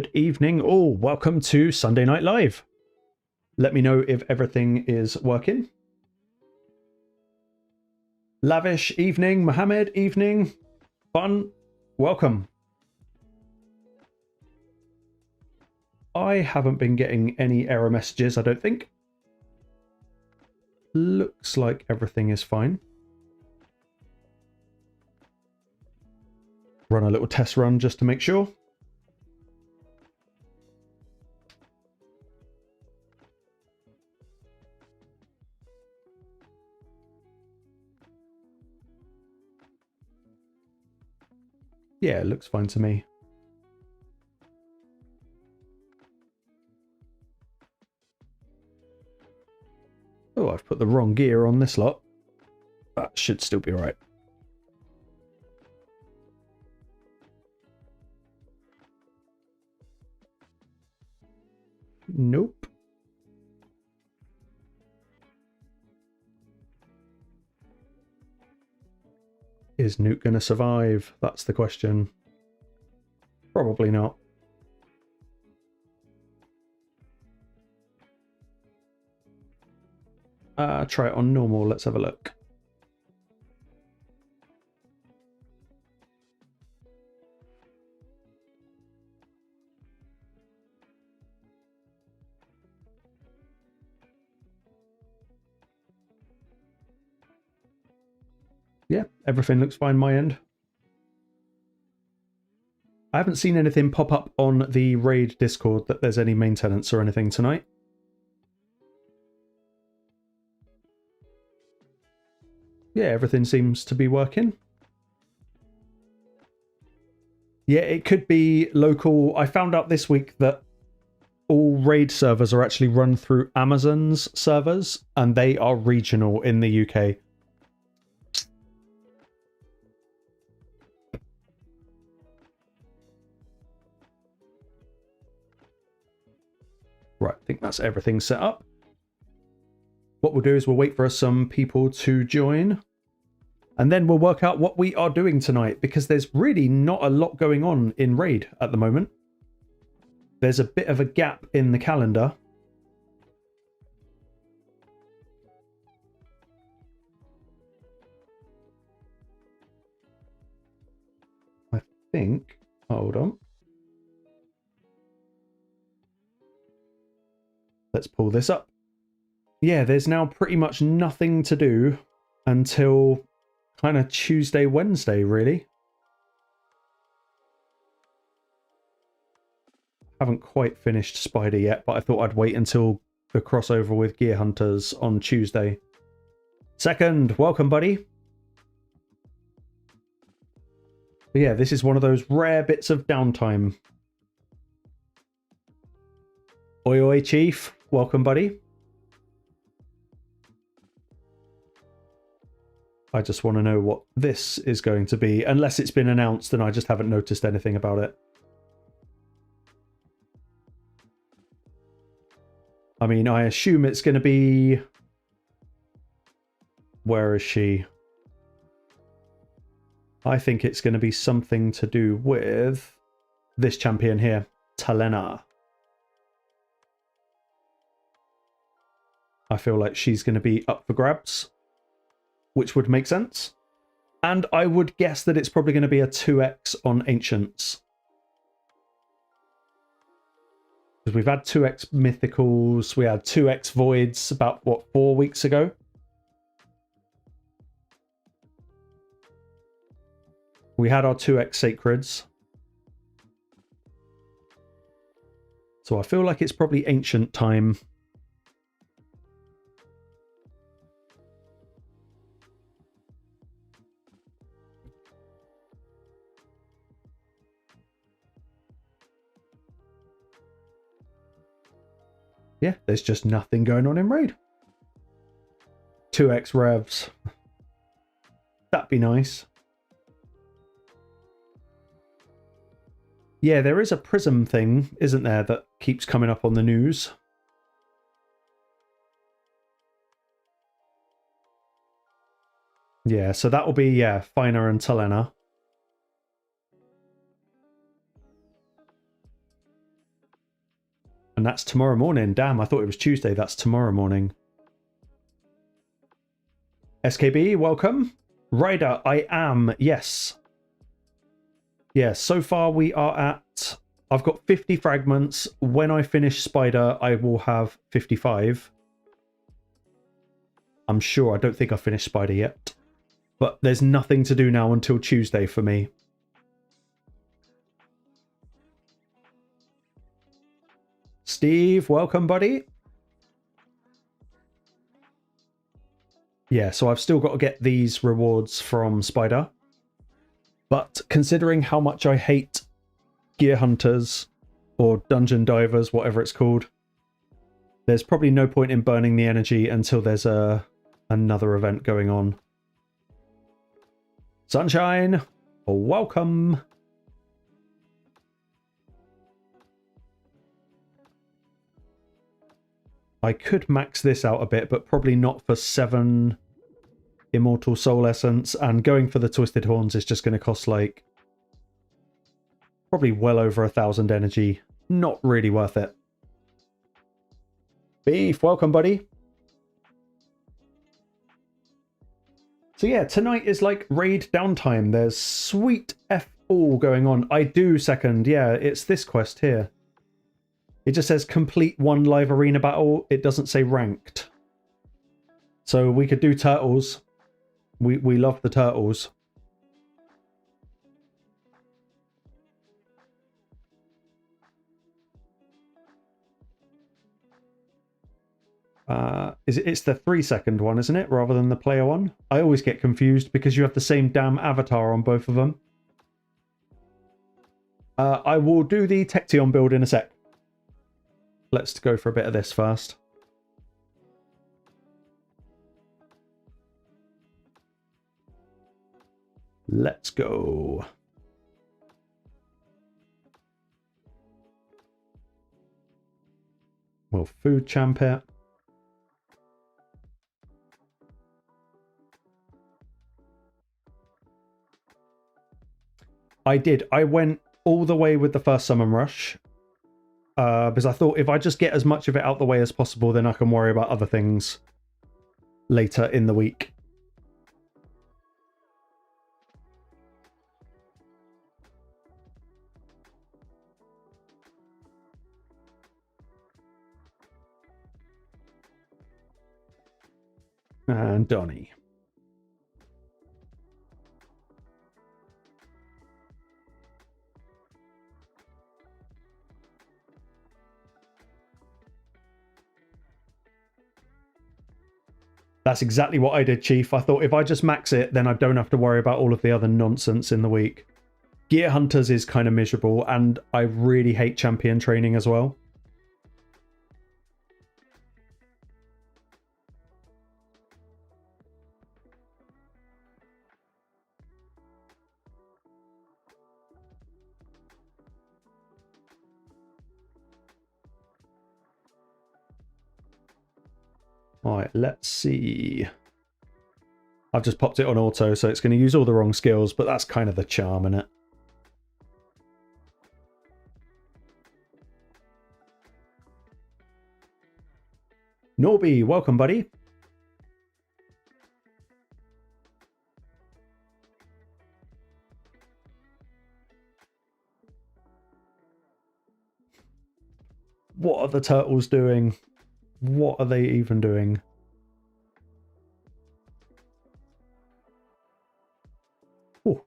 Good evening all. Welcome to Sunday Night Live. Let me know if everything is working. Lavish evening, Mohammed evening, fun, welcome. I haven't been getting any error messages, I don't think. Looks like everything is fine. Run a little test run just to make sure. Yeah, it looks fine to me. Oh, I've put the wrong gear on this lot. That should still be right. Nope. Is Newt going to survive? That's the question. Probably not. Try it on normal. Let's have a look. Yeah, everything looks fine my end. I haven't seen anything pop up on the raid Discord that there's any maintenance or anything tonight. Yeah, everything seems to be working. Yeah, it could be local. I found out this week that all raid servers are actually run through Amazon's servers, and they are regional in the UK. Right, I think that's everything set up. What we'll do is we'll wait for some people to join, and then we'll work out what we are doing tonight, because there's really not a lot going on in raid at the moment. There's a bit of a gap in the calendar. I think, hold on. Let's pull this up. Yeah, there's now pretty much nothing to do until kind of Tuesday, Wednesday, really. Haven't quite finished Spider yet, but I thought I'd wait until the crossover with Gear Hunters on Tuesday. Second, welcome, buddy. But yeah, this is one of those rare bits of downtime. Oi, oi, Chief. Welcome, buddy. I just want to know what this is going to be, unless it's been announced and I just haven't noticed anything about it. I mean, I assume it's going to be... Where is she? I think it's going to be something to do with this champion here, Talena. I feel like she's going to be up for grabs, which would make sense. And I would guess that it's probably going to be a 2x on Ancients. Because we've had 2x Mythicals, we had 2x Voids about, what, 4 weeks ago? We had our 2x Sacreds. So I feel like it's probably Ancient time. Yeah, there's just nothing going on in raid. 2x revs. That'd be nice. Yeah, there is a prism thing, isn't there, that keeps coming up on the news. Yeah, so that will be, yeah, Fayne and Talena. And that's tomorrow morning. Damn, I thought it was Tuesday. That's tomorrow morning. SKB, welcome. Ryder, I am. Yes. Yeah, so far we are at... I've got 50 fragments. When I finish Spider, I will have 55. I'm sure. I don't think I've finished Spider yet. But there's nothing to do now until Tuesday for me. Steve, welcome, buddy. Yeah, so I've still got to get these rewards from Spider. But considering how much I hate gear hunters or dungeon divers, whatever it's called, there's probably no point in burning the energy until there's another event going on. Sunshine, welcome. I could max this out a bit, but probably not for 7 Immortal Soul Essence, and going for the Twisted Horns is just going to cost like probably well over 1,000 energy. Not really worth it. Beef, welcome, buddy. So yeah, tonight is like raid downtime. There's sweet F all going on. I do second, yeah, it's this quest here. It just says complete 1 live arena battle. It doesn't say ranked. So we could do turtles. We love the turtles. It's the 3-second one, isn't it? Rather than the player one. I always get confused because you have the same damn avatar on both of them. I will do the Tection build in a sec. Let's go for a bit of this first. Let's go. Well, food champ it. I did. I went all the way with the first summon rush. Because I thought if I just get as much of it out the way as possible, then I can worry about other things later in the week. And Donnie. That's exactly what I did, Chief. I thought if I just max it, then I don't have to worry about all of the other nonsense in the week. Gear Hunters is kind of miserable, and I really hate champion training as well. Alright, let's see. I've just popped it on auto, so it's going to use all the wrong skills, but that's kind of the charm in it. Norby, welcome, buddy. What are the turtles doing? What are they even doing? Oh.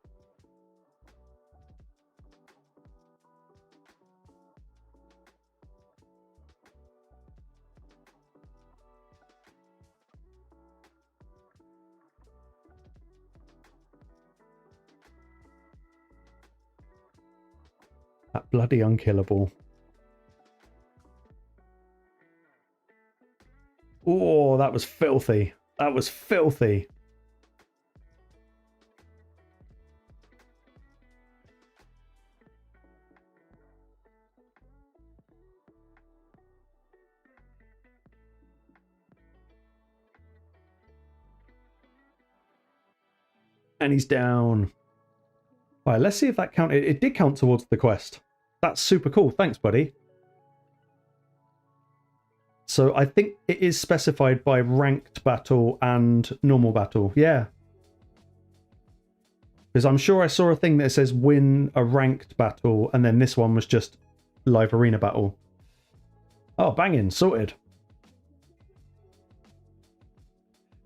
That bloody unkillable. Oh, that was filthy. That was filthy. And he's down. All right, let's see if that counted. It did count towards the quest. That's super cool. Thanks, buddy. So I think it is specified by ranked battle and normal battle. Yeah. Because I'm sure I saw a thing that says win a ranked battle, and then this one was just live arena battle. Oh, banging. Sorted.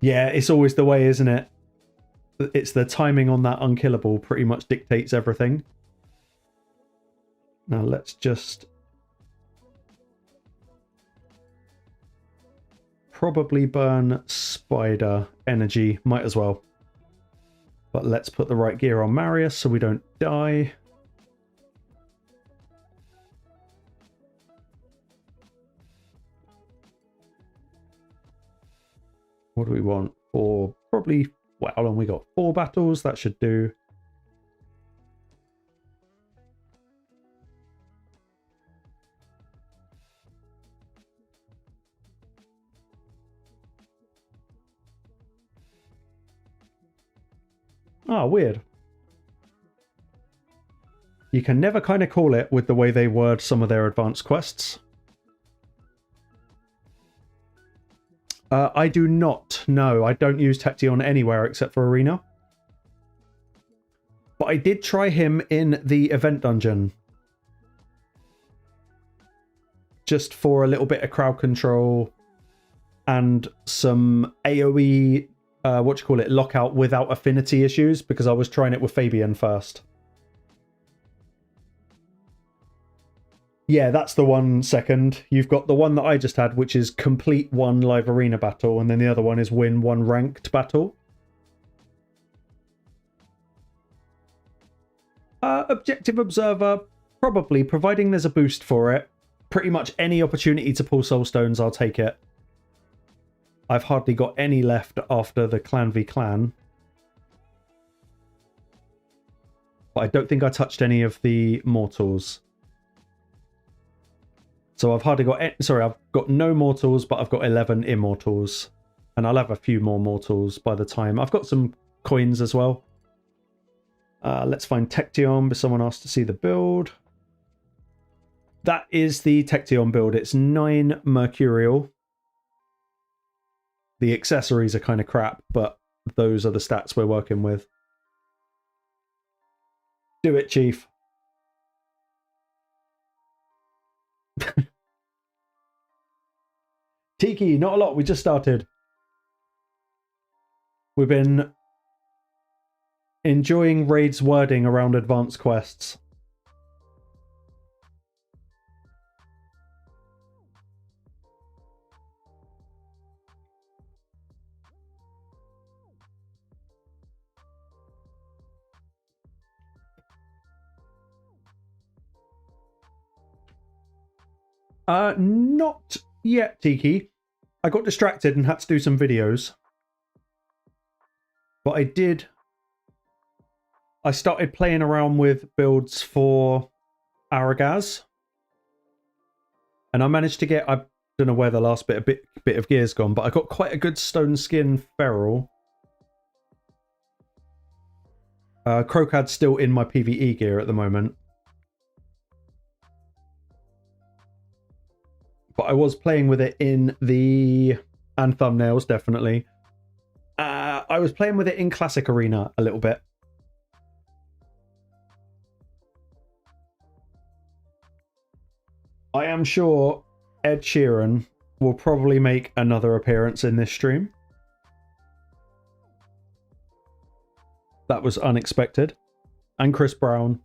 Yeah, it's always the way, isn't it? It's the timing on that unkillable pretty much dictates everything. Now let's just probably burn spider energy. Might as well. But let's put the right gear on Marius so we don't die. What do we want? For probably, well, how long we got? 4 battles, that should do. Ah, weird. You can never kind of call it with the way they word some of their advanced quests. I do not. No, I don't use Tection anywhere except for Arena. But I did try him in the event dungeon. Just for a little bit of crowd control and some AoE, lockout without affinity issues, because I was trying it with Fabian first. Yeah, that's the one second. You've got the one that I just had, which is complete 1 live arena battle, and then the other one is win 1 ranked battle. Objective Observer, probably, providing there's a boost for it. Pretty much any opportunity to pull soul stones, I'll take it. I've hardly got any left after the Clan v Clan. But I don't think I touched any of the mortals. So I've hardly got... Sorry, I've got no mortals, but I've got 11 immortals. And I'll have a few more mortals by the time. I've got some coins as well. Let's find Tection, but someone asked to see the build. That is the Tection build. It's 9 Mercurial. The accessories are kind of crap, but those are the stats we're working with. Do it, Chief. Tiki, not a lot. We just started. We've been enjoying Raid's wording around advanced quests. Not yet, Tiki. I got distracted and had to do some videos. But I started playing around with builds for Aragaz. And I managed to get, I don't know where the last bit of gear's gone, but I got quite a good stone skin feral. Crocad's still in my PvE gear at the moment. But I was playing with it in the... and thumbnails, definitely. I was playing with it in Classic Arena a little bit. I am sure Ed Sheeran will probably make another appearance in this stream. That was unexpected. And Chris Brown.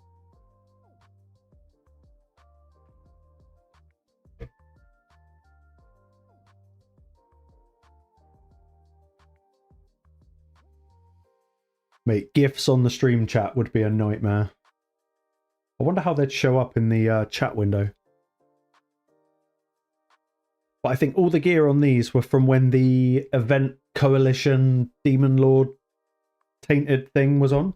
Mate, GIFs on the stream chat would be a nightmare. I wonder how they'd show up in the chat window. But I think all the gear on these were from when the event coalition Demon Lord tainted thing was on.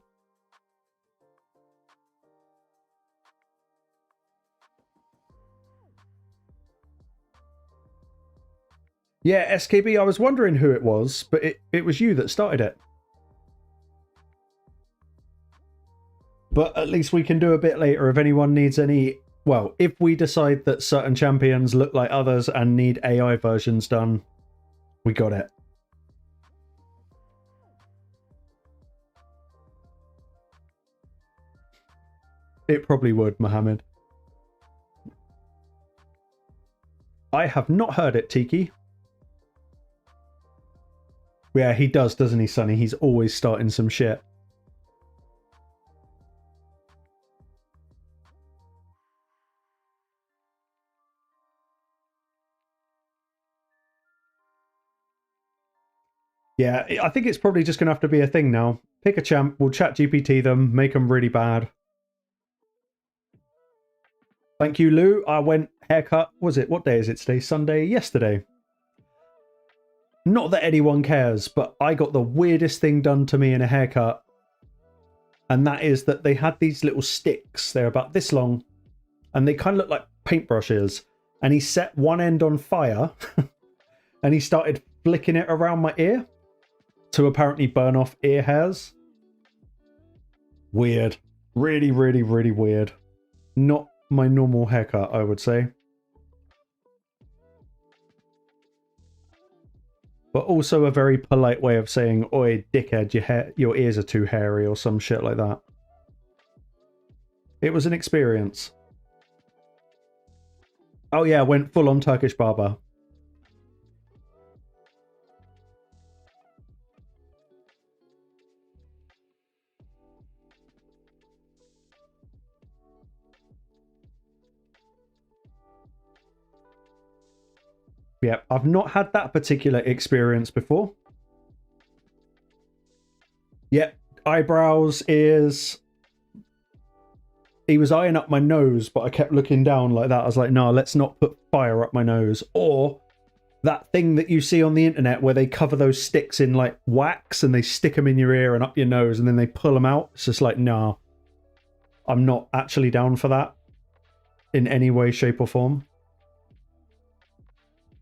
Yeah, SKB, I was wondering who it was, but it was you that started it. But at least we can do a bit later if anyone needs any Well, if we decide that certain champions look like others and need AI versions done, we got it. It probably would, Mohammed. I have not heard it, Tiki. Yeah, he does, doesn't he, Sonny? He's always starting some shit. Yeah, I think it's probably just going to have to be a thing now. Pick a champ, we'll chat GPT them, make them really bad. Thank you, Lou. I went haircut. Was it? What day is it today? Sunday? Yesterday. Not that anyone cares, but I got the weirdest thing done to me in a haircut. And that is that they had these little sticks. They're about this long. And they kind of look like paintbrushes. And he set one end on fire. And he started flicking it around my ear to apparently burn off ear hairs. Weird. Really, really, really weird. Not my normal haircut, I would say. But also a very polite way of saying, oi, dickhead, your ears are too hairy, or some shit like that. It was an experience. Oh yeah, went full on Turkish barber. Yeah, I've not had that particular experience before. Yep, eyebrows, ears. He was eyeing up my nose, but I kept looking down like that. I was like, no, let's not put fire up my nose. Or that thing that you see on the internet where they cover those sticks in like wax and they stick them in your ear and up your nose and then they pull them out. It's just like, no, I'm not actually down for that in any way, shape or form.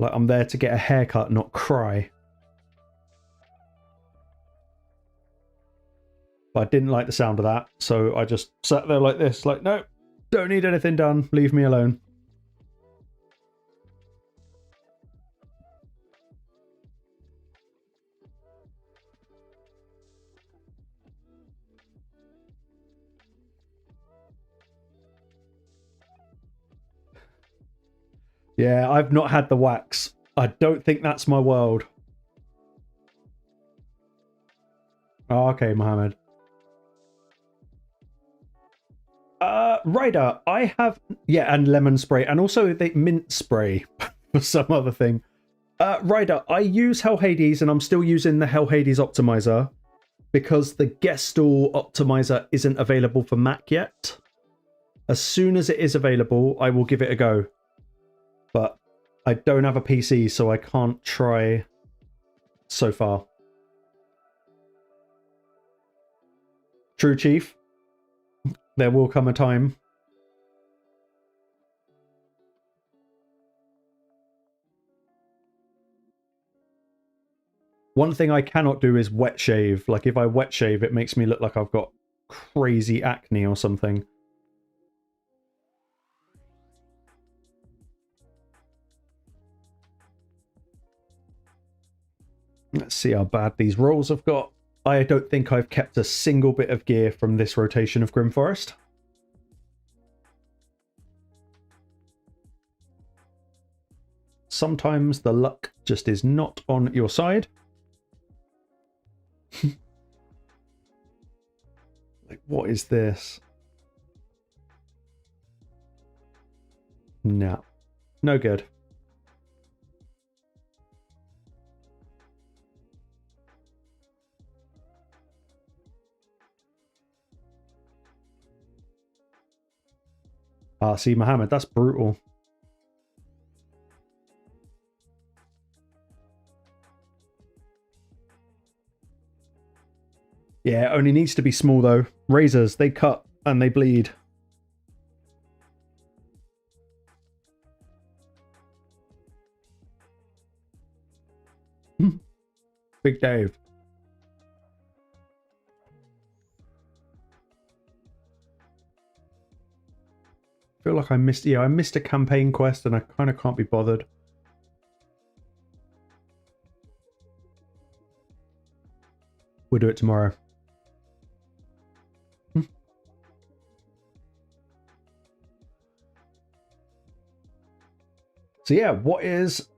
Like, I'm there to get a haircut, not cry. But I didn't like the sound of that, so I just sat there like this, like, no, don't need anything done, leave me alone. Yeah, I've not had the wax. I don't think that's my world. Oh, okay, Mohammed. Ryder, I have... Yeah, and lemon spray, and also the mint spray for some other thing. Ryder, I use Hell Hades, and I'm still using the Hell Hades optimizer because the Gestalt optimizer isn't available for Mac yet. As soon as it is available, I will give it a go. But I don't have a PC, so I can't try so far. True, Chief. There will come a time. One thing I cannot do is wet shave. Like, if I wet shave, it makes me look like I've got crazy acne or something. Let's see how bad these rolls have got. I don't think I've kept a single bit of gear from this rotation of Grim Forest. Sometimes the luck just is not on your side. Like, what is this? No. No good. Ah, see, Mohammed, that's brutal. Yeah, it only needs to be small, though. Razors, they cut and they bleed. Big Dave. feel like I missed, yeah, I missed a campaign quest and I kind of can't be bothered. We'll do it tomorrow. So yeah, what is...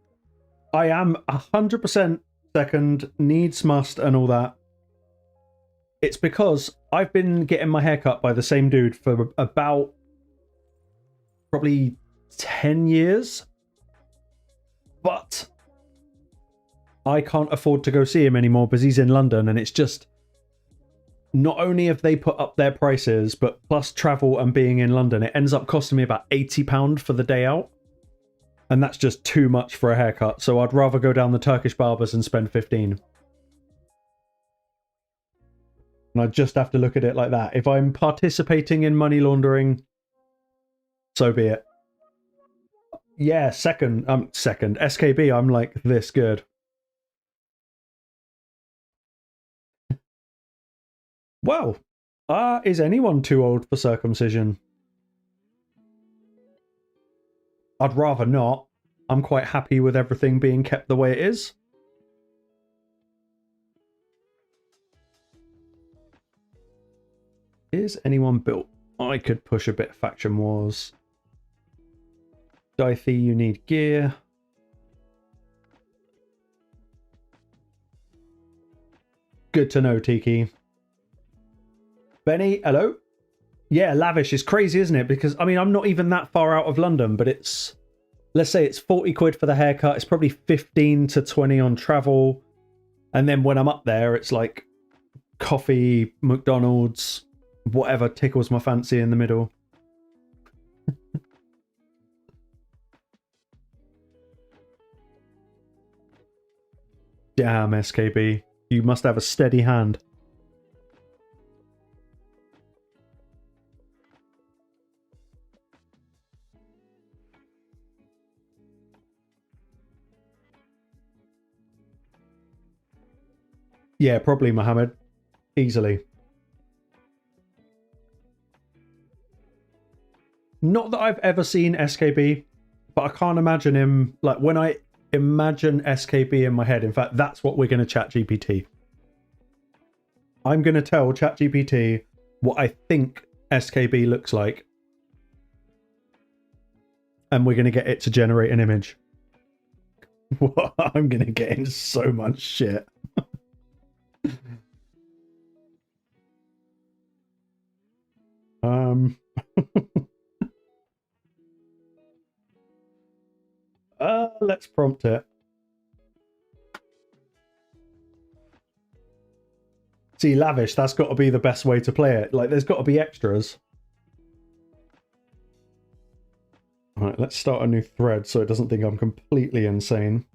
I am 100% second, needs, must, and all that. It's because I've been getting my hair cut by the same dude for about probably 10 years. But I can't afford to go see him anymore because he's in London, and it's just... Not only have they put up their prices, but plus travel and being in London, it ends up costing me about £80 for the day out. And that's just too much for a haircut, so I'd rather go down the Turkish barbers and spend 15. And I just have to look at it like that. If I'm participating in money laundering, so be it. Yeah, second. SKB, I'm like this good. Well, is anyone too old for circumcision? I'd rather not. I'm quite happy with everything being kept the way it is. Is anyone built? I could push a bit of faction wars. Dithy, you need gear. Good to know, Tiki. Benny, hello? Yeah, lavish is crazy, isn't it? Because, I mean, I'm not even that far out of London, but it's... Let's say it's 40 quid for the haircut. It's probably 15 to 20 on travel. And then when I'm up there, it's like coffee, McDonald's, whatever tickles my fancy in the middle. Damn, SKB. You must have a steady hand. Yeah, probably Mohammed. Easily. Not that I've ever seen SKB, but I can't imagine him... Like, when I imagine SKB in my head, in fact, that's what we're going to chat GPT. I'm going to tell ChatGPT what I think SKB looks like. And we're going to get it to generate an image. I'm going to get in so much shit. Let's prompt it. See, lavish, that's got to be the best way to play it. Like, there's got to be extras. All right, let's start a new thread so it doesn't think I'm completely insane.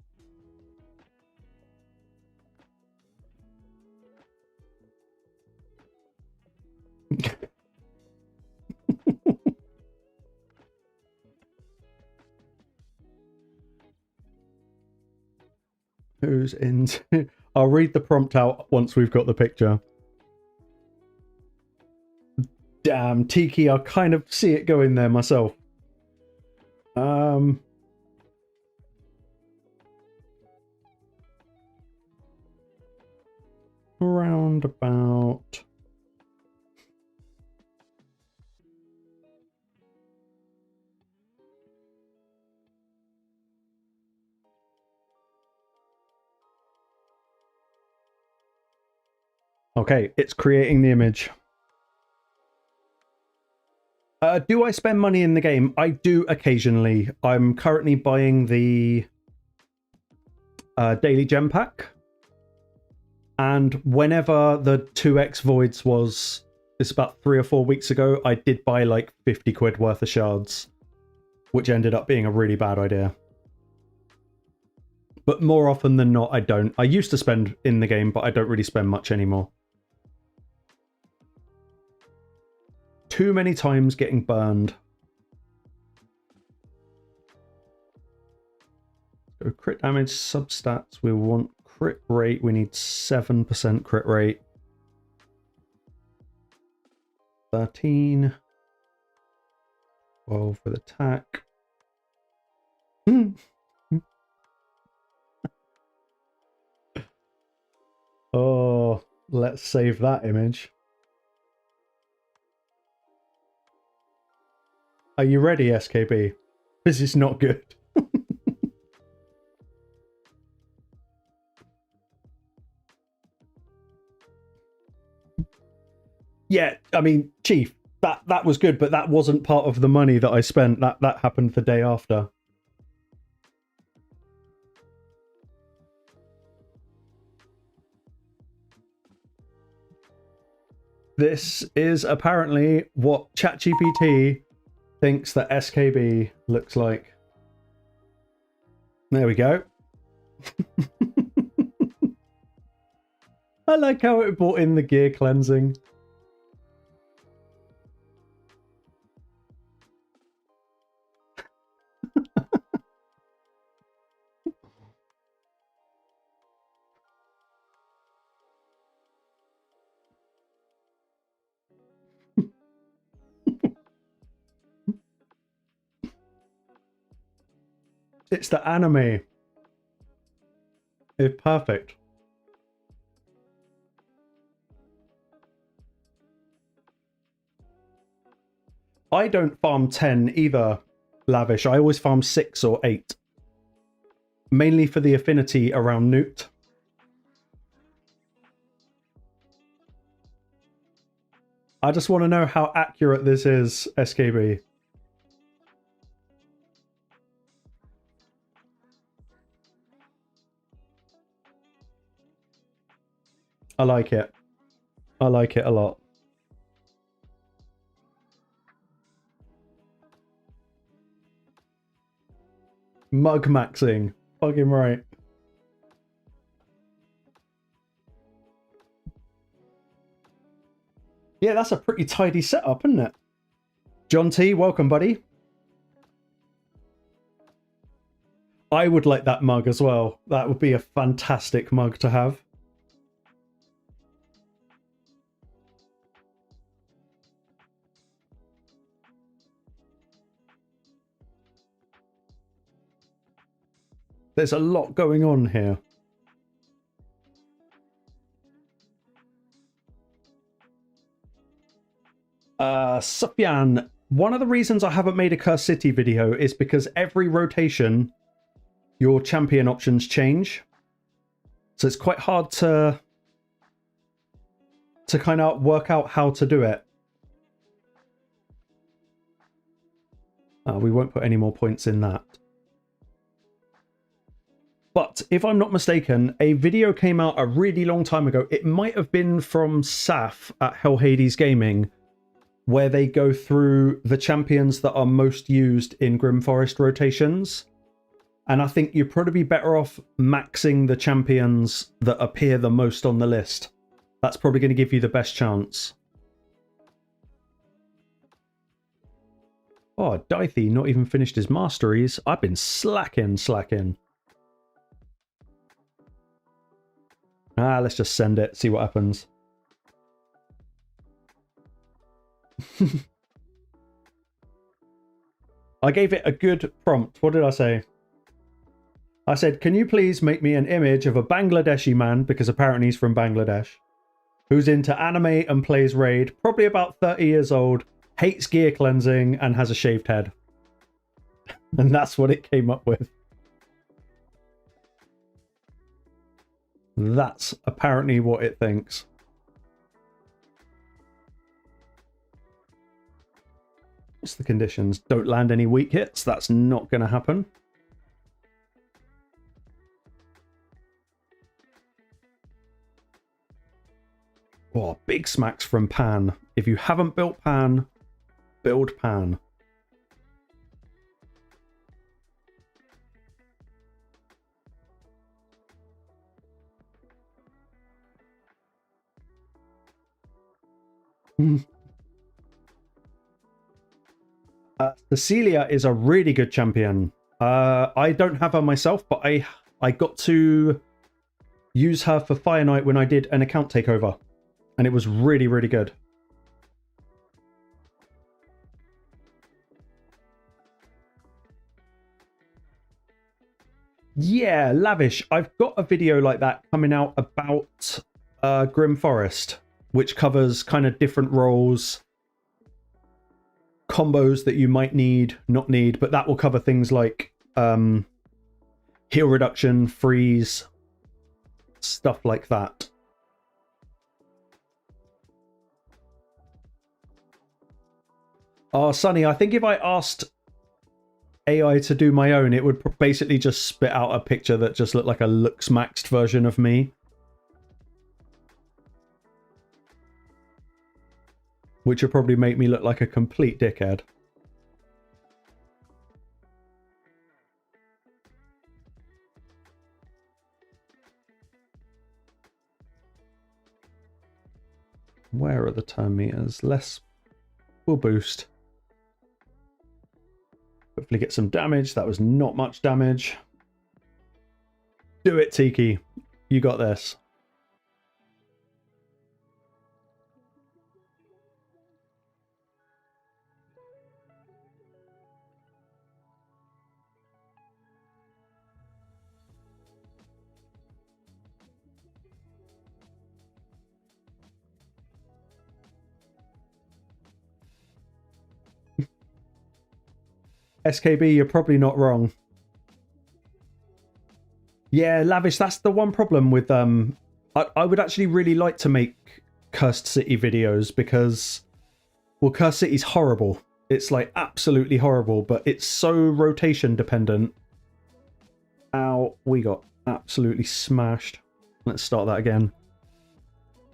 Who's into... I'll read the prompt out once we've got the picture. Damn, Tiki, I kind of see it going there myself. Around about... Okay, it's creating the image. Do I spend money in the game? I do occasionally. I'm currently buying the daily gem pack. And whenever the 2x voids was, it's about 3 or 4 weeks ago, I did buy like 50 quid worth of shards, which ended up being a really bad idea. But more often than not, I don't. I used to spend in the game, but I don't really spend much anymore. Too many times getting burned. So crit damage, substats, we want crit rate, we need 7% crit rate. 13. 12 with attack. Oh, let's save that image. Are you ready, SKB? This is not good. Yeah, I mean, Chief, that was good, but that wasn't part of the money that I spent. That happened the day after. This is apparently what ChatGPT thinks that SKB looks like. There we go. I like how it brought in the gear cleansing. It's the anime. It's perfect. I don't farm 10 either, Lavish. I always farm 6 or 8. Mainly for the affinity around Newt. I just want to know how accurate this is, SKB. I like it. I like it a lot. Mug maxing. Fucking right. Yeah, that's a pretty tidy setup, isn't it? John T, welcome, buddy. I would like that mug as well. That would be a fantastic mug to have. There's a lot going on here. Sufyan, one of the reasons I haven't made a Curse City video is because every rotation, your champion options change. So it's quite hard to kind of work out how to do it. We won't put any more points in that. But if I'm not mistaken, a video came out a really long time ago. It might have been from Saf at Hell Hades Gaming, where they go through the champions that are most used in Grim Forest rotations. And I think you'd probably be better off maxing the champions that appear the most on the list. That's probably going to give you the best chance. Oh, Dythy not even finished his masteries. I've been slacking. Let's just send it, see what happens. I gave it a good prompt. What did I say? I said, can you please make me an image of a Bangladeshi man, because apparently he's from Bangladesh, who's into anime and plays Raid, probably about 30 years old, hates gear cleansing, and has a shaved head. And that's what it came up with. That's apparently what it thinks. What's the conditions? Don't land any weak hits. That's not going to happen. Oh, big smacks from Pan. If you haven't built Pan, build Pan. Cecilia is a really good champion. I don't have her myself, but I got to use her for Fire Knight when I did an account takeover, and it was really, really good. Yeah, lavish. I've got a video like that coming out about Grim Forest, which covers kind of different roles, combos that you might need, not need, but that will cover things like heal reduction, freeze, stuff like that. Oh, Sonny, I think if I asked AI to do my own, it would basically just spit out a picture that just looked like a looks maxed version of me. Which would probably make me look like a complete dickhead. Where are the turn meters? Less will boost. Hopefully get some damage. That was not much damage. Do it, Tiki. You got this. SKB, you're probably not wrong. Yeah, lavish. That's the one problem with I would actually really like to make Cursed City videos because, well, Cursed City's horrible. It's like absolutely horrible, but it's so rotation dependent. Ow, we got absolutely smashed. Let's start that again.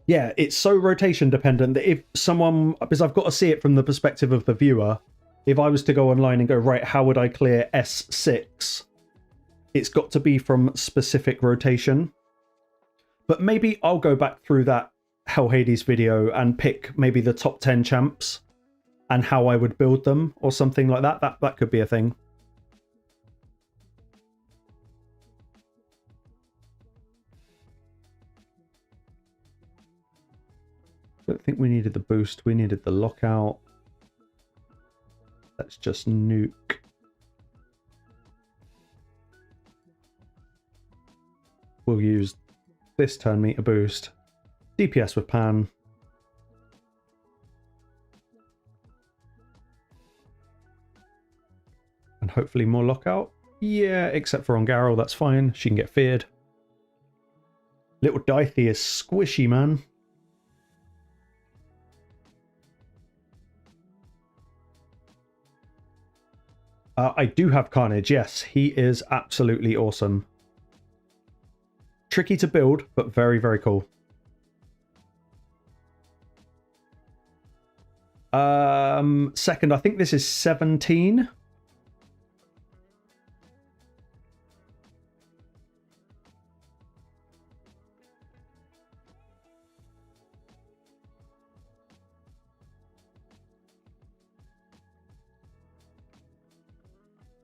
Yeah, it's so rotation dependent that if someone, because I've got to see it from the perspective of the viewer, if I was to go online and go, right, how would I clear S6? It's got to be from specific rotation. But maybe I'll go back through that Hell Hades video and pick maybe the top 10 champs and how I would build them or something like that. That could be a thing. I don't think we needed the boost. We needed the lockout. Let's just nuke. We'll use this turn meter boost. DPS with Pan. And hopefully more lockout. Yeah, except for on Garrel, that's fine. She can get feared. Little Dythy is squishy, man. I do have Carnage, yes. He is absolutely awesome. Tricky to build, but very, very cool. Second, I think this is 17.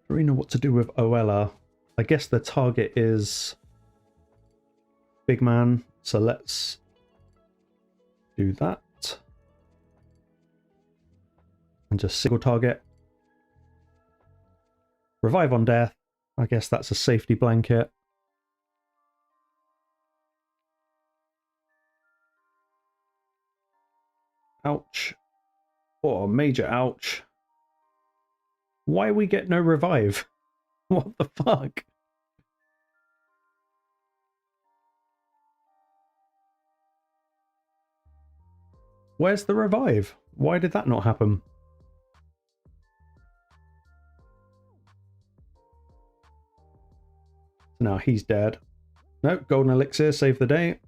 I don't really know what to do with Oella. I guess the target is big man, so let's do that. And just single target. Revive on death. I guess that's a safety blanket. Ouch. Oh, major ouch. Why we get no revive? What the fuck? Where's the revive? Why did that not happen? No, he's dead. Nope, golden elixir, save the day.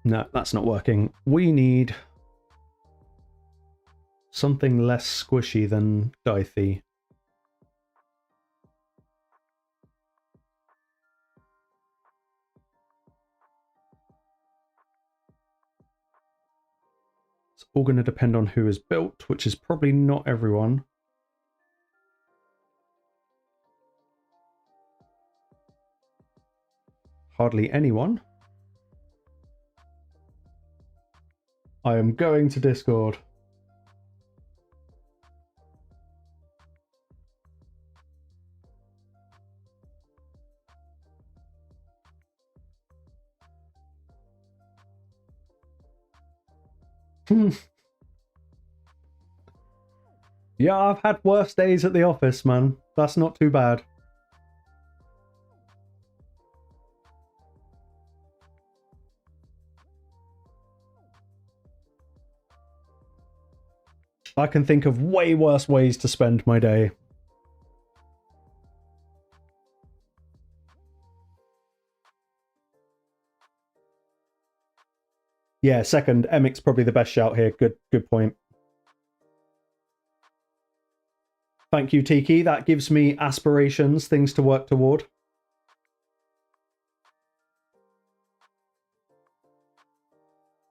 No, that's not working. We need something less squishy than Dythy. It's all going to depend on who is built, which is probably not everyone. Hardly anyone. I am going to Discord. Yeah, I've had worse days at the office, man. That's not too bad. I can think of way worse ways to spend my day. Yeah, second, Emic's probably the best shout here. Good point. Thank you, Tiki. That gives me aspirations, things to work toward.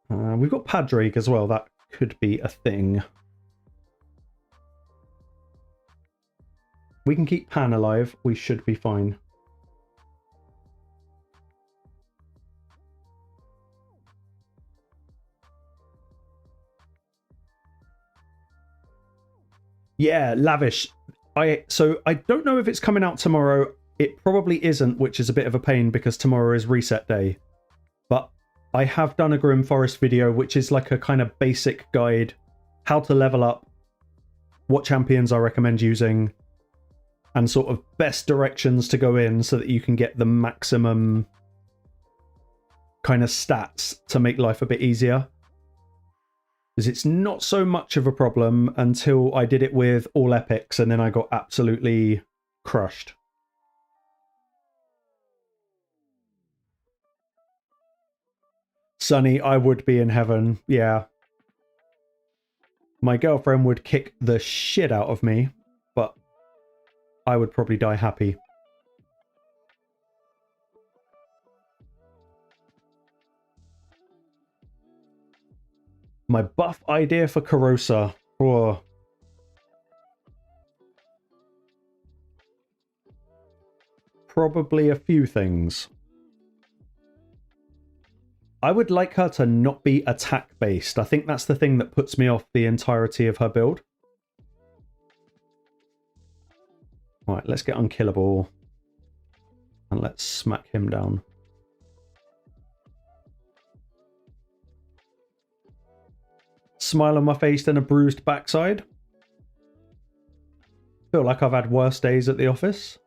We've got Padraig as well. That could be a thing. We can keep Pan alive. We should be fine. Yeah, Lavish. So I don't know if it's coming out tomorrow. It probably isn't, which is a bit of a pain because tomorrow is reset day. But I have done a Grim Forest video, which is like a kind of basic guide, how to level up, what champions I recommend using, and sort of best directions to go in so that you can get the maximum kind of stats to make life a bit easier. Because it's not so much of a problem until I did it with all epics and then I got absolutely crushed. Sonny, I would be in heaven, yeah. My girlfriend would kick the shit out of me, but I would probably die happy. My buff idea for Karosa. Oh. Probably a few things. I would like her to not be attack based. I think that's the thing that puts me off the entirety of her build. Alright, let's get unkillable. And let's smack him down. Smile on my face and a bruised backside. Feel like I've had worse days at the office.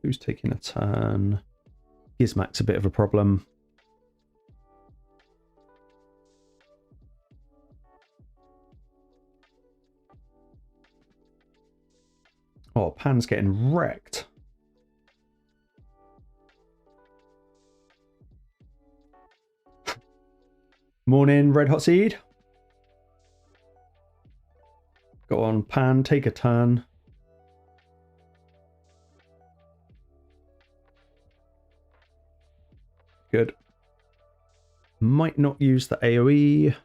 Who's taking a turn? Gizmak's a bit of a problem. Oh, Pan's getting wrecked. Morning, Red Hot Seed. Go on, Pan, take a turn. Good. Might not use the AoE.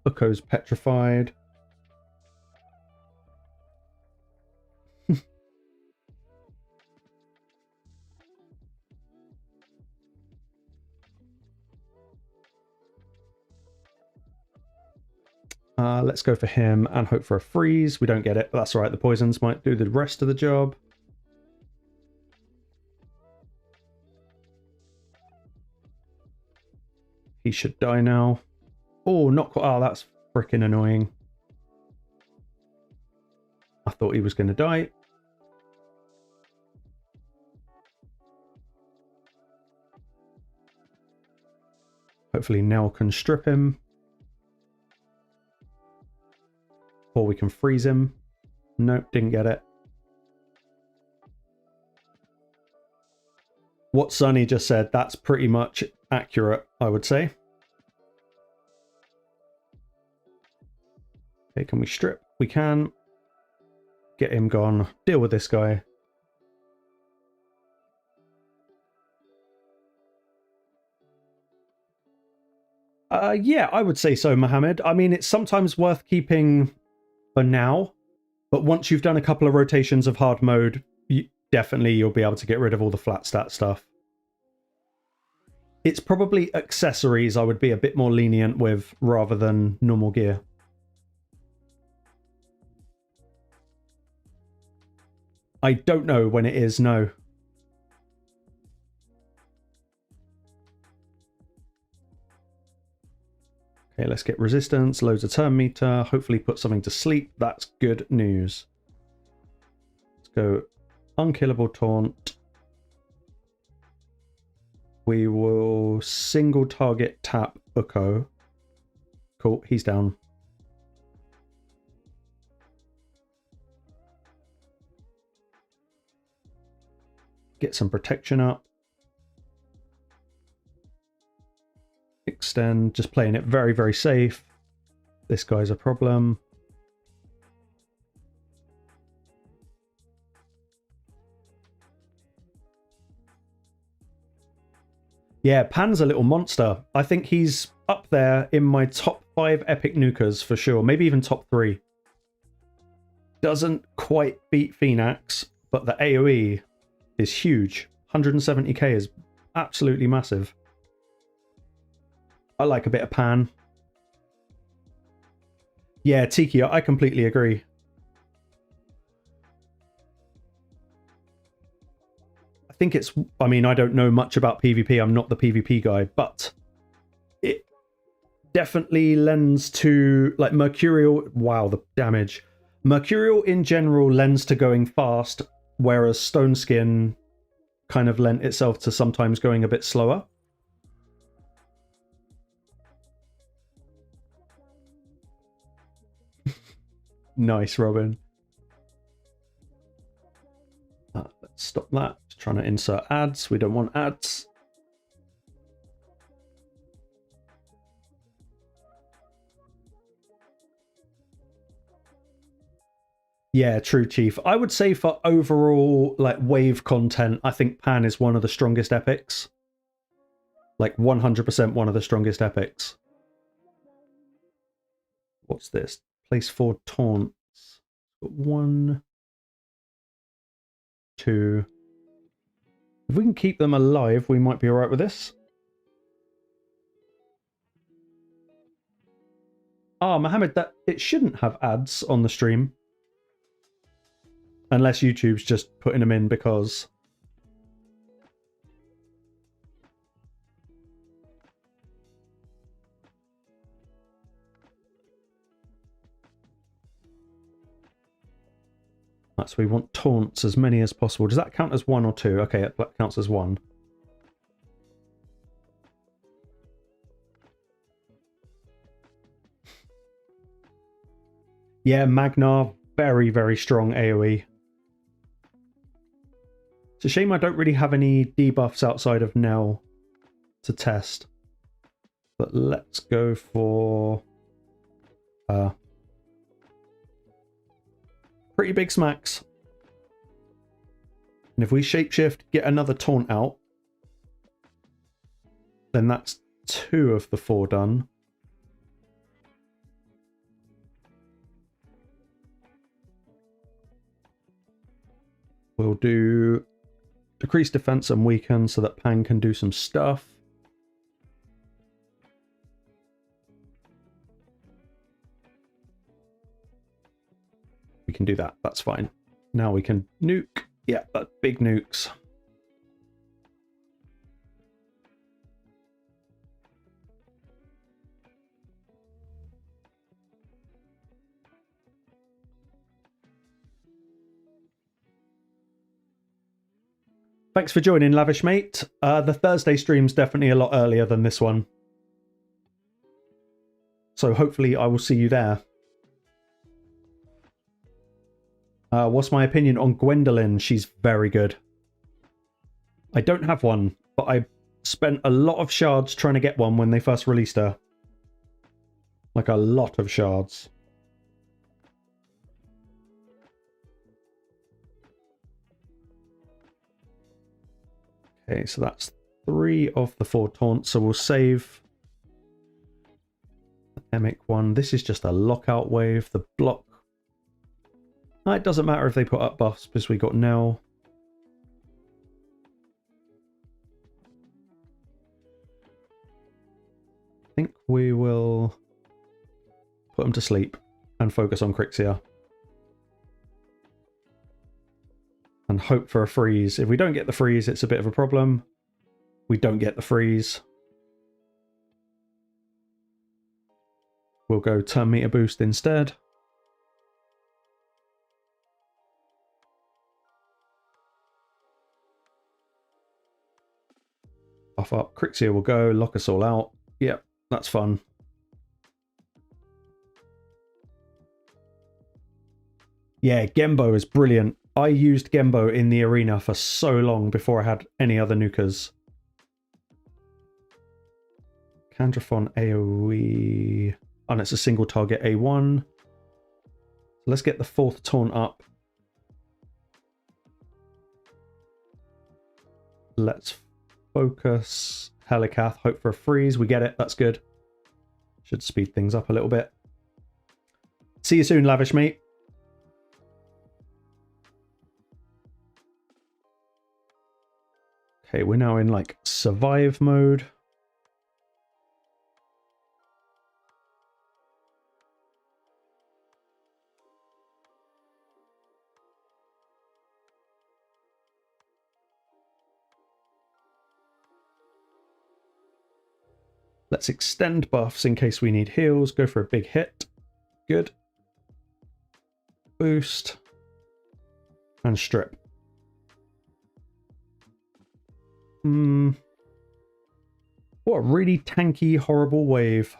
Uugo's petrified. Let's go for him and hope for a freeze. We don't get it, but that's all right. The poisons might do the rest of the job. He should die now. Oh, not quite. Oh, that's freaking annoying. I thought he was going to die. Hopefully Nell can strip him. Or we can freeze him. Nope, didn't get it. What Sonny just said, that's pretty much accurate, I would say. Okay, can we strip? We can. Get him gone. Deal with this guy. Yeah, I would say so, Mohammed. I mean, it's sometimes worth keeping for now, but once you've done a couple of rotations of hard mode, definitely you'll be able to get rid of all the flat stat stuff. It's probably accessories I would be a bit more lenient with rather than normal gear. I don't know when it is, no. Okay, let's get resistance, loads of turn meter, hopefully put something to sleep. That's good news. Let's go unkillable taunt. We will single target tap Uugo. Cool, he's down. Get some protection up. Extend, just playing it very, very safe. This guy's a problem. Yeah, Pan's a little monster. I think he's up there in my top 5 epic nukers for sure. Maybe even top 3. Doesn't quite beat Phoenix, but the AoE is huge. 170k is absolutely massive. I like a bit of Pan. Yeah, Tiki, I completely agree. I think it's, I mean, I don't know much about PvP. I'm not the PvP guy, but it definitely lends to, like, Mercurial. Wow, the damage. Mercurial in general lends to going fast, whereas Stone Skin kind of lent itself to sometimes going a bit slower. Nice, Robin. Let's stop that. Just trying to insert ads. We don't want ads. Yeah, true, Chief. I would say for overall, like, wave content, I think Pan is one of the strongest epics. Like, 100% one of the strongest epics. What's this? Place 4 taunts. Got 1, 2. If we can keep them alive, we might be alright with this. Ah, Mohammed, that it shouldn't have ads on the stream. Unless YouTube's just putting them in because... So we want taunts as many as possible. Does that count as 1 or 2? Okay, that counts as 1. Yeah, Magnar, very, very strong AoE. It's a shame I don't really have any debuffs outside of Nell to test. But let's go for... pretty big smacks. And if we shapeshift, get another taunt out, then that's 2 of the 4 done. We'll do decrease defense and weaken so that Pan can do some stuff. We can do that. That's fine. Now we can nuke. Yeah, but big nukes. Thanks for joining, Lavish Mate. The Thursday stream's definitely a lot earlier than this one. So hopefully I will see you there. What's my opinion on Gwendolyn? She's very good. I don't have one, but I spent a lot of shards trying to get one when they first released her. Like a lot of shards. Okay, so that's 3 of the 4 taunts, so we'll save the Emic one. This is just a lockout wave. The block... it doesn't matter if they put up buffs because we got Nell. I think we will put them to sleep and focus on Crixia. And hope for a freeze. If we don't get the freeze, it's a bit of a problem. We don't get the freeze. We'll go turn meter boost instead. Buff up. Crixia will go. Lock us all out. Yep, that's fun. Yeah, Gembo is brilliant. I used Gembo in the arena for so long before I had any other nukers. Candraphon AoE. And it's a single target A1. Let's get the 4th taunt up. Let's focus. Helicath, hope for a freeze. We get it. That's good. Should speed things up a little bit. See you soon, Lavish Mate. Okay, we're now in like survive mode. Let's extend buffs in case we need heals. Go for a big hit. Good. Boost. And strip. What a really tanky, horrible wave.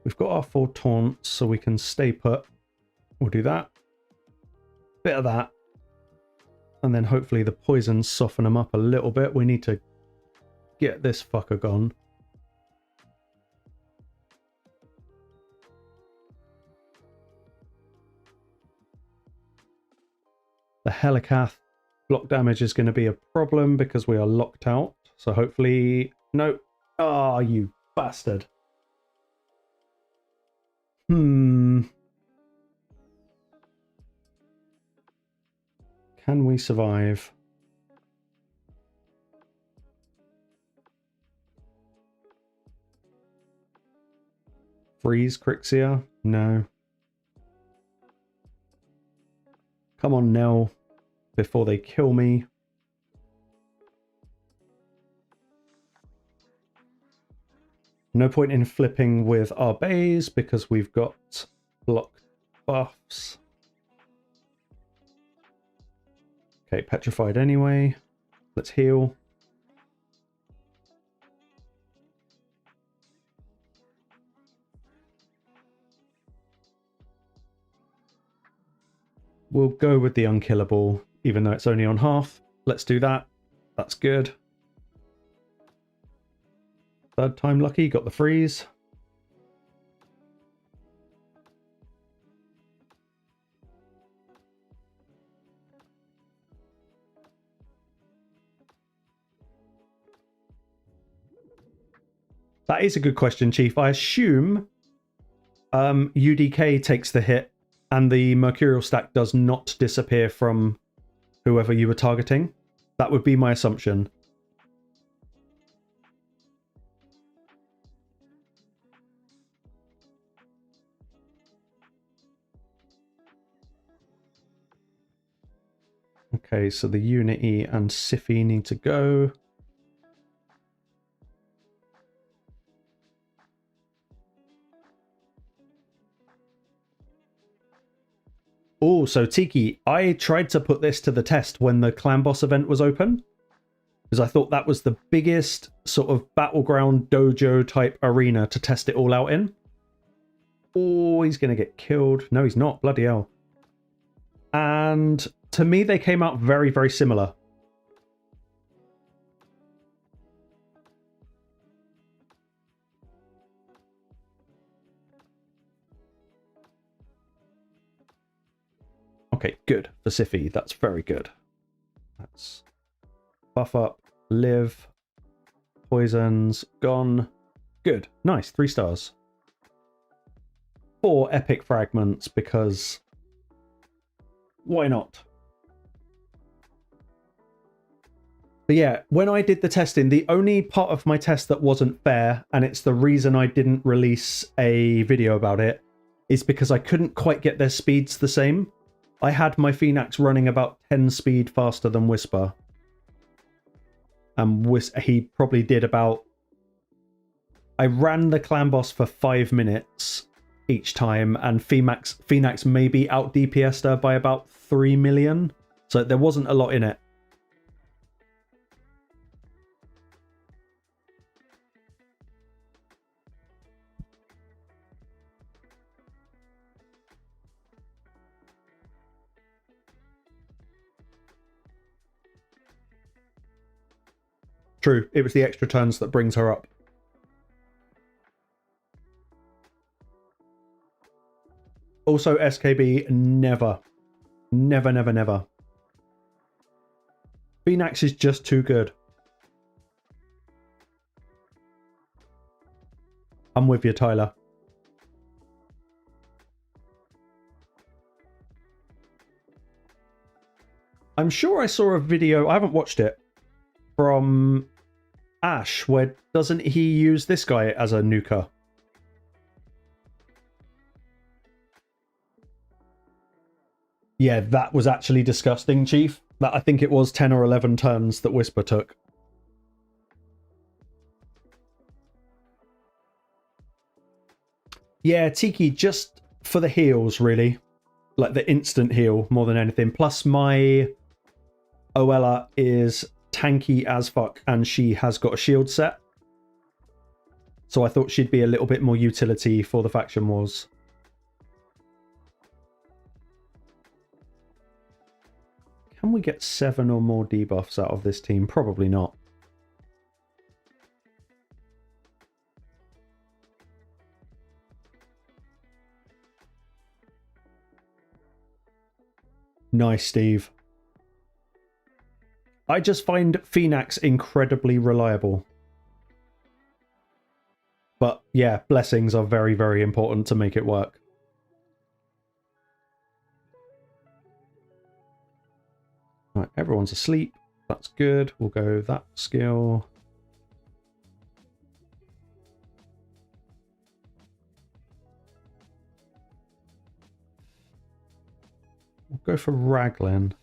We've got our 4 taunts, so we can stay put. We'll do that. Bit of that. And then hopefully the poisons soften them up a little bit. We need to get this fucker gone. The Helicath block damage is going to be a problem because we are locked out. So hopefully... No. Ah, you bastard. Can we survive? Freeze Crixia? No. Come on, Nell, before they kill me. No point in flipping with our bays because we've got blocked buffs. Okay, petrified anyway. Let's heal. We'll go with the unkillable, even though it's only on half. Let's do that. That's good. 3rd time lucky, got the freeze. That is a good question, Chief. I assume UDK takes the hit and the Mercurial stack does not disappear from whoever you were targeting. That would be my assumption. Okay, so the Unity and Siffy need to go. Oh, so Tiki, I tried to put this to the test when the Clan Boss event was open, because I thought that was the biggest sort of battleground dojo type arena to test it all out in. Oh, he's going to get killed. No, he's not. Bloody hell. And to me, they came out very, very similar. Okay, good for Siffy. That's very good. That's buff up, live, poisons, gone. Good. Nice. 3 stars. 4 epic fragments because why not? But yeah, when I did the testing, the only part of my test that wasn't fair, and it's the reason I didn't release a video about it, is because I couldn't quite get their speeds the same. I had my Phoenix running about 10 speed faster than Whisper. And he probably did about... I ran the clan boss for 5 minutes each time, and Phoenix maybe out DPS'd her by about 3 million. So there wasn't a lot in it. True, it was the extra turns that brings her up. Also, SKB, never. Never, never, never. Phoenix is just too good. I'm with you, Tyler. I'm sure I saw a video, I haven't watched it, from Ash, where doesn't he use this guy as a nuker? Yeah, that was actually disgusting, Chief. That, I think it was 10 or 11 turns that Whisper took. Yeah, Tiki, just for the heals, really. Like the instant heal more than anything. Plus my Oella is tanky as fuck, and she has got a shield set. So I thought she'd be a little bit more utility for the faction wars. Can we get 7 or more debuffs out of this team? Probably not. Nice, Steve. I just find Phoenix incredibly reliable. But yeah, blessings are very, very important to make it work. Right, everyone's asleep. That's good. We'll go that skill. We'll go for Raglan.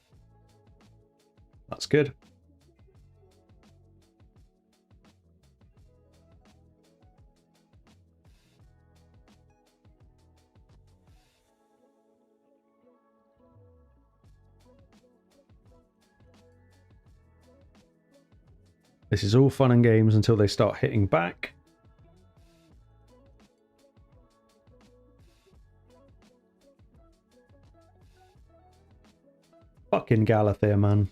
That's good. This is all fun and games until they start hitting back. Fucking Galathea, man.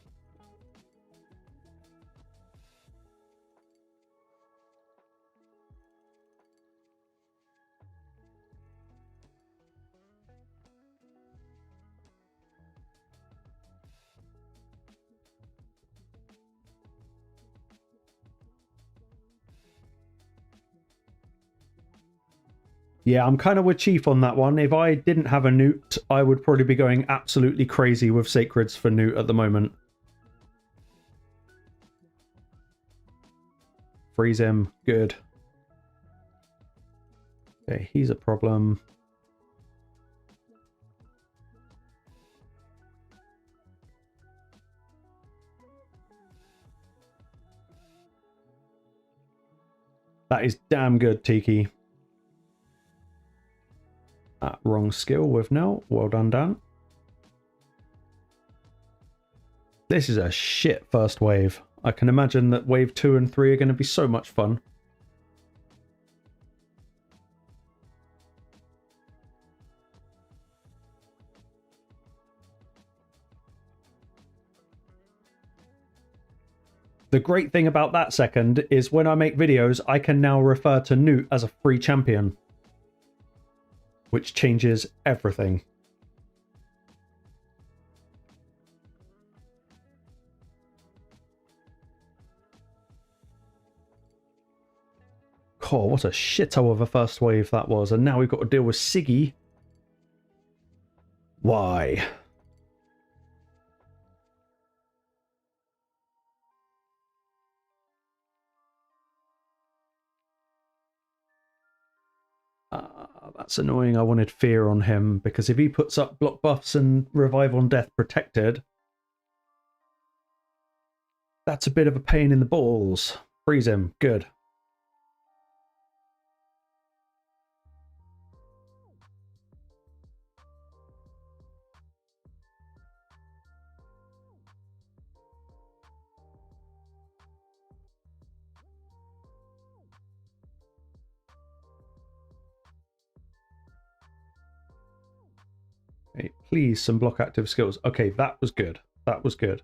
Yeah, I'm kind of with Chief on that one. If I didn't have a Newt, I would probably be going absolutely crazy with Sacreds for Newt at the moment. Freeze him. Good. Okay, he's a problem. That is damn good, Tiki. Wrong skill with no. Well done, Dan. This is a shit first wave. I can imagine that wave 2 and 3 are going to be so much fun. The great thing about that second is when I make videos, I can now refer to Newt as a free champion, which changes everything. Oh, what a shithole of a first wave that was. And now we've got to deal with Siggy. Why? That's annoying. I wanted fear on him, because if he puts up block buffs and revive on death protected... That's a bit of a pain in the balls. Freeze him. Good. Okay, please, some block active skills. Okay, that was good. That was good.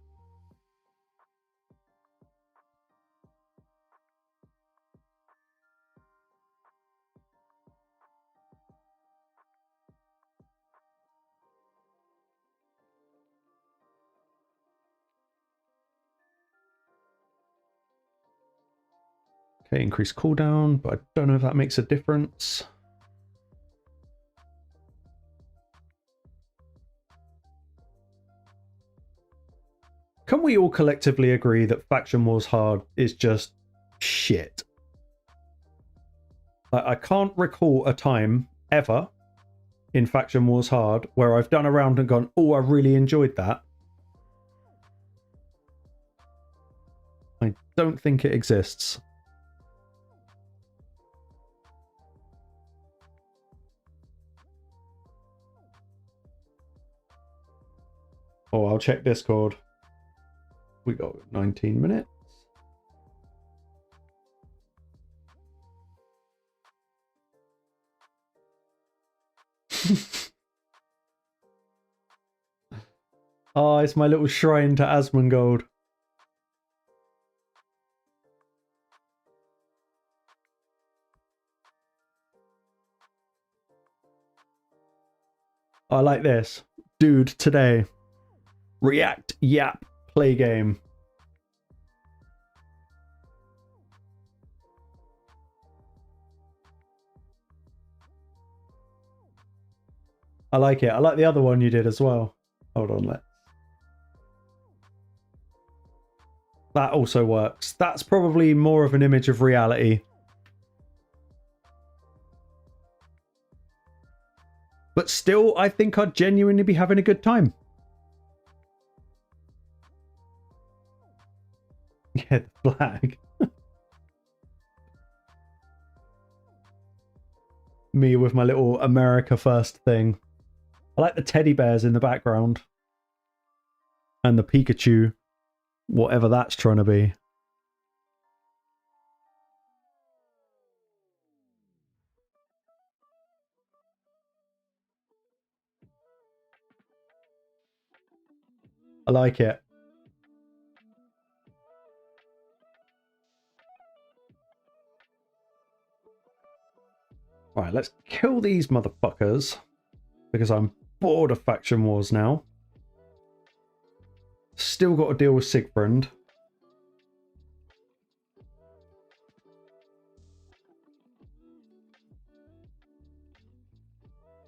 Okay, increase cooldown, but I don't know if that makes a difference. Can we all collectively agree that Faction Wars Hard is just shit? I can't recall a time ever in Faction Wars Hard where I've done a round and gone, oh, I really enjoyed that. I don't think it exists. Oh, I'll check Discord. We got 19 minutes. Oh, it's my little shrine to Asmongold. I like this. Dude, today. React, yap, play game. I like it. I like the other one you did as well. Hold on, let's. That also works. That's probably more of an image of reality. But still, I think I'd genuinely be having a good time. Yeah, the flag. Me with my little America First thing. I like the teddy bears in the background. And the Pikachu. Whatever that's trying to be. I like it. Alright, let's kill these motherfuckers. Because I'm bored of Faction Wars now. Still got to deal with Siegfried.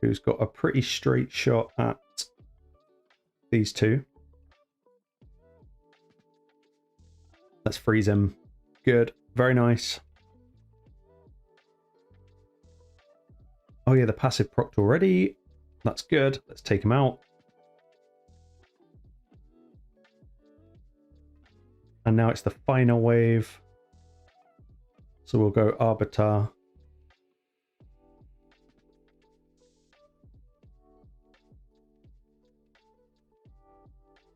Who's got a pretty straight shot at these two. Let's freeze him. Good. Very nice. Oh yeah, the passive procced already. That's good. Let's take him out. And now it's the final wave. So we'll go Arbiter.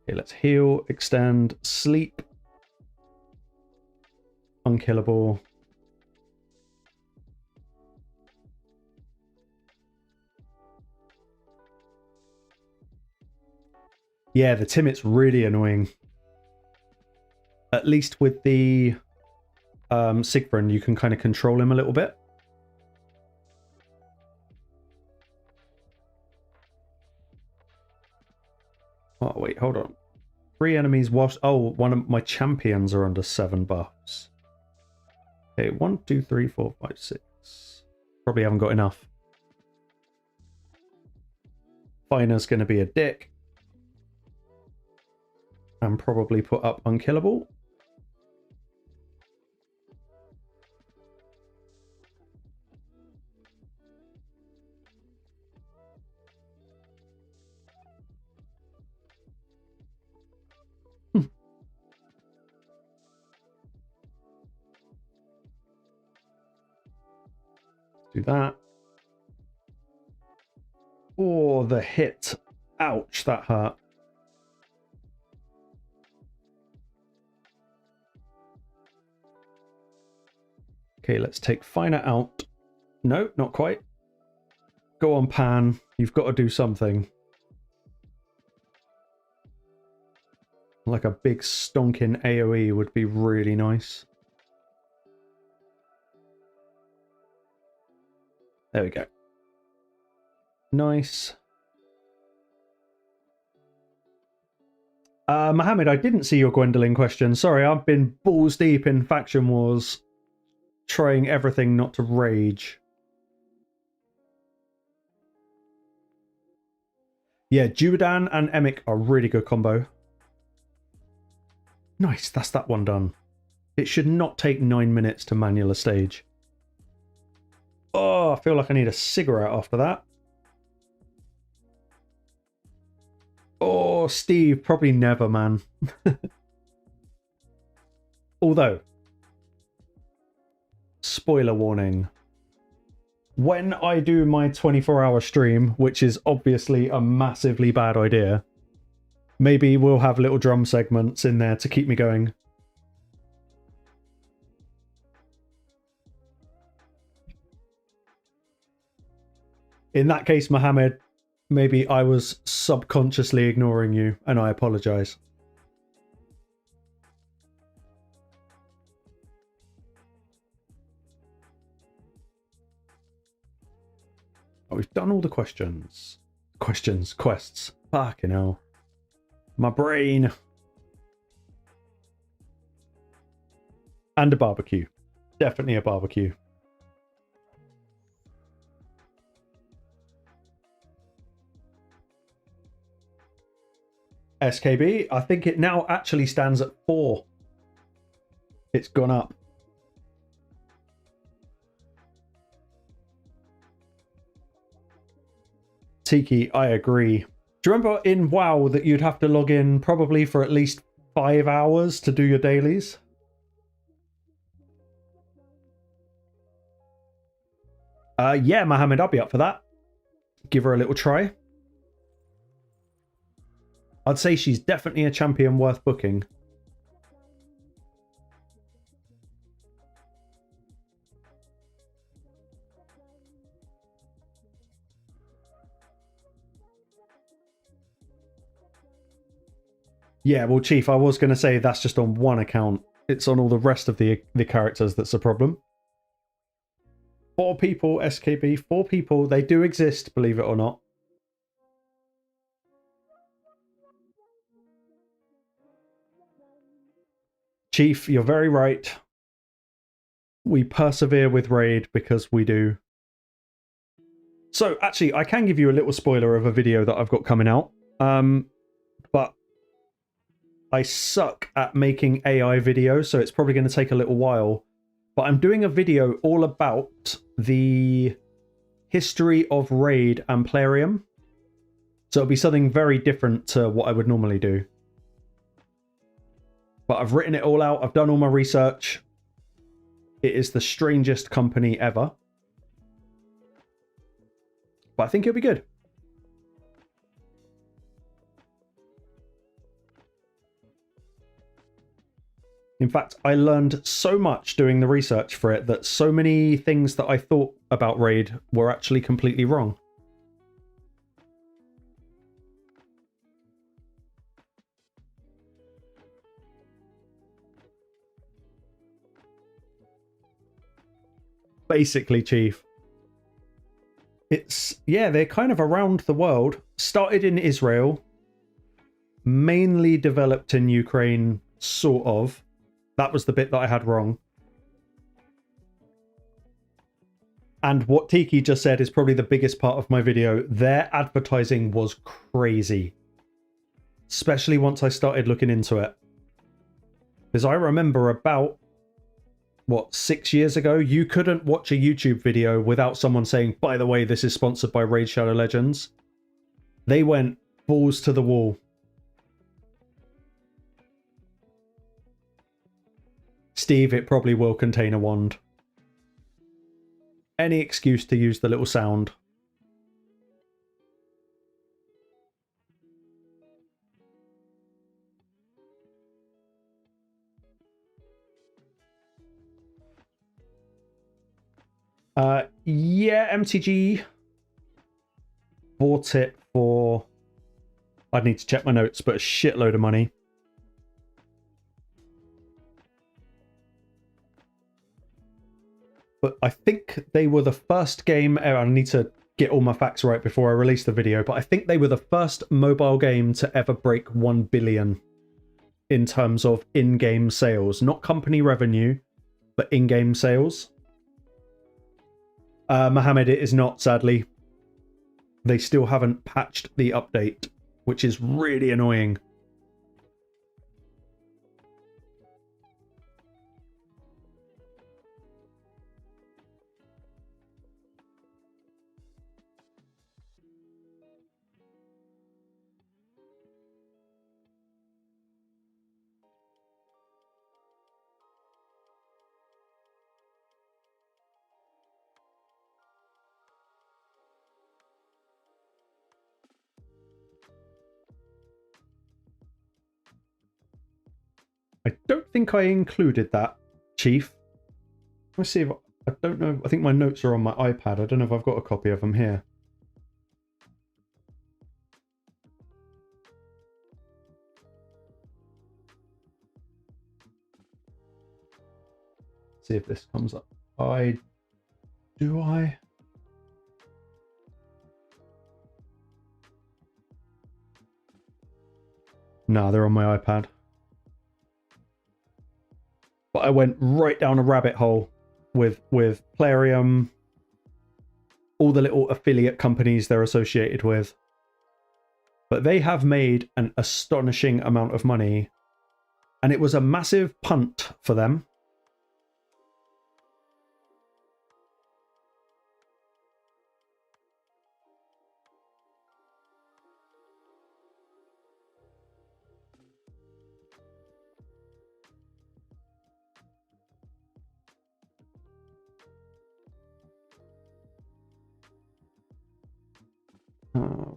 Okay, let's heal, extend, sleep. Unkillable. Yeah, the Timid's really annoying. At least with the Siegfried, you can kind of control him a little bit. Oh, wait, hold on. 3 enemies whilst... Oh, one of my champions are under 7 buffs. Okay, 1, 2, 3, 4, 5, 6. Probably haven't got enough. Fayne's going to be a dick. And probably put up unkillable. Do that. Oh, the hit. Ouch, that hurt. Okay, let's take Fayne out. No, not quite. Go on, Pan. You've got to do something. Like a big stonking AoE would be really nice. There we go. Nice. Mohammed, I didn't see your Gwendolyn question. Sorry, I've been balls deep in faction wars, trying everything not to rage. Yeah, Judan and Emic are a really good combo. Nice, that's that one done. It should not take 9 minutes to manual a stage. Oh, I feel like I need a cigarette after that. Oh, Steve, probably never, man. Although, spoiler warning. When I do my 24-hour stream, which is obviously a massively bad idea, maybe we'll have little drum segments in there to keep me going. In that case, Mohammed, maybe I was subconsciously ignoring you, and I apologize. Oh, we've done all the questions. Quests. Fucking hell. My brain. And a barbecue. Definitely a barbecue. SKB, I think it now actually stands at 4. It's gone up. Tiki, I agree. Do you remember in WoW that you'd have to log in probably for at least 5 hours to do your dailies? Yeah, Mohammed, I'll be up for that. Give her a little try. I'd say she's definitely a champion worth booking. Yeah, well, Chief, I was going to say that's just on one account. It's on all the rest of the characters that's a problem. 4 people, SKB, 4 people. They do exist, believe it or not. Chief, you're very right. We persevere with Raid because we do. So, actually, I can give you a little spoiler of a video that I've got coming out. But I suck at making AI videos, so it's probably going to take a little while. But I'm doing a video all about the history of Raid and Plarium. So it'll be something very different to what I would normally do. But I've written it all out. I've done all my research. It is the strangest company ever. But I think it'll be good. In fact, I learned so much doing the research for it that so many things that I thought about Raid were actually completely wrong. Basically, Chief. It's, yeah, they're kind of around the world. Started in Israel. Mainly developed in Ukraine, sort of. That was the bit that I had wrong. And what Tiki just said is probably the biggest part of my video. Their advertising was crazy. Especially once I started looking into it. Because I remember about, what, 6 years ago, you couldn't watch a YouTube video without someone saying, by the way, this is sponsored by Raid Shadow Legends. They went balls to the wall. Steve, it probably will contain a wand. any excuse to use the little sound. Yeah, MTG bought it for, I'd need to check my notes, but a shitload of money. But I think they were the first game, I need to get all my facts right before I release the video, but I think they were the first mobile game to ever break 1 billion in terms of in-game sales. Not company revenue, but in-game sales. Mohammed, it is not, sadly. They still haven't patched the update, which is really annoying. I don't think I included that, Chief. Let's see if I don't know. I think my notes are on my iPad. I don't know if I've got a copy of them here. See if this comes up. Do I? No, they're on my iPad. But I went right down a rabbit hole with Plarium, all the little affiliate companies they're associated with. But they have made an astonishing amount of money, and it was a massive punt for them.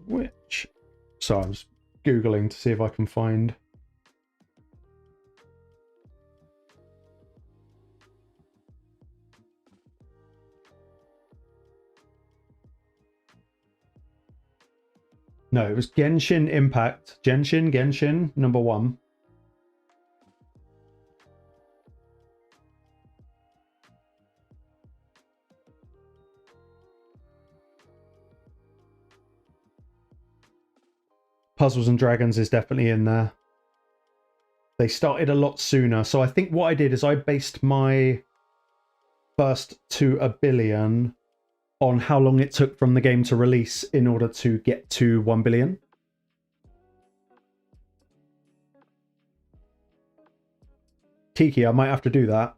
Which? So I was Googling to see if I can find. No, it was Genshin Impact. Genshin, #1. Puzzles and Dragons is definitely in there. They started a lot sooner. So I think what I did is I based my first to 1 billion on how long it took from the game to release in order to get to 1 billion. Tiki, I might have to do that.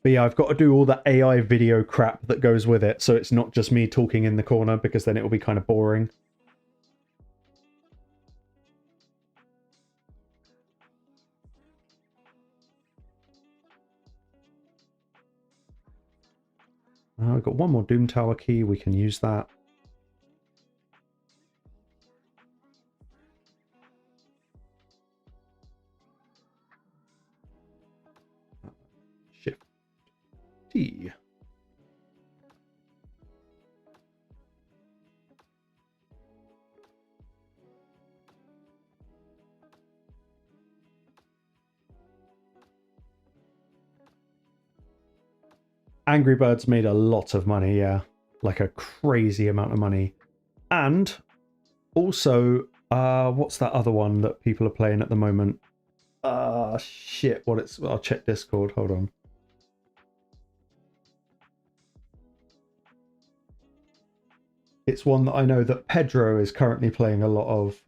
But yeah, I've got to do all the AI video crap that goes with it, so it's not just me talking in the corner, because then it will be kind of boring. I've got one more Doom Tower key, we can use that. Shift T. Angry Birds made a lot of money, yeah. Like a crazy amount of money. And also, what's that other one that people are playing at the moment? Shit, what it's... I'll check Discord, hold on. It's one that I know that Pedro is currently playing a lot of.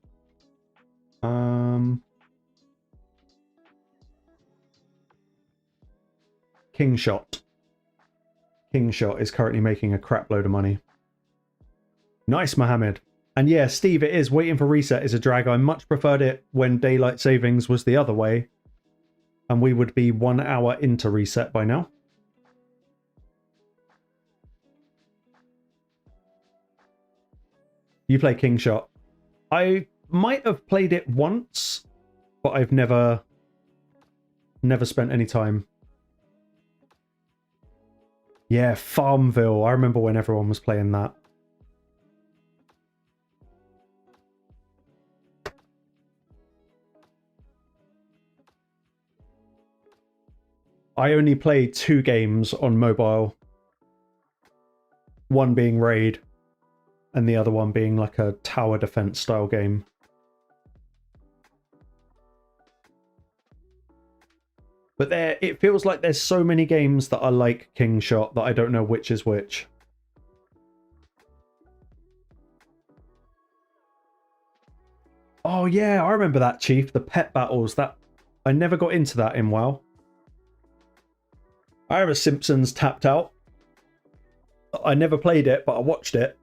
Kingshot. Kingshot is currently making a crap load of money. Nice, Mohammed. And yeah, Steve, it is. Waiting for reset is a drag. I much preferred it when daylight savings was the other way. And we would be 1 hour into reset by now. You play King Shot. I might have played it once, but I've never spent any time. Yeah, Farmville. I remember when everyone was playing that. I only played 2 games on mobile. One being Raid, and the other one being like a tower defense style game. But it feels like there's so many games that are like King Shot that I don't know which is which. Oh yeah, I remember that, Chief. The pet battles. That I never got into that in WoW. I have a Simpsons Tapped Out. I never played it, but I watched it.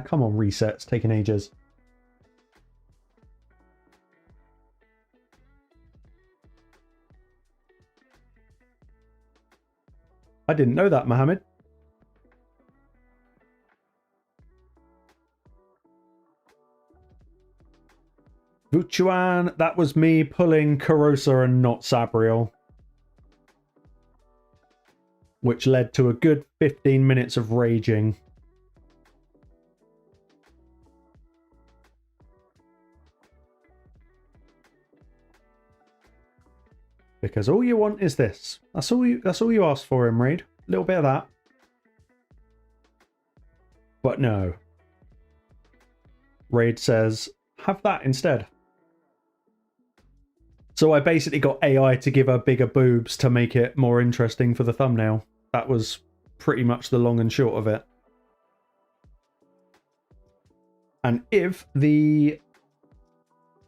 Come on, reset's taking ages. I didn't know that, Mohammed. Vuchuan, that was me pulling Karosa and not Sabriel. Which led to a good 15 minutes of raging. Because all you want is this. That's all you asked for in Raid. A little bit of that. But no. Raid says, have that instead. So I basically got AI to give her bigger boobs to make it more interesting for the thumbnail. That was pretty much the long and short of it. And if the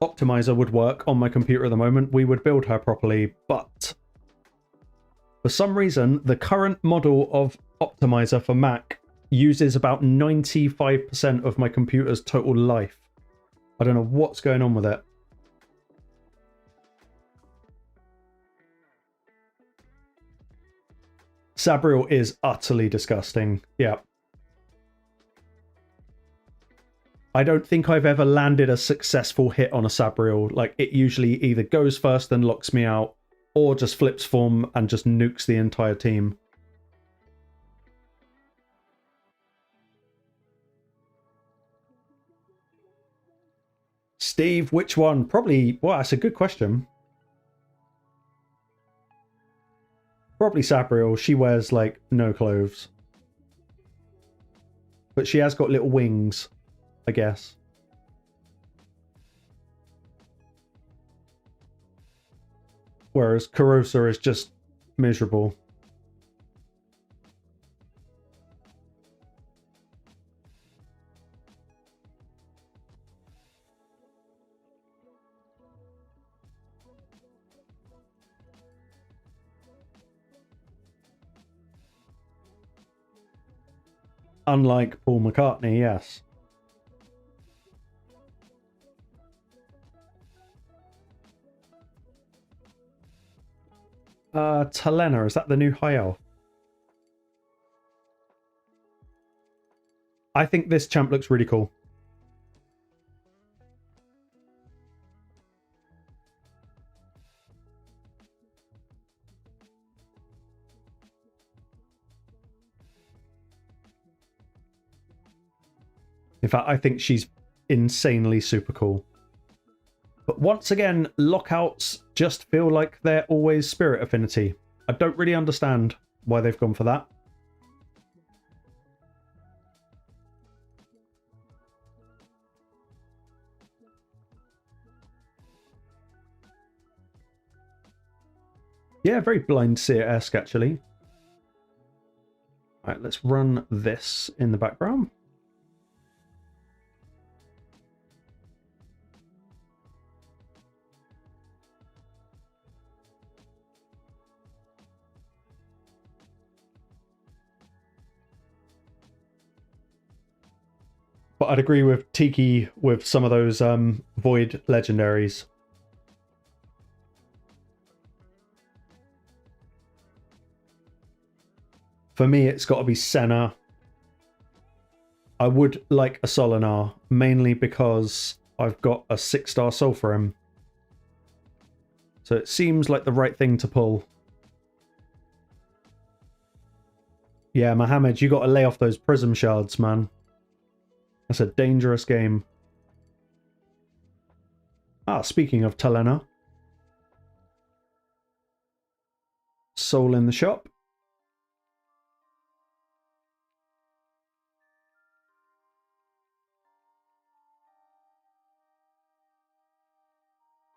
optimizer would work on my computer at the moment, we would build her properly, but for some reason the current model of optimizer for Mac uses about 95% of my computer's total life. I don't know what's going on with it. Sabriel is utterly disgusting. Yeah. I don't think I've ever landed a successful hit on a Sabriel. Like, it usually either goes first and locks me out, or just flips form and just nukes the entire team. Steve, which one? Probably, well, that's a good question. Probably Sabriel. She wears, like, no clothes. But she has got little wings, I guess. Whereas Karosa is just miserable. Unlike Paul McCartney, yes. Talena, is that the new high elf? I think this champ looks really cool. In fact, I think she's insanely super cool. But once again, lockouts just feel like they're always spirit affinity. I don't really understand why they've gone for that. Yeah, very Blind Seer-esque, actually. Right, Right, let's run this in the background. But I'd agree with Tiki with some of those Void legendaries. For me, it's got to be Senna. I would like a Solinar, mainly because I've got a 6-star soul for him. So it seems like the right thing to pull. Yeah, Mohammed, you got to lay off those prism shards, man. That's a dangerous game. Ah, speaking of Talena. Soul in the shop.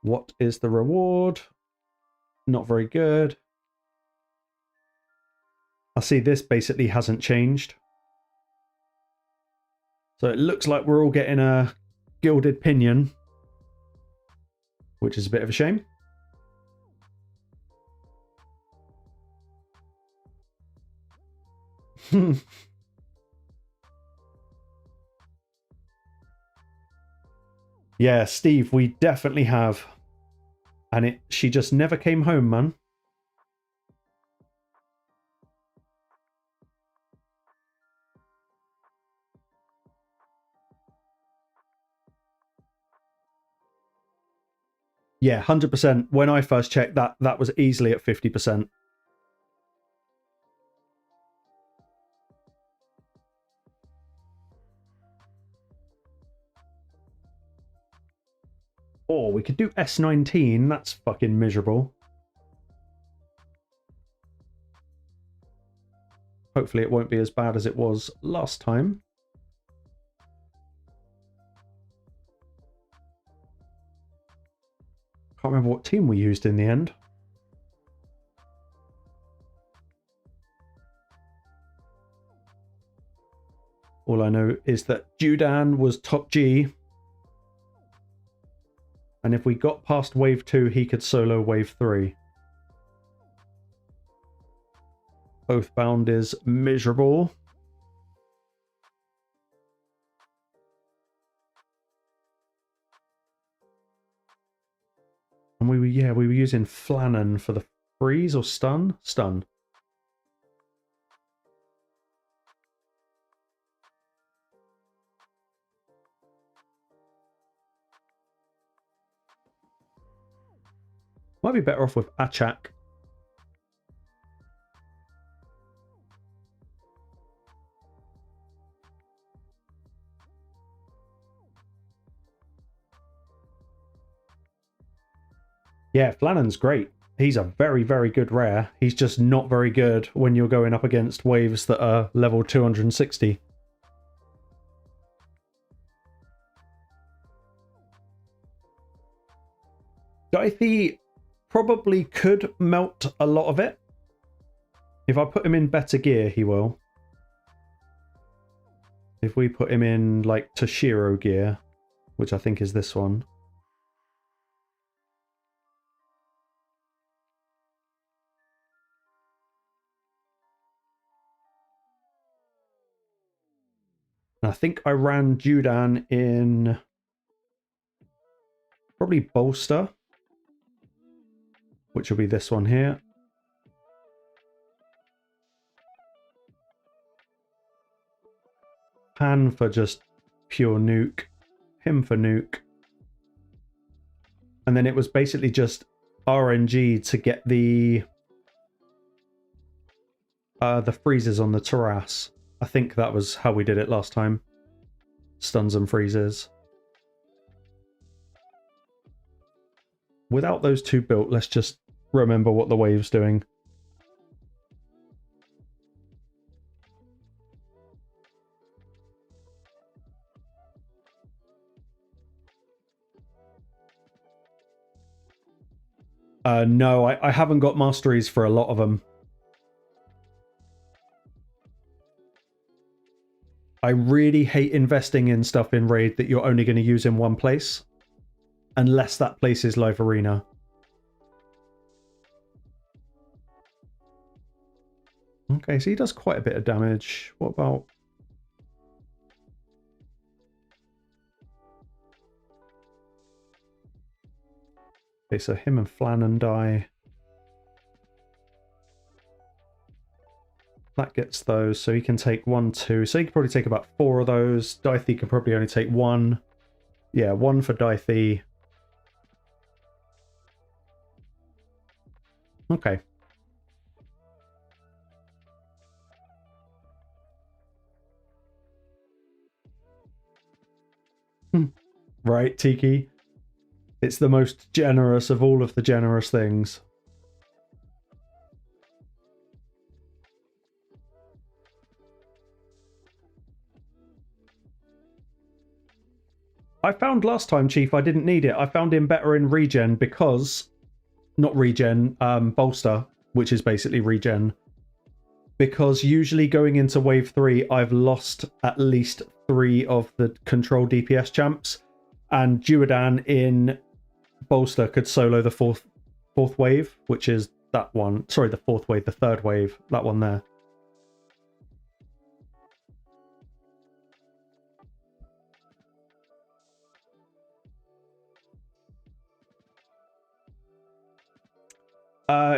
What is the reward? Not very good. I see this basically hasn't changed. So it looks like we're all getting a gilded pinion, which is a bit of a shame. Yeah, Steve, we definitely have. And she just never came home, man. Yeah, 100%. When I first checked, that was easily at 50%. Oh, we could do S19. That's fucking miserable. Hopefully it won't be as bad as it was last time. Can't remember what team we used in the end. All I know is that Judan was top G. And if we got past wave 2, he could solo wave 3. Oathbound is miserable. And we were using Flannan for the freeze or stun? Stun. Might be better off with Achak. Yeah, Flannan's great. He's a very, very good rare. He's just not very good when you're going up against waves that are level 260. Dithey probably could melt a lot of it. If I put him in better gear, he will. If we put him in like Toshiro gear, which I think is this one. And I think I ran Judan in probably Bolster, which will be this one here. Pan for just pure nuke, him for nuke. And then it was basically just RNG to get the freezes on the terrace. I think that was how we did it last time. Stuns and freezes. Without those two built, let's just remember what the wave's doing. No, I haven't got masteries for a lot of them. I really hate investing in stuff in Raid that you're only going to use in one place. Unless that place is live arena. Okay, so he does quite a bit of damage. What about... Okay, so him and Flannan die. That gets those, so he can take 1, 2. So he could probably take about 4 of those. Dythe can probably only take 1. Yeah, 1 for Dythe. Okay. Right, Tiki? It's the most generous of all of the generous things. I found last time, Chief, I didn't need it. I found him better in regen because... Not regen, bolster, which is basically regen. Because usually going into wave 3, I've lost at least 3 of the control DPS champs. And Duodan in bolster could solo the fourth wave, which is that one. Sorry, the fourth wave, the third wave, that one there.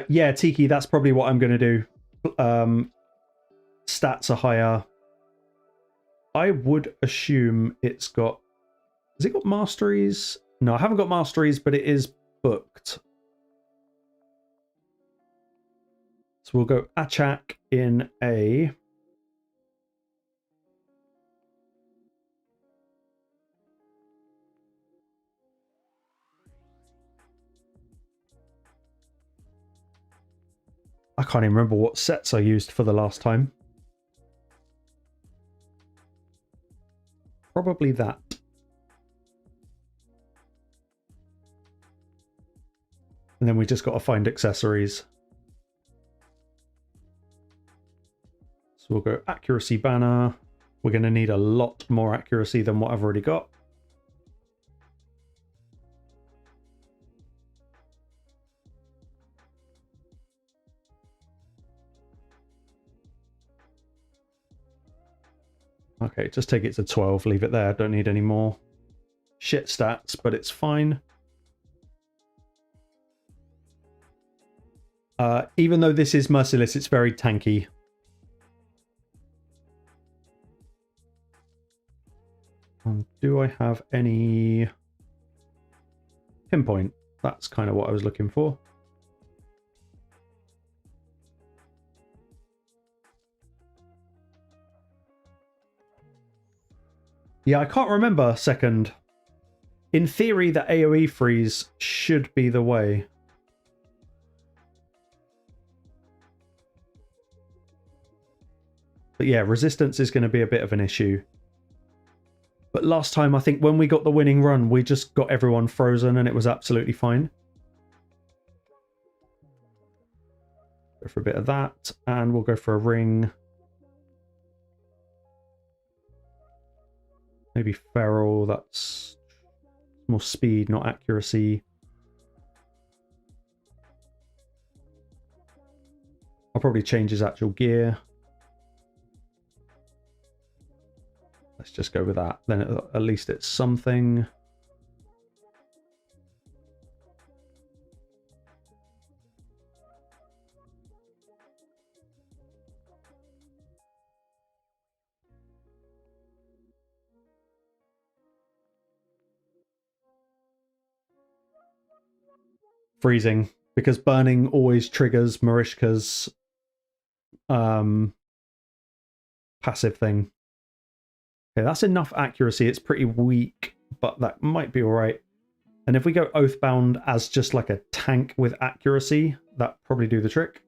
Yeah, Tiki, that's probably what I'm going to do. Stats are higher. I would assume it's got... Has it got masteries? No, I haven't got masteries, but it is booked. So we'll go Achak in a... I can't even remember what sets I used for the last time. Probably that. And then we just got to find accessories. So we'll go accuracy banner. We're going to need a lot more accuracy than what I've already got. Okay, just take it to 12, leave it there, don't need any more. Shit stats, but it's fine. Even though this is merciless, it's very tanky. Do I have any pinpoint? That's kind of what I was looking for. Yeah, I can't remember second. In theory, the AoE freeze should be the way. But yeah, resistance is going to be a bit of an issue. But last time, I think when we got the winning run, we just got everyone frozen and it was absolutely fine. Go for a bit of that, and we'll go for a ring. Maybe feral, that's more speed, not accuracy. I'll probably change his actual gear. Let's just go with that. Then at least it's something. Freezing, because burning always triggers Marishka's passive thing. Okay, that's enough accuracy. It's pretty weak, but that might be all right. And if we go Oathbound as just like a tank with accuracy, that probably do the trick.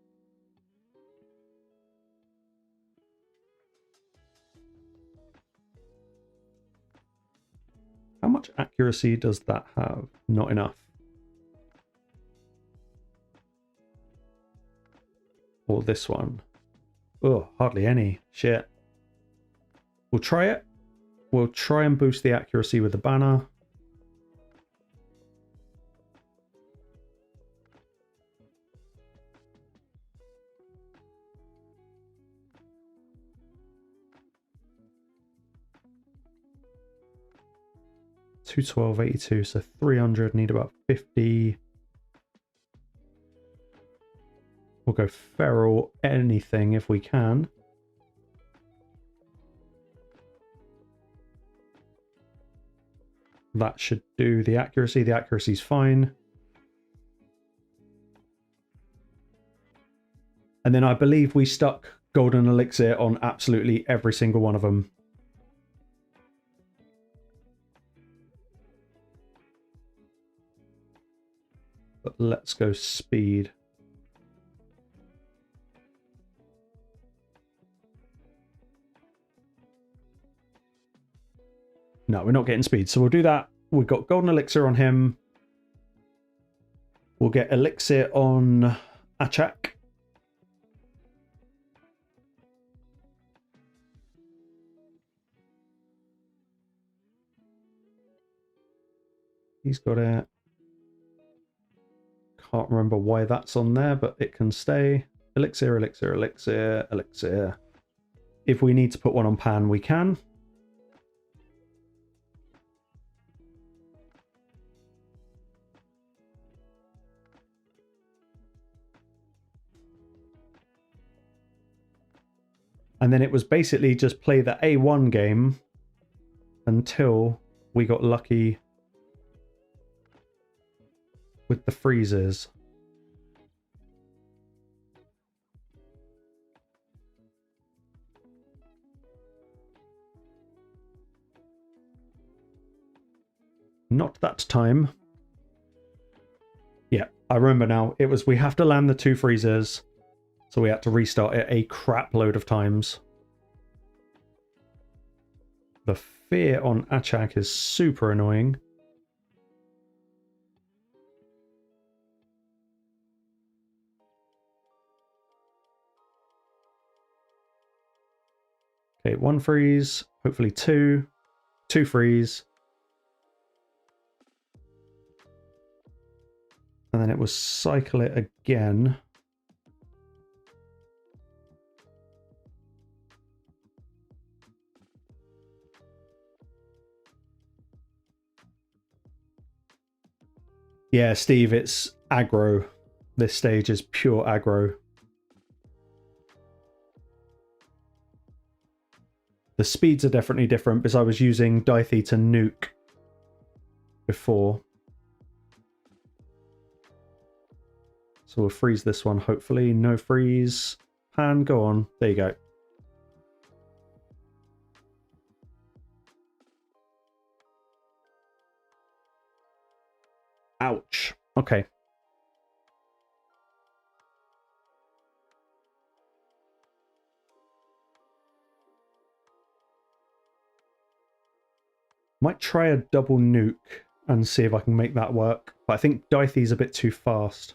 How much accuracy does that have? Not enough. Or this one. Oh, hardly any. Shit. We'll try it. We'll try and boost the accuracy with the banner. $212.82, so 300, need about 50. We'll go feral anything if we can. That should do the accuracy. The accuracy's fine. And then I believe we stuck golden elixir on absolutely every single one of them. But let's go speed. No, we're not getting speed. So we'll do that. We've got golden elixir on him. We'll get elixir on Achak. He's got it. Can't remember why that's on there, but it can stay. Elixir, elixir, elixir, elixir. If we need to put one on Pan, we can. And then it was basically just play the A1 game until we got lucky with the freezes. Not that time. Yeah, I remember now. It was we have to land the 2 freezers. So we had to restart it a crap load of times. The fear on Achak is super annoying. Okay, 1 freeze, hopefully 2. 2 freeze. And then it was cycle it again. Yeah, Steve, it's aggro. This stage is pure aggro. The speeds are definitely different because I was using Dithy to nuke before. So we'll freeze this one, hopefully. No freeze. Pan, go on. There you go. Ouch. Okay. Might try a double nuke and see if I can make that work. But I think Dithy's a bit too fast.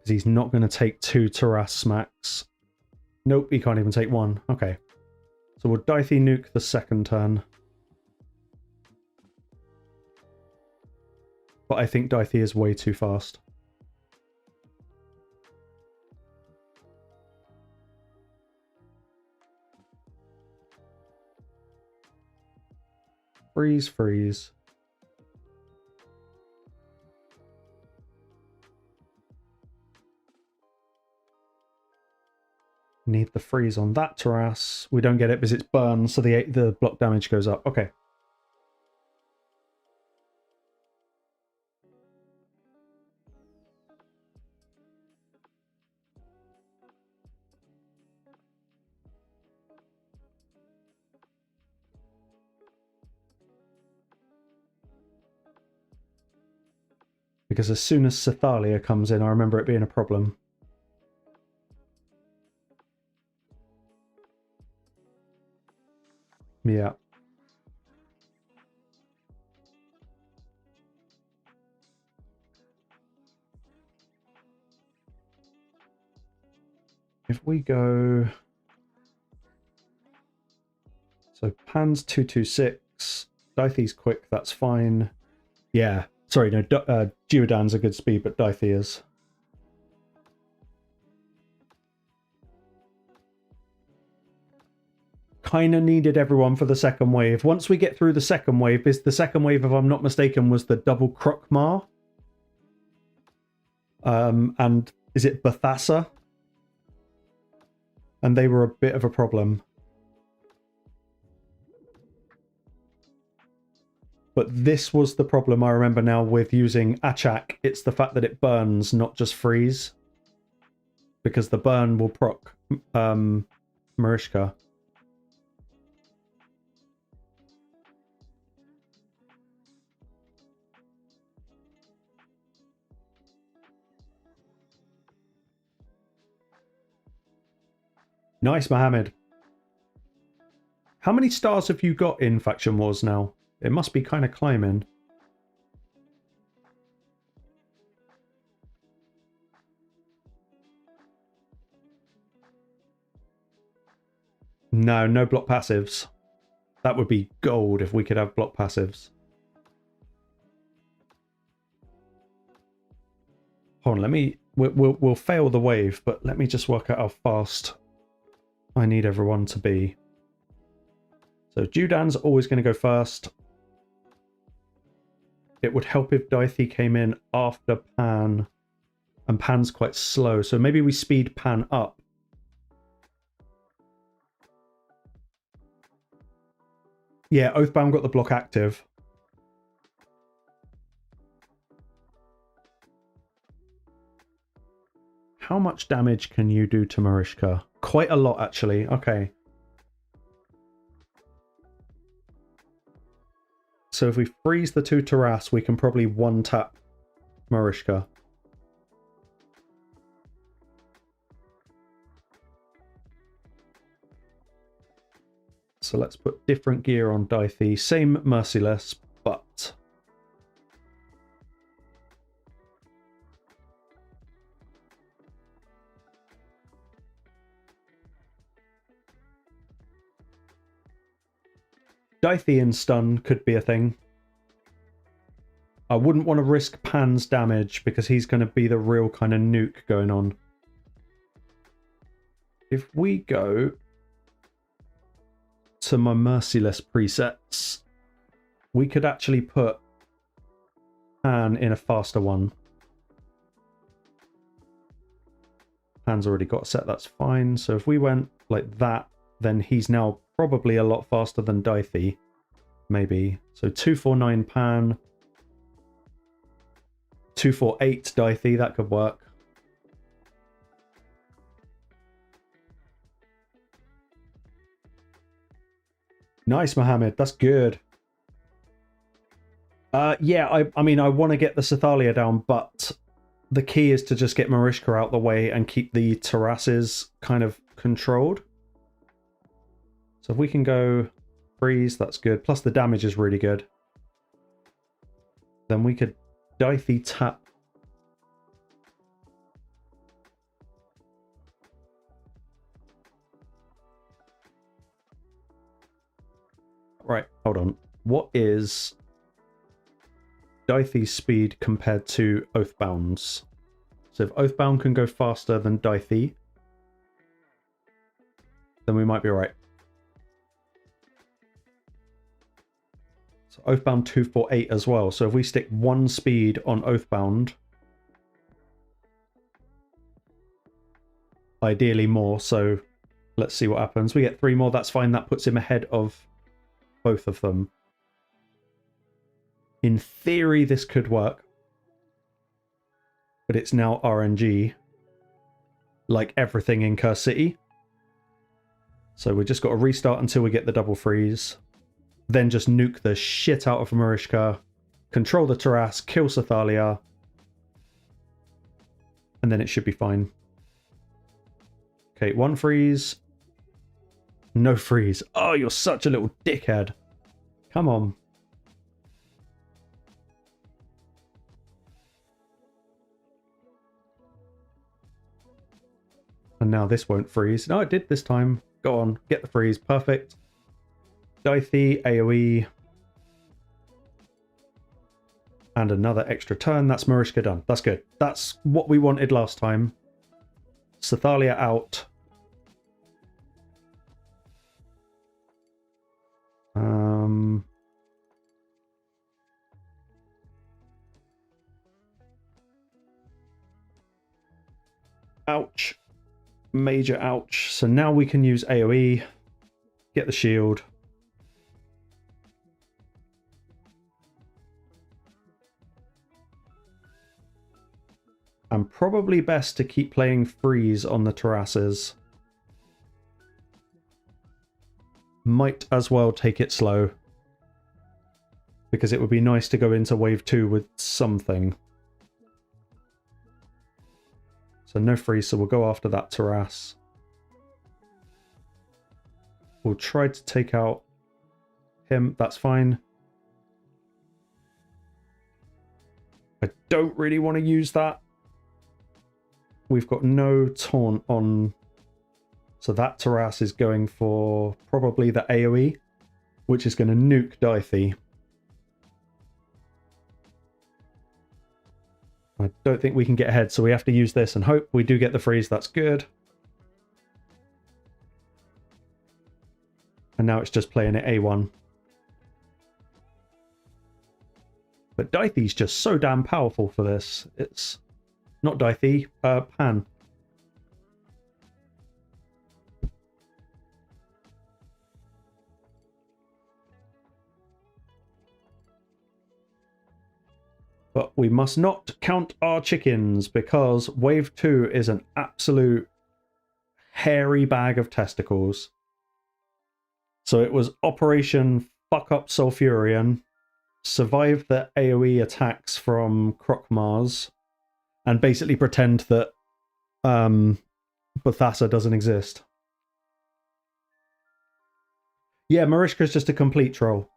He's not going to take 2 Taras smacks. Nope, he can't even take 1. Okay. So we'll Dithy nuke the second turn. But I think Dithy is way too fast. Freeze, freeze. Need the freeze on that Taras. We don't get it because it's burned, so the block damage goes up. Okay. Because as soon as Cythalia comes in, I remember it being a problem. Yeah. If we go... So Pan's 226. Dythy's quick, that's fine. Yeah, sorry, no, Duodan's a good speed, but Dythy is. Kind of needed everyone for the second wave. Once we get through the second wave, the second wave, if I'm not mistaken, was the double Krokmar. And is it Bathassa? And they were a bit of a problem. But this was the problem I remember now with using Achak. It's the fact that it burns, not just freeze. Because the burn will proc Marishka. Nice, Mohammed. How many stars have you got in Faction Wars now? It must be kind of climbing. No, no block passives. That would be gold if we could have block passives. Hold on, let me... We'll fail the wave, but let me just work out how fast I need everyone to be. So Duodan's always going to go first. It would help if Dythy came in after Pan, and Pan's quite slow, so maybe we speed Pan up. Yeah, Oathbound got the block active. How much damage can you do to Marishka? Quite a lot, actually. Okay. So if we freeze the 2 Taras, we can probably one-tap Marishka. So let's put different gear on Dythy. Same Merciless, but... Dythy and stun could be a thing. I wouldn't want to risk Pan's damage because he's going to be the real kind of nuke going on. If we go to my Merciless presets, we could actually put Pan in a faster one. Pan's already got set, that's fine. So if we went like that, then he's now probably a lot faster than Dythy. Maybe. So 249 Pan. 248 Dythy, that could work. Nice, Mohammed. That's good. Yeah, I mean, I want to get the Sathalia down, but the key is to just get Marishka out the way and keep the terraces kind of controlled. So if we can go freeze, that's good. Plus the damage is really good. Then we could Dythy tap. Right, hold on. What is Dythy's speed compared to Oathbound's? So if Oathbound can go faster than Dythy, then we might be right. So Oathbound 248 as well. So if we stick 1 speed on Oathbound, ideally more, so let's see what happens. We get 3 more, that's fine. That puts him ahead of both of them. In theory, this could work. But it's now RNG. Like everything in Curse City. So we just got to restart until we get the double freeze. Then just nuke the shit out of Marishka. Control the Taras, kill Sathalia. And then it should be fine. Okay, 1 freeze. No freeze. Oh, you're such a little dickhead. Come on. And now this won't freeze. No, it did this time. Go on, get the freeze. Perfect. Dithy, AoE. And another extra turn. That's Marishka done. That's good. That's what we wanted last time. Sathalia out. Ouch. Major ouch. So now we can use AoE. Get the shield. And probably best to keep playing freeze on the terraces. Might as well take it slow. Because it would be nice to go into wave 2 with something. So no freeze, so we'll go after that terrace. We'll try to take out him, that's fine. I don't really want to use that. We've got no taunt on, so that terrace is going for probably the AoE, which is going to nuke Dithy. I don't think we can get ahead, so we have to use this and hope we do get the freeze. That's good. And now it's just playing at A1. But Dithy's just so damn powerful for this. It's not Dithy, Pan. But we must not count our chickens, because wave 2 is an absolute hairy bag of testicles. So it was Operation Fuck Up Sulfurion, survive the AoE attacks from Krokmars, and basically pretend that Bethassa doesn't exist. Yeah, Marishka's just a complete troll.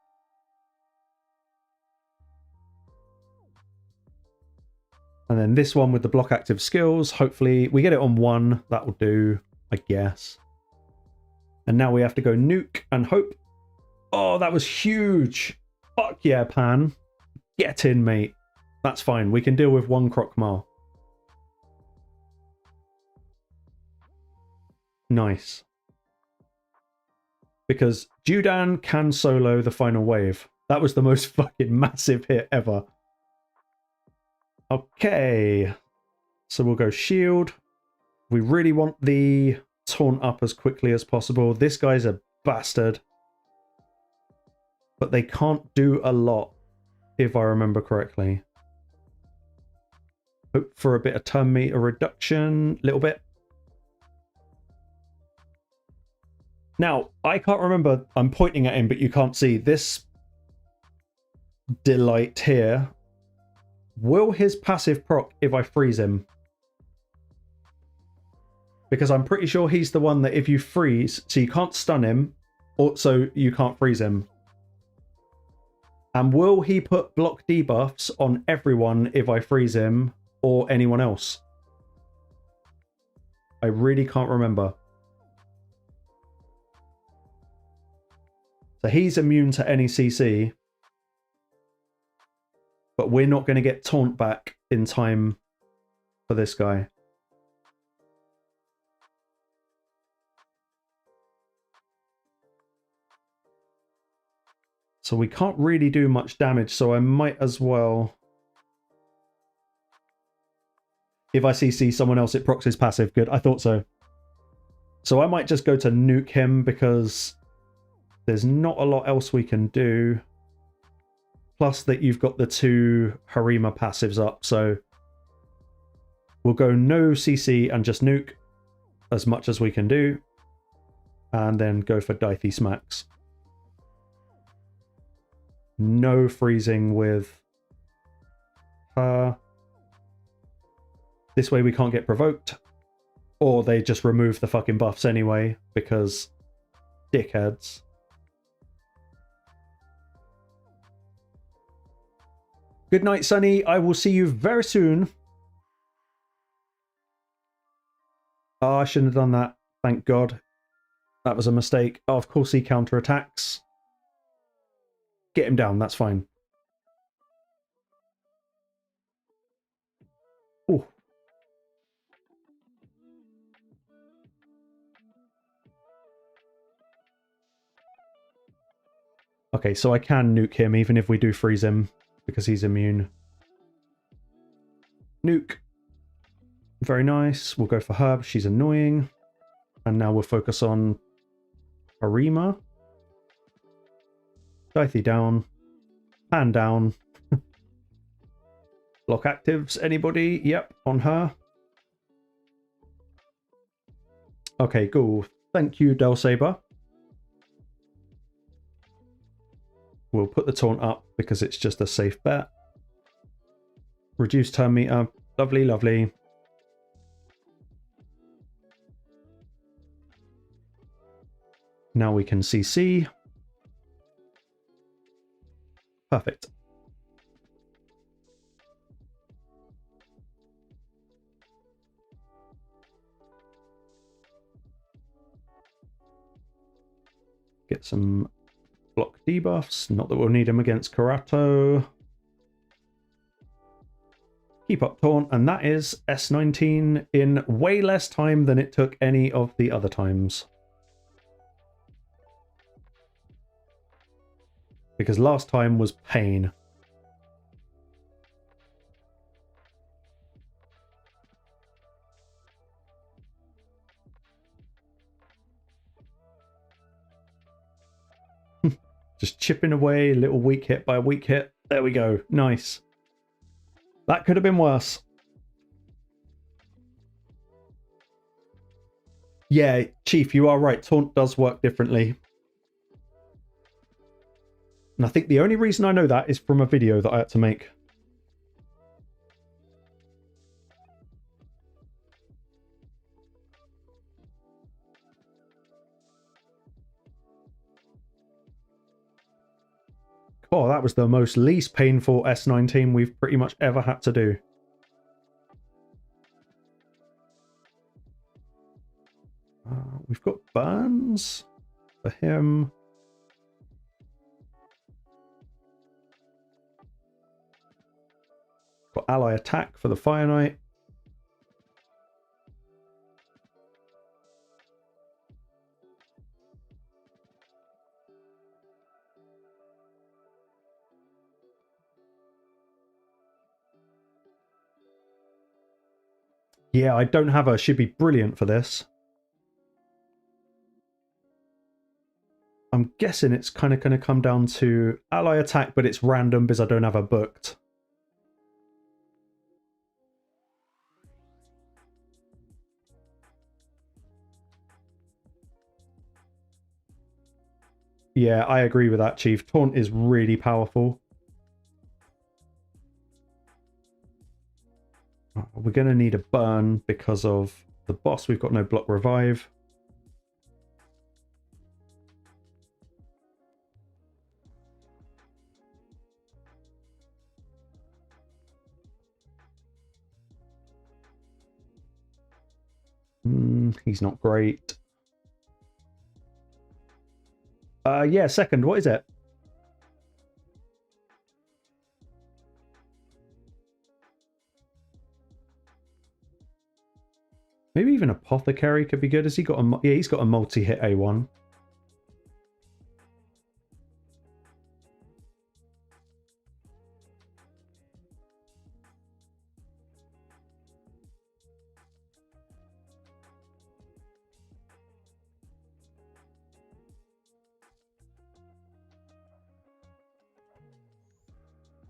And then this one with the block active skills, hopefully we get it on 1, that will do, I guess. And now we have to go nuke and hope. Oh, that was huge. Fuck yeah, Pan. Get in, mate. That's fine. We can deal with 1 Krokmar. Nice. Because Judan can solo the final wave. That was the most fucking massive hit ever. Okay. So we'll go shield. We really want the taunt up as quickly as possible. This guy's a bastard. But they can't do a lot, if I remember correctly. Hope for a bit of turn meter reduction. Little bit. Now, I can't remember. I'm pointing at him, but you can't see. This delight here. Will his passive proc if I freeze him? Because I'm pretty sure he's the one that if you freeze, so you can't stun him, or so you can't freeze him. And will he put block debuffs on everyone if I freeze him, or anyone else? I really can't remember. So he's immune to any CC. But we're not going to get taunt back in time for this guy. So we can't really do much damage, so I might as well... If I CC someone else, it procs his passive. Good, I thought so. So I might just go to nuke him, because there's not a lot else we can do. Plus that you've got the 2 Harima passives up, so we'll go no CC and just nuke as much as we can do. And then go for Dithy smacks. No freezing with her. This way we can't get provoked. Or they just remove the fucking buffs anyway, because dickheads. Good night, Sonny. I will see you very soon. Oh, I shouldn't have done that. Thank God. That was a mistake. Oh, of course he counterattacks. Get him down, that's fine. Oh. Okay, so I can nuke him even if we do freeze him because he's immune. Nuke. Very nice. We'll go for her. She's annoying. And now we'll focus on Arima. Scythe down. Hand down. Block actives. Anybody? Yep, on her. Okay, cool. Thank you, Del Saber. We'll put the taunt up because it's just a safe bet. Reduce turn meter. Lovely, lovely. Now we can CC. Perfect. Get some block debuffs. Not that we'll need them against Karato. Keep up taunt, and that is S19 in way less time than it took any of the other times. Because last time was pain. Just chipping away, little weak hit by weak hit. There we go. Nice. That could have been worse. Yeah, Chief, you are right. Taunt does work differently. And I think the only reason I know that is from a video that I had to make. Oh, that was the most least painful S19 we've pretty much ever had to do. We've got burns for him. Got ally attack for the Fire Knight. Yeah, I don't have her. She'd be brilliant for this. I'm guessing it's kind of going to come down to ally attack, but it's random because I don't have her booked. Yeah, I agree with that, Chief. Taunt is really powerful. We're going to need a burn because of the boss. We've got no block revive. He's not great. Yeah, second. What is it? Maybe even Apothecary could be good. Has he got a... Yeah, he's got a multi-hit A1.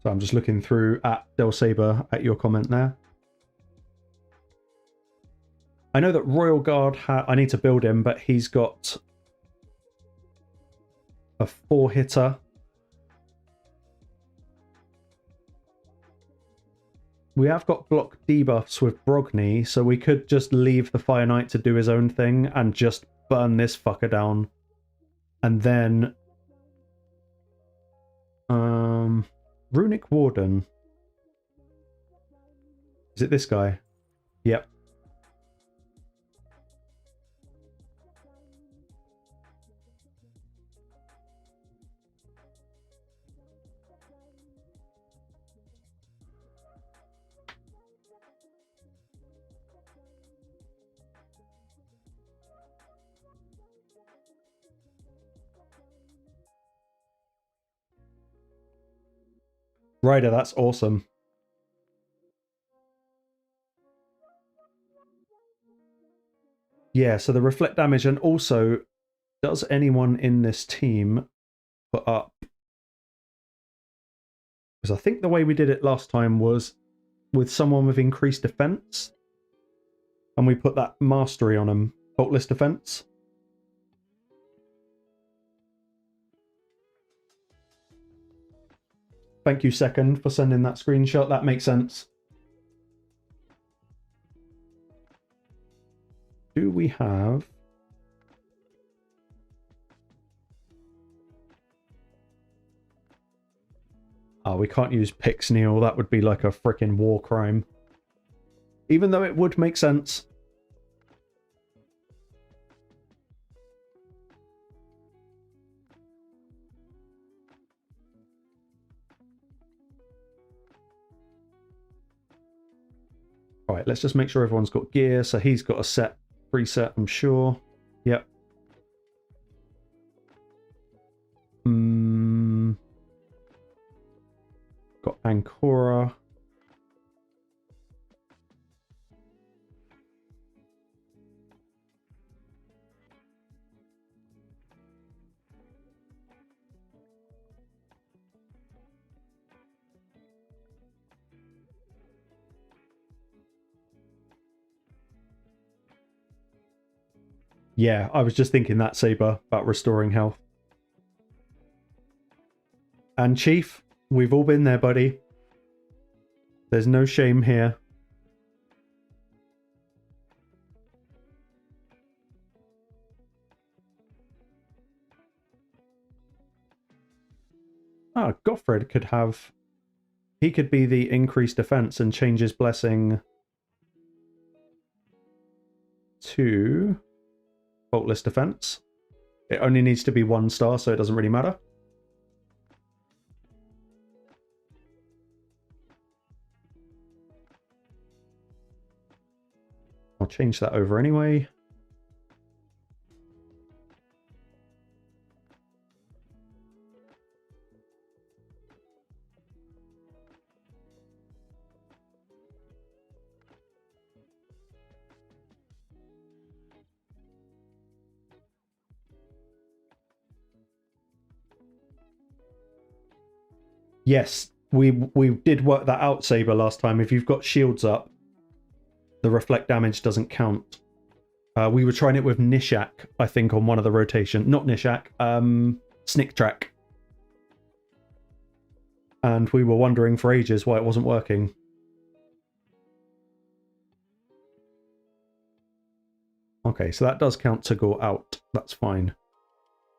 So I'm just looking through at Del Saber at your comment there. I know that Royal Guard, I need to build him, but he's got a 4-hitter. We have got block debuffs with Brogni, so we could just leave the Fire Knight to do his own thing and just burn this fucker down. And then... Runic Warden. Is it this guy? Yep. Ryder, that's awesome. Yeah, so the reflect damage, and also, does anyone in this team put up... Because I think the way we did it last time was with someone with increased defense, and we put that mastery on them, faultless defense. Thank you, Second, for sending that screenshot. That makes sense. Do we have... Oh, we can't use Pixneal. That would be like a freaking war crime. Even though it would make sense. All right, let's just make sure everyone's got gear. So he's got a set preset, I'm sure. Yep. Got Ancora. Yeah, I was just thinking that, Saber, about restoring health. And Chief, we've all been there, buddy. There's no shame here. Ah, Gottfried could have... He could be the increased defense and change his blessing to faultless defense. It only needs to be 1 star, so it doesn't really matter. I'll change that over anyway. Yes, we did work that out, Saber, last time. If you've got shields up, the reflect damage doesn't count. We were trying it with Nishak, I think, on one of the rotations. Not Nishak, Snick Track. And we were wondering for ages why it wasn't working. Okay, so that does count Tagoar out. That's fine.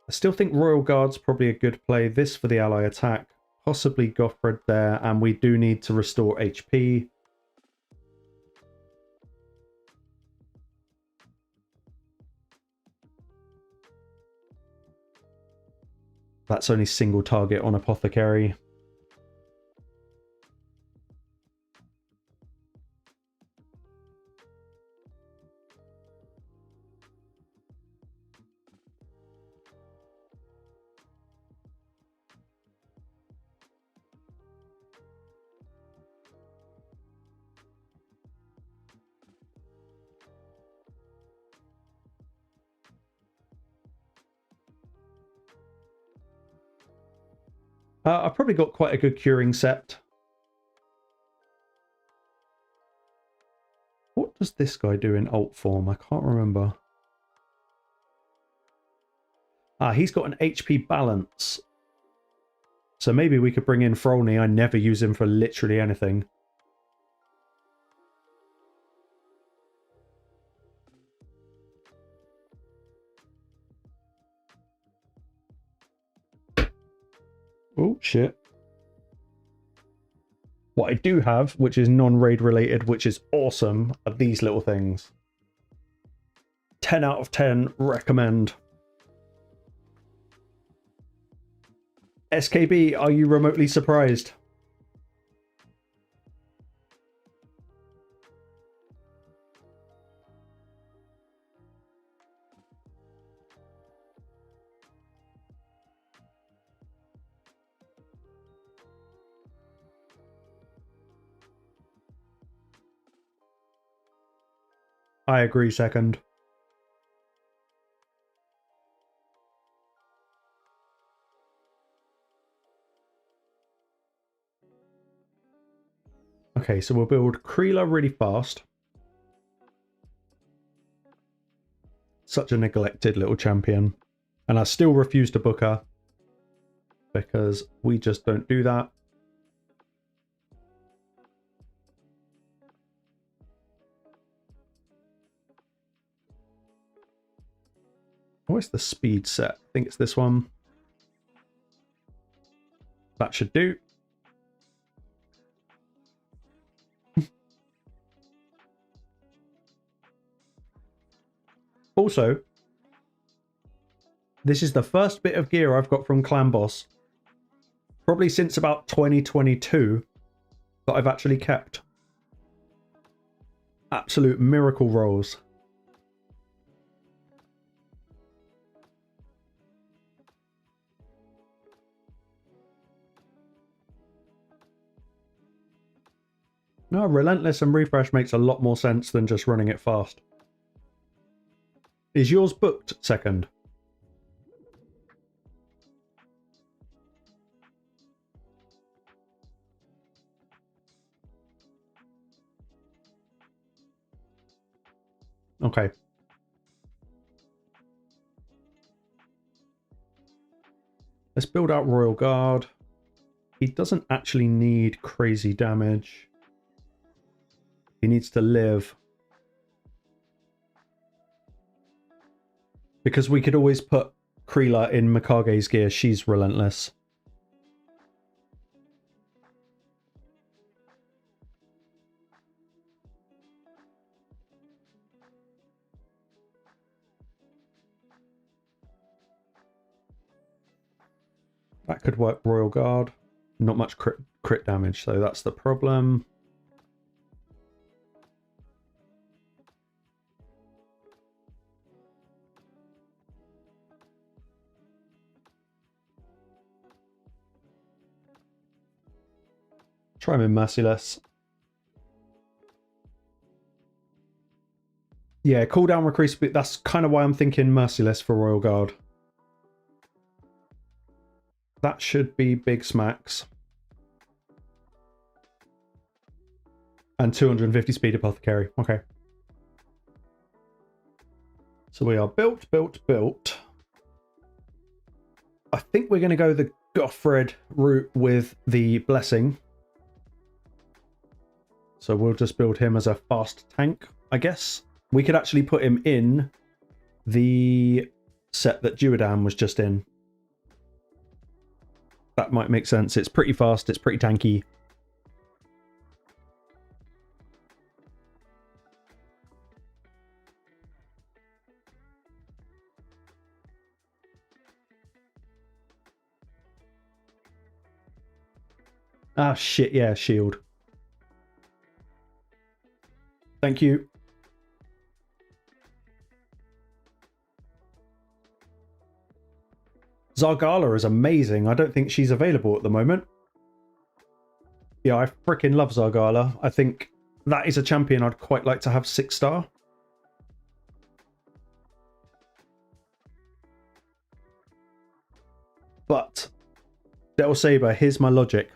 I still think Royal Guard's probably a good play. This for the ally attack. Possibly Gottfried there, and we do need to restore HP. That's only single target on Apothecary. I've probably got quite a good curing set. What does this guy do in alt form? I can't remember. He's got an HP balance. So maybe we could bring in Frolny. I never use him for literally anything. Oh, shit. What I do have, which is non-raid related, which is awesome, are these little things. 10 out of 10, recommend. SKB, are you remotely surprised? I agree, second. Okay, so we'll build Kreela really fast. Such a neglected little champion. And I still refuse to book her. Because we just don't do that. Where's the speed set? I think it's this one. That should do. Also, this is the first bit of gear I've got from Clan Boss, probably since about 2022, that I've actually kept. Absolute miracle rolls. No, Relentless and Refresh makes a lot more sense than just running it fast. Is yours booked second? Okay. Let's build out Royal Guard. He doesn't actually need crazy damage. He needs to live. Because we could always put Kreela in Mikage's gear. She's relentless. That could work Royal Guard. Not much crit damage, so that's the problem. Try him in Merciless. Yeah, cooldown increase. That's kind of why I'm thinking Merciless for Royal Guard. That should be big smacks. And 250 speed Apothecary. Okay. So we are built. I think we're going to go the Goffred route with the Blessing. So we'll just build him as a fast tank, I guess. We could actually put him in the set that Duodan was just in. That might make sense. It's pretty fast, it's pretty tanky. Ah, shit, yeah, shield. Thank you. Zargala is amazing. I don't think she's available at the moment. Yeah, I freaking love Zargala. I think that is a champion I'd quite like to have 6-star. But, Del Saber, here's my logic.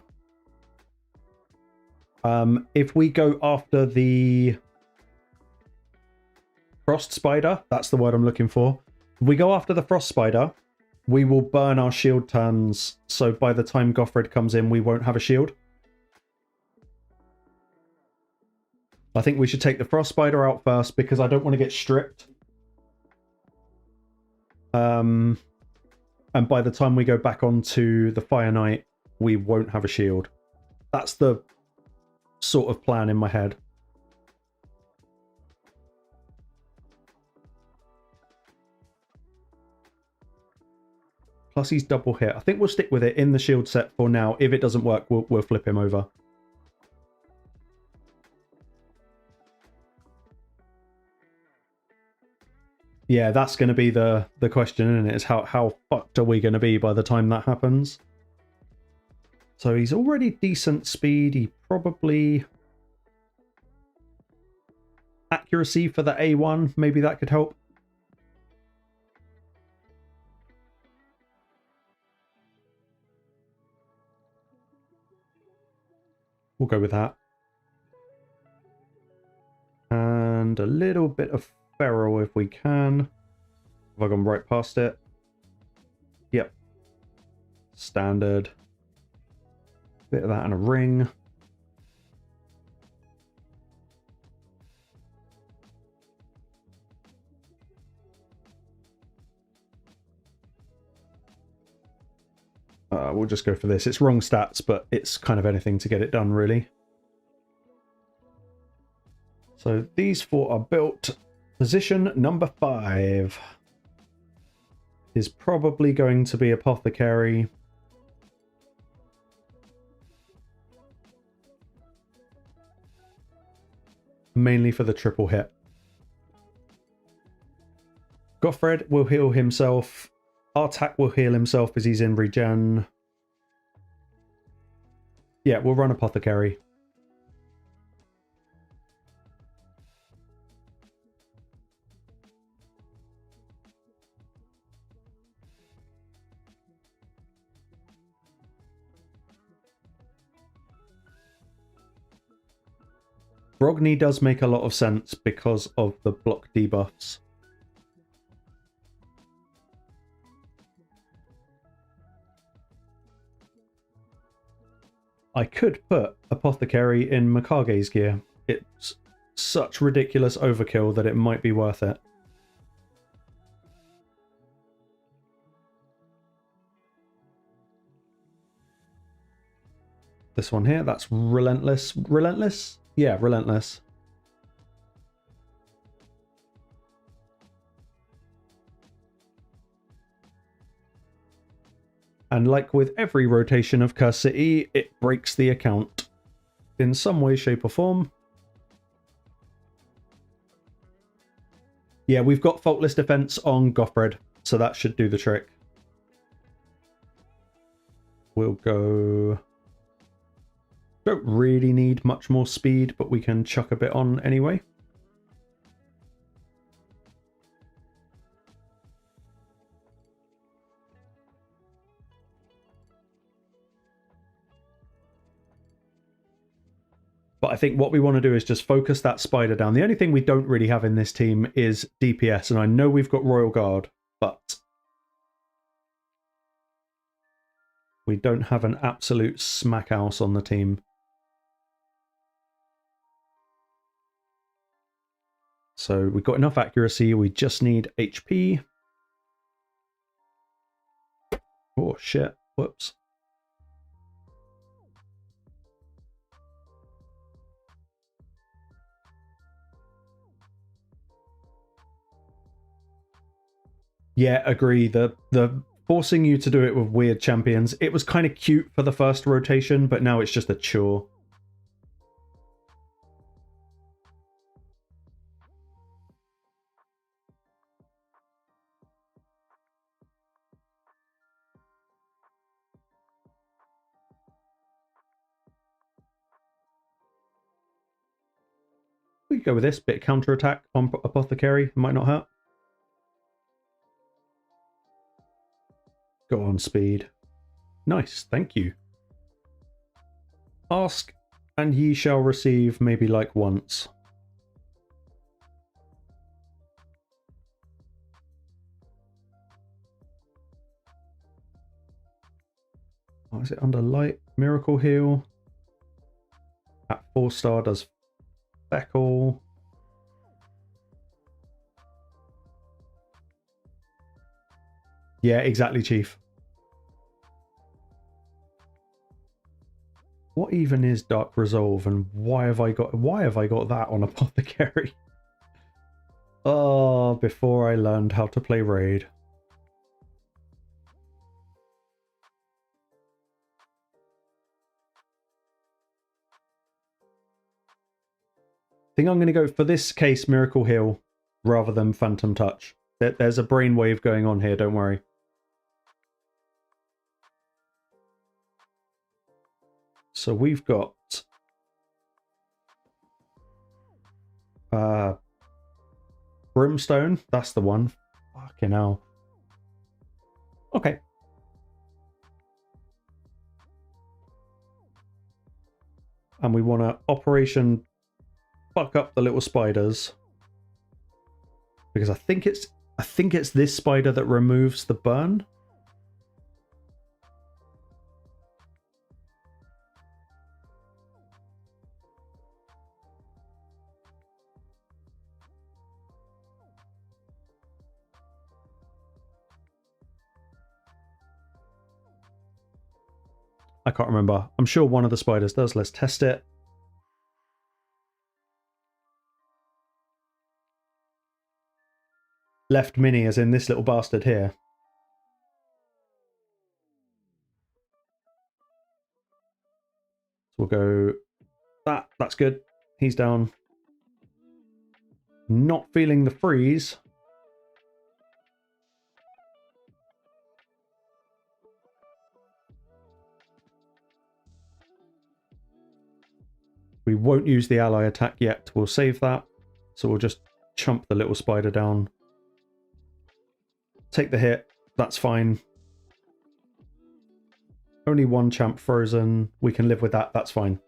If we go after the Frost Spider, that's the word I'm looking for. If we go after the Frost Spider, we will burn our shield turns, so by the time Goffred comes in, we won't have a shield. I think we should take the Frost Spider out first, because I don't want to get stripped. And by the time we go back onto the Fire Knight, we won't have a shield. That's the sort of plan in my head. Plus he's double hit. I think we'll stick with it in the shield set for now. If it doesn't work, we'll flip him over. Yeah, that's going to be the question, isn't it? Is how fucked are we going to be by the time that happens? So he's already decent speed. He probably... accuracy for the A1. Maybe that could help. We'll go with that. And a little bit of feral if we can. Have I gone right past it? Yep. Standard. Bit of that and a ring. We'll just go for this. It's wrong stats, but it's kind of anything to get it done, really. So these 4 are built. Position number 5 is probably going to be Apothecary. Mainly for the triple hit. Goffred will heal himself. Artak will heal himself as he's in regen. Yeah, we'll run Apothecary. Brogni does make a lot of sense because of the block debuffs. I could put Apothecary in Mikage's gear. It's such ridiculous overkill that it might be worth it. This one here, that's Relentless. Relentless? Yeah, Relentless. And like with every rotation of Curse City, it breaks the account in some way, shape or form. Yeah, we've got Faultless Defense on Goffred, so that should do the trick. We'll go... Don't really need much more speed, but we can chuck a bit on anyway. But I think what we want to do is just focus that spider down. The only thing we don't really have in this team is DPS, and I know we've got Royal Guard, but we don't have an absolute smack house on the team. So we've got enough accuracy, we just need HP. Oh shit, whoops. Yeah, agree. The forcing you to do it with weird champions, it was kind of cute for the first rotation, but now it's just a chore. We could go with this bit of counterattack on Apothecary, might not hurt. Go on speed. Nice, thank you. Ask and ye shall receive, maybe like once. Oh, is it under light? Miracle heal. At 4-star does Feckle. Yeah, exactly, Chief. What even is Dark Resolve, and why have I got that on Apothecary? Oh, before I learned how to play Raid. I think I'm going to go for this case Miracle Heal rather than Phantom Touch. There's a brainwave going on here, don't worry. So we've got Brimstone, that's the one. Fucking hell. Okay. And we want to Operation fuck up the little spiders. Because I think it's this spider that removes the burn. I can't remember. I'm sure one of the spiders does. Let's test it. Left mini as in this little bastard here. So we'll go that. That's good. He's down. Not feeling the freeze. We won't use the ally attack yet. We'll save that. So we'll just chomp the little spider down. Take the hit. That's fine. Only one champ frozen. We can live with that. That's fine.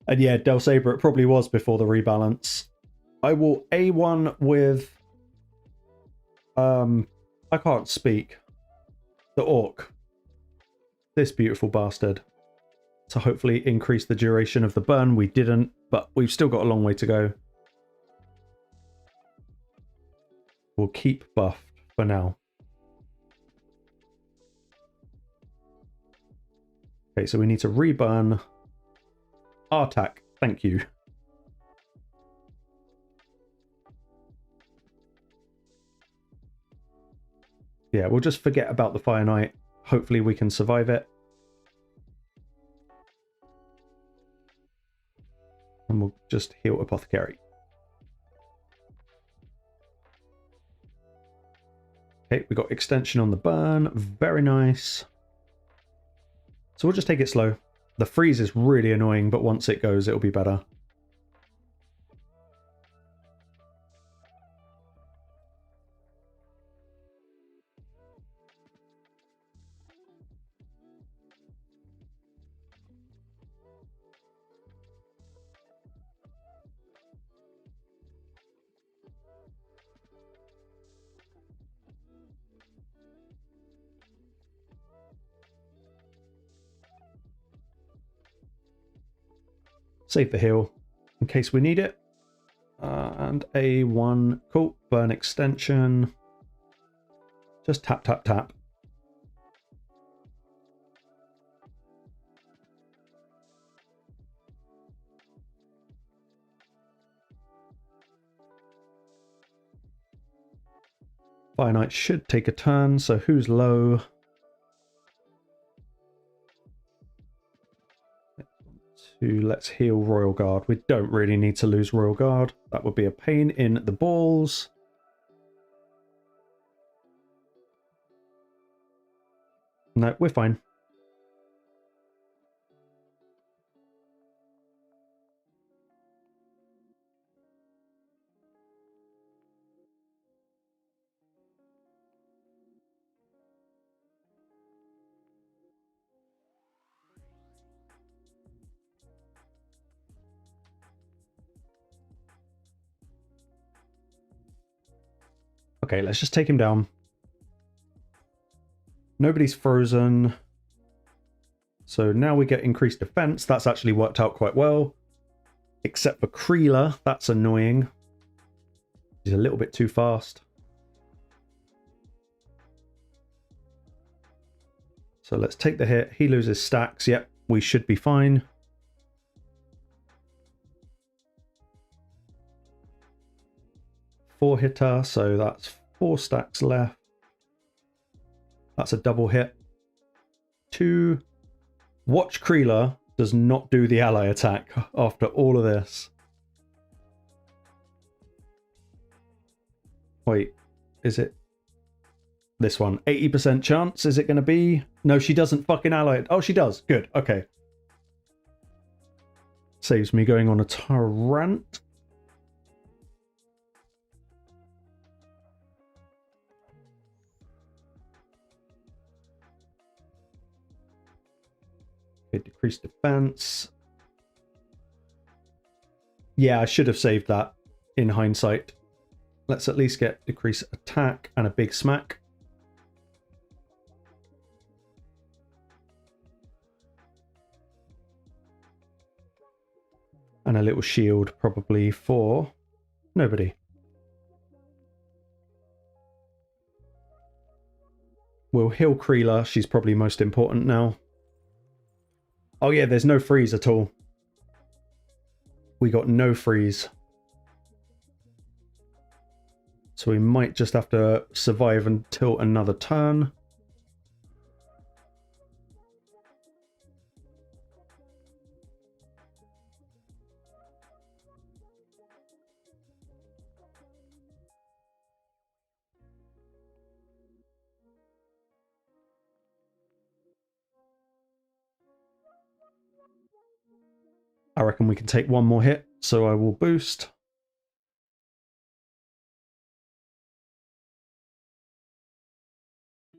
And yeah, Del Sabre, it probably was before the rebalance. I will A1 with... I can't speak. The Orc. This beautiful bastard. To hopefully increase the duration of the burn. We didn't, but we've still got a long way to go. We'll keep buffed for now. Okay, so we need to reburn Artak. Thank you. Yeah, we'll just forget about the Fire Knight. Hopefully we can survive it. And we'll just heal Apothecary. Okay, we got extension on the burn. Very nice. So we'll just take it slow. The freeze is really annoying, but once it goes, it'll be better. Save the heal in case we need it. And A1. Cool. Burn extension. Just tap, tap, tap. Fire Knight should take a turn, so who's low? Let's heal Royal Guard. We don't really need to lose Royal Guard. That would be a pain in the balls. No, we're fine. Okay, let's just take him down. Nobody's frozen. So now we get increased defense. That's actually worked out quite well. Except for Kreela. That's annoying. He's a little bit too fast. So let's take the hit. He loses stacks. Yep, we should be fine. Four hitter, so that's 4 stacks left. That's a double hit. 2. Watch Kreela does not do the ally attack after all of this. Wait, is it this one? 80% chance, is it going to be? No, she doesn't fucking ally it. Oh, she does. Good, okay. Saves me going on a Tyrant. Okay, decrease defense. Yeah, I should have saved that in hindsight. Let's at least get decrease attack and a big smack. And a little shield probably for nobody. We'll heal Kreela. She's probably most important now. Oh yeah, there's no freeze at all. We got no freeze. So we might just have to survive until another turn. I reckon we can take one more hit, so I will boost. I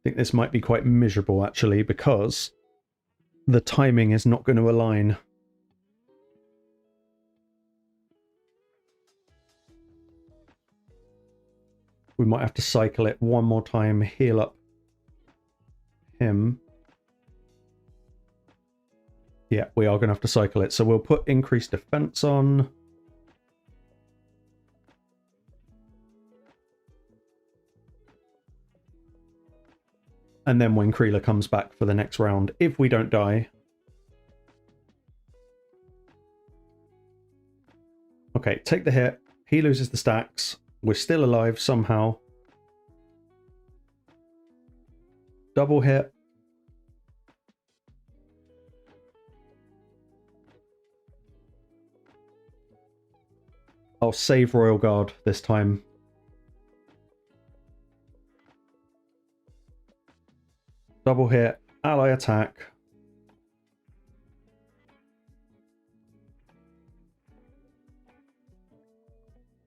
think this might be quite miserable actually, because the timing is not going to align. We might have to cycle it one more time, heal up him. Yeah, we are going to have to cycle it. So we'll put increased defense on. And then when Kreela comes back for the next round, if we don't die. Okay, take the hit. He loses the stacks. We're still alive somehow. Double hit. I'll save Royal Guard this time. Double hit, ally attack.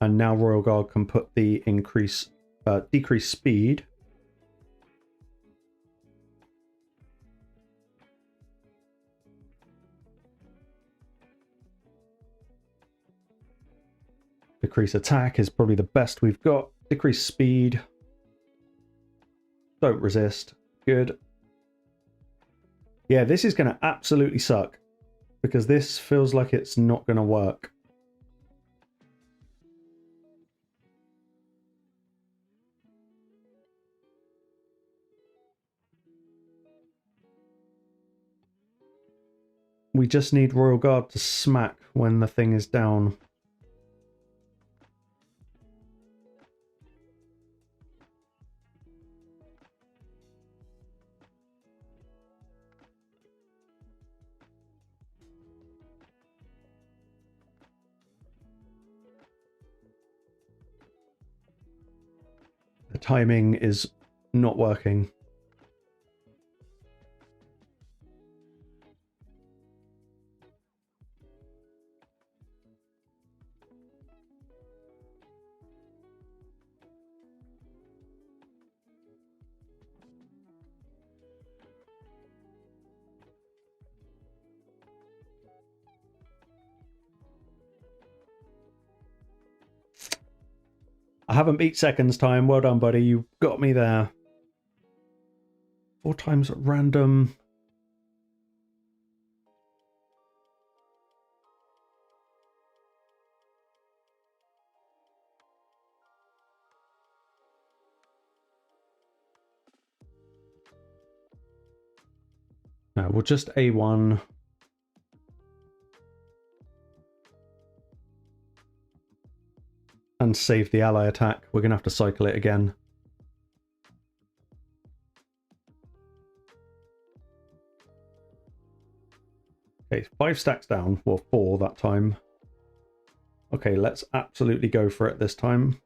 And now Royal Guard can put the decrease speed. Decrease attack is probably the best we've got. Decrease speed. Don't resist. Good. Yeah, this is going to absolutely suck, because this feels like it's not going to work. We just need Royal Guard to smack when the thing is down. The timing is not working. I haven't beat seconds time. Well done, buddy. You got me there. 4 times at random. No, we'll just A1. And save the ally attack. We're going to have to cycle it again. Okay, 5 stacks down. Well, 4 that time. Okay, let's absolutely go for it this time.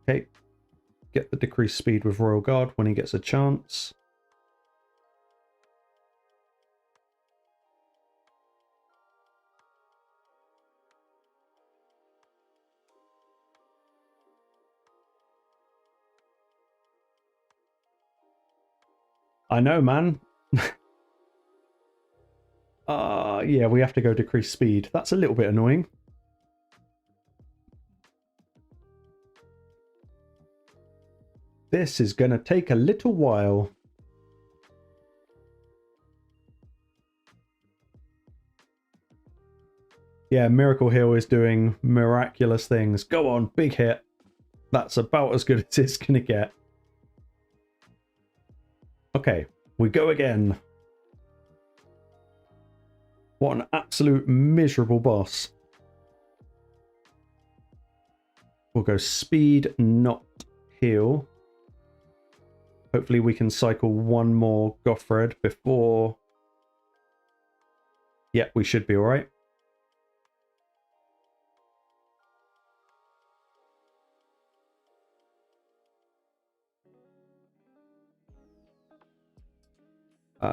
Okay. Get the decreased speed with Royal Guard when he gets a chance. I know, man. Yeah, we have to go decrease speed. That's a little bit annoying. This is going to take a little while. Yeah, Miracle Hill is doing miraculous things. Go on, big hit. That's about as good as it's going to get. Okay, we go again. What an absolute miserable boss. We'll go speed, not heal. Hopefully we can cycle one more Gothred before... Yeah, we should be alright.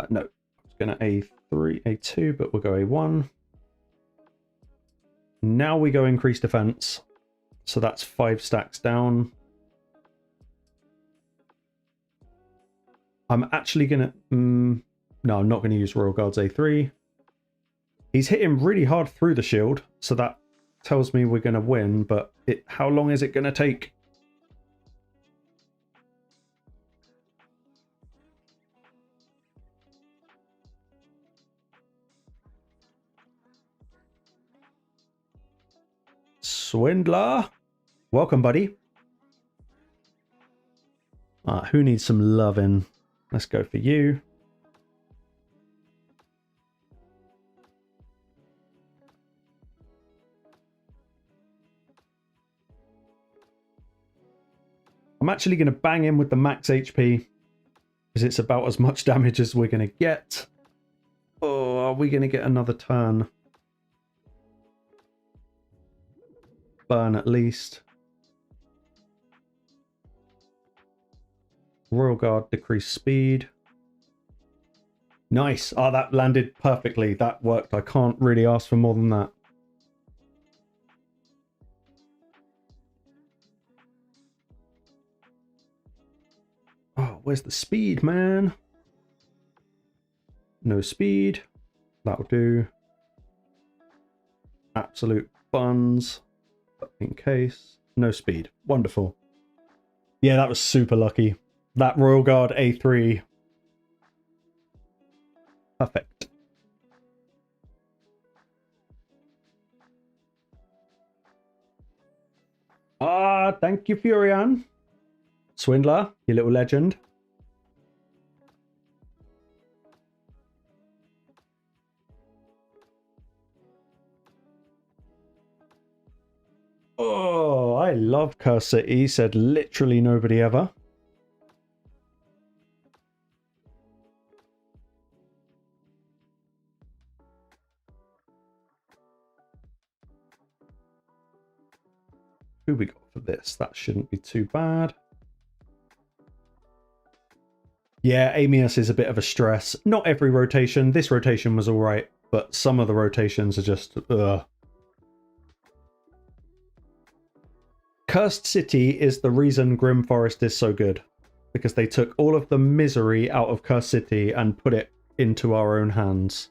No, I was going to A3, A2, but we'll go A1. Now we go increase defense. So that's 5 stacks down. I'm actually going to... no, I'm not going to use Royal Guards A3. He's hitting really hard through the shield, so that tells me we're going to win, but how long is it going to take? Swindler! Welcome, buddy. Who needs some loving? Let's go for you. I'm actually going to bang him with the max HP because it's about as much damage as we're going to get. Oh, are we going to get another turn? Burn at least. Royal Guard, decrease speed. Nice. Oh, that landed perfectly. That worked. I can't really ask for more than that. Oh, where's the speed, man? No speed. That'll do. Absolute buns. In case. No speed. Wonderful. Yeah, that was super lucky. That Royal Guard A3. Perfect. Thank you, Furion. Swindler, you little legend. Oh, I love Curse City, said literally nobody ever. Who we got for this? That shouldn't be too bad. Yeah, Amius is a bit of a stress. Not every rotation. This rotation was alright, but some of the rotations are just... ugh. Cursed City is the reason Grim Forest is so good. Because they took all of the misery out of Cursed City and put it into our own hands.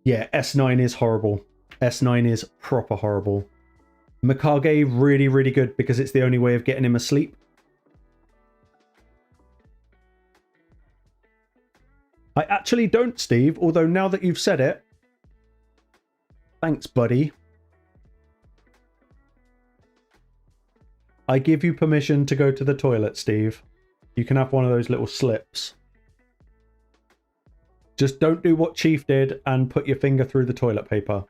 Yeah, S9 is horrible. S9 is proper horrible. Mikage, really, really good because it's the only way of getting him asleep. I actually don't, Steve, although now that you've said it... Thanks, buddy. I give you permission to go to the toilet, Steve. You can have one of those little slips. Just don't do what Chief did and put your finger through the toilet paper.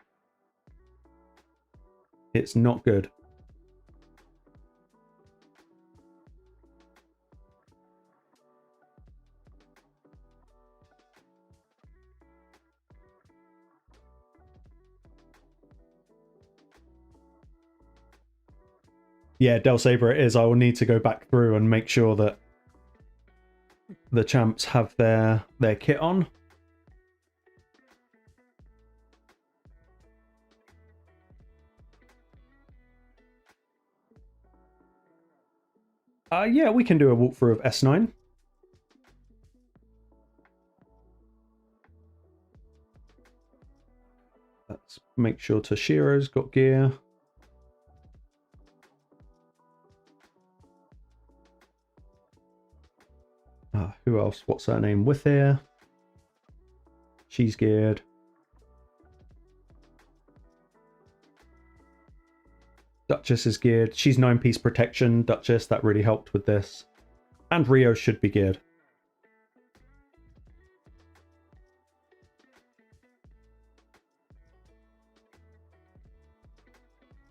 It's not good. Yeah, Del Sabre it is. I will need to go back through and make sure that the champs have their kit on. Yeah, we can do a walkthrough of S9. Let's make sure Toshiro's got gear. Who else? What's her name? With here. She's geared. Duchess is geared. She's 9-piece protection. Duchess, that really helped with this. And Rio should be geared.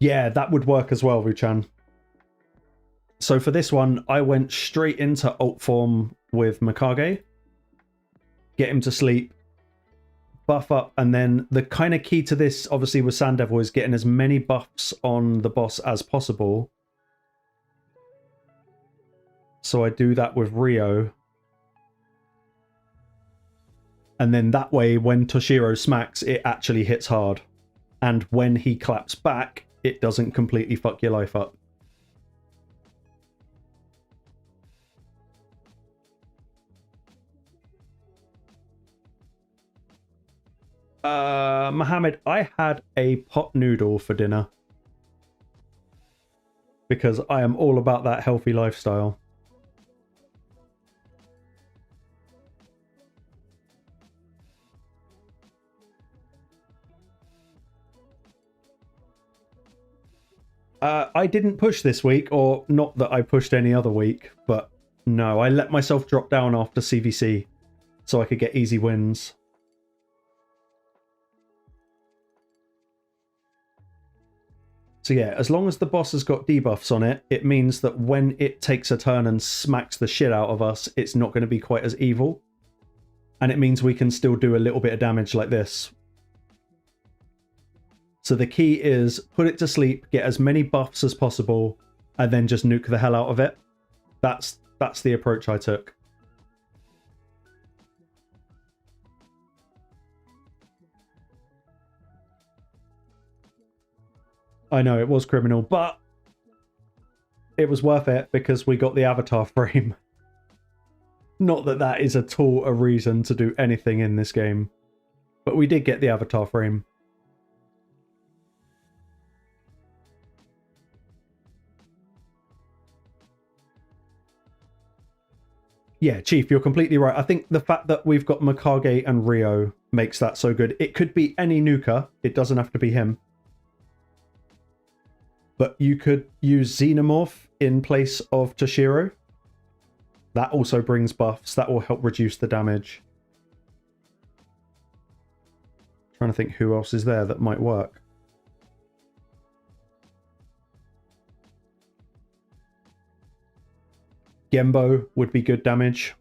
Yeah, that would work as well, Wuchan. So for this one, I went straight into alt form with Mikage. Get him to sleep. Buff up, and then the kind of key to this, obviously, with Sand Devil is getting as many buffs on the boss as possible. So I do that with Rio. And then that way, when Toshiro smacks, it actually hits hard. And when he claps back, it doesn't completely fuck your life up. Mohammed, I had a pot noodle for dinner. Because I am all about that healthy lifestyle. I didn't push this week, or not that I pushed any other week, but no, I let myself drop down after CVC so I could get easy wins. So yeah, as long as the boss has got debuffs on it, it means that when it takes a turn and smacks the shit out of us, it's not going to be quite as evil. And it means we can still do a little bit of damage like this. So the key is put it to sleep, get as many buffs as possible, and then just nuke the hell out of it. That's the approach I took. I know, it was criminal, but it was worth it because we got the avatar frame. Not that that is at all a reason to do anything in this game, but we did get the avatar frame. Yeah, Chief, you're completely right. I think the fact that we've got Mikage and Rio makes that so good. It could be any nuker. It doesn't have to be him. But you could use Xenomorph in place of Toshiro. That also brings buffs. That will help reduce the damage. Trying to think who else is there that might work. Gembo would be good damage.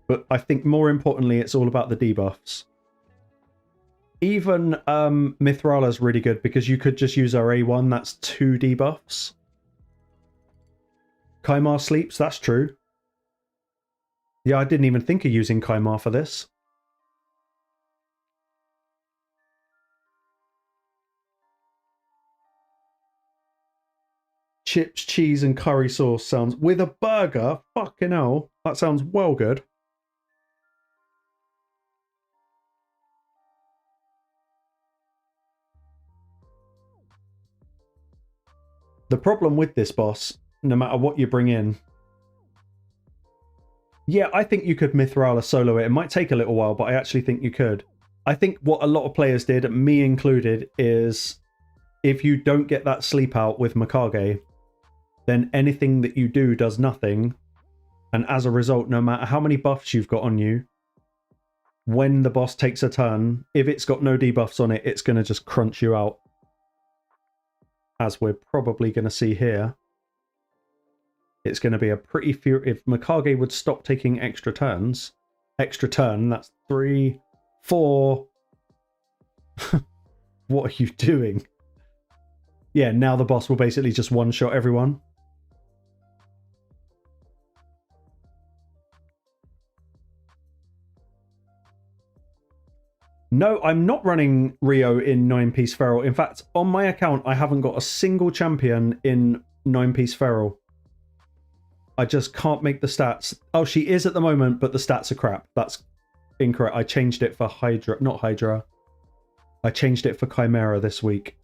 But I think more importantly, it's all about the debuffs. Even Mithrala's really good because you could just use our A1. That's 2 debuffs. Kaimar sleeps, that's true. Yeah, I didn't even think of using Kaimar for this. Chips, cheese, and curry sauce sounds... With a burger? Fucking hell. That sounds well good. The problem with this boss, no matter what you bring in... Yeah, I think you could Mithrala solo it. It might take a little while, but I actually think you could. I think what a lot of players did, me included, is if you don't get that sleep out with Mikage, then anything that you do does nothing. And as a result, no matter how many buffs you've got on you, when the boss takes a turn, if it's got no debuffs on it, it's going to just crunch you out. As we're probably going to see here. It's going to be a pretty few... If Mikage would stop taking extra turns... Extra turn, that's 3, 4... What are you doing? Yeah, now the boss will basically just one-shot everyone. No, I'm not running Rio in 9-piece feral. In fact, on my account, I haven't got a single champion in 9-piece feral. I just can't make the stats. Oh, she is at the moment, but the stats are crap. That's incorrect. I changed it for Hydra, not Hydra. I changed it for Chimera this week.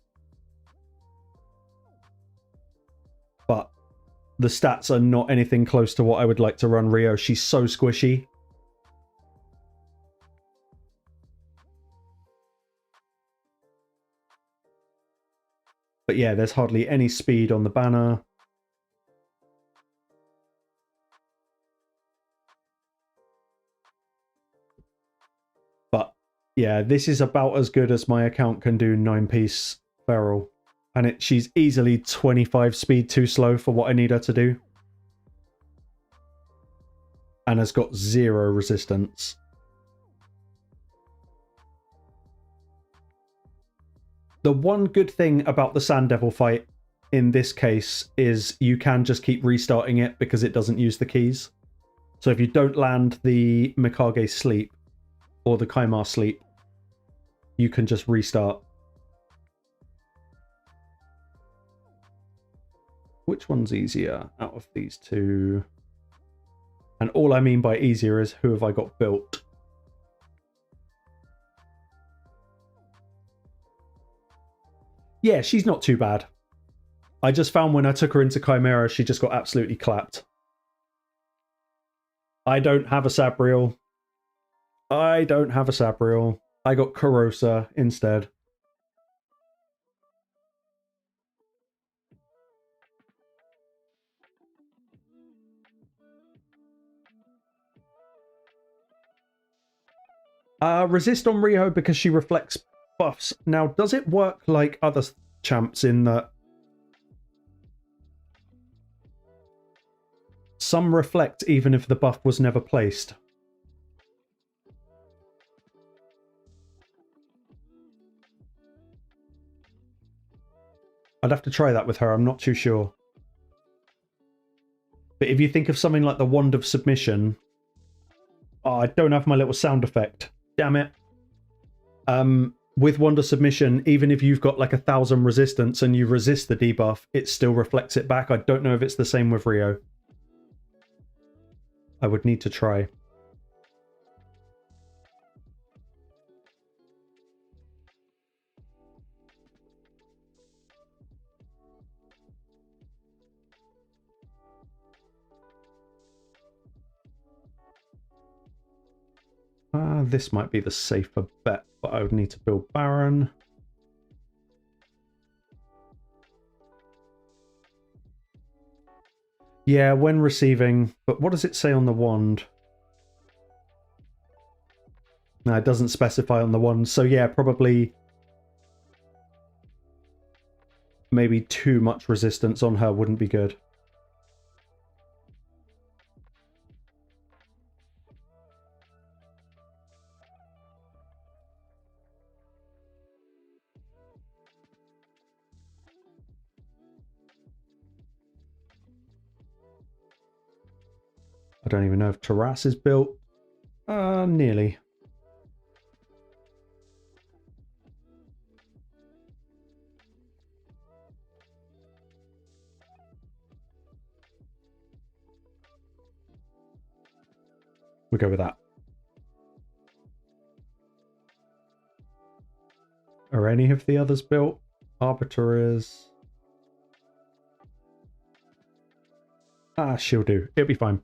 But the stats are not anything close to what I would like to run Rio. She's so squishy. But yeah, there's hardly any speed on the banner. But yeah, this is about as good as my account can do 9-piece feral. And she's easily 25 speed too slow for what I need her to do. And has got 0 resistance. The one good thing about the Sand Devil fight in this case is you can just keep restarting it because it doesn't use the keys. So if you don't land the Mikage sleep or the Kaimar sleep, you can just restart. Which one's easier out of these two? And all I mean by easier is who have I got built? Yeah, she's not too bad. I just found when I took her into Chimera, she just got absolutely clapped. I don't have a Sabriel. I don't have a Sabriel. I got Karosa instead. Resist on Rio because she reflects buffs. Now, does it work like other champs in that some reflect even if the buff was never placed? I'd have to try that with her. I'm not too sure. But if you think of something like the Wand of Submission... Oh, I don't have my little sound effect. Damn it. With Wand of Submission, even if you've got like 1,000 resistance and you resist the debuff, it still reflects it back. I don't know if it's the same with Rio. I would need to try. This might be the safer bet, but I would need to build Baron. Yeah, when receiving, but what does it say on the wand? No, it doesn't specify on the wand, so yeah, probably maybe too much resistance on her wouldn't be good. I don't even know if Taras is built. Nearly. We'll go with that. Are any of the others built? Arbiter is... she'll do. It'll be fine.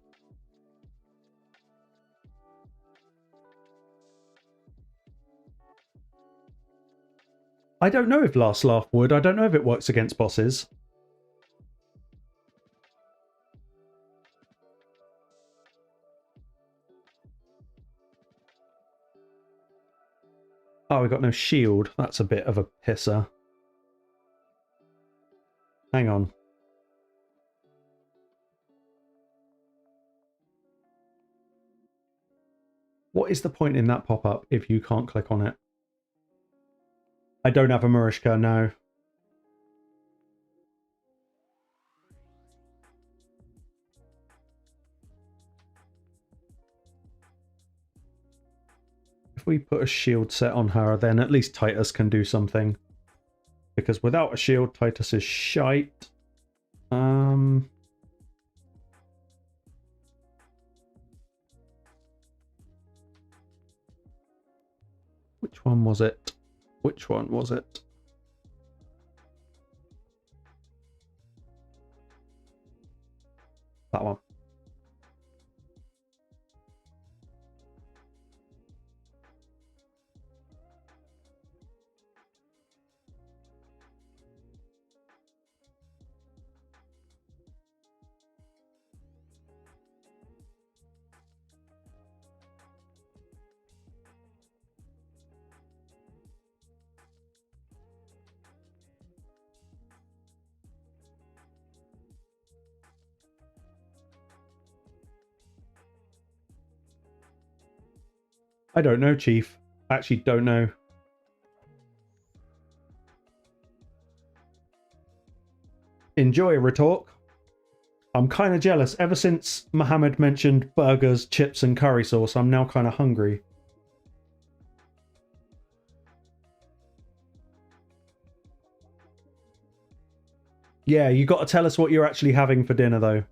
I don't know if Last Laugh would. I don't know if it works against bosses. Oh, we got no shield. That's a bit of a pisser. Hang on. What is the point in that pop-up if you can't click on it? I don't have a Marishka, no. if we put a shield set on her, then at least Titus can do something. Because without a shield, Titus is shite. Which one was it? Which one was it? That one. I don't know, Chief. I actually don't know. Enjoy, Retalk. I'm kind of jealous. Ever since Mohammed mentioned burgers, chips, and curry sauce, I'm now kind of hungry. Yeah, you got to tell us what you're actually having for dinner, though.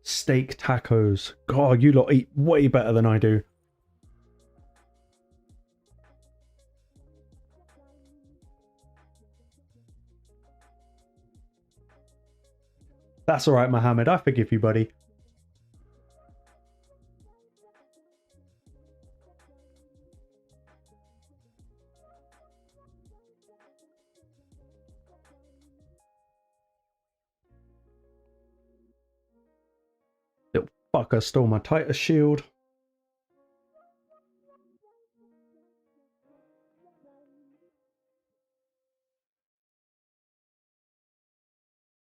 Steak tacos. God, you lot eat way better than I do. That's all right, Mohammed. I forgive you, buddy. Little fucker stole my Titus shield.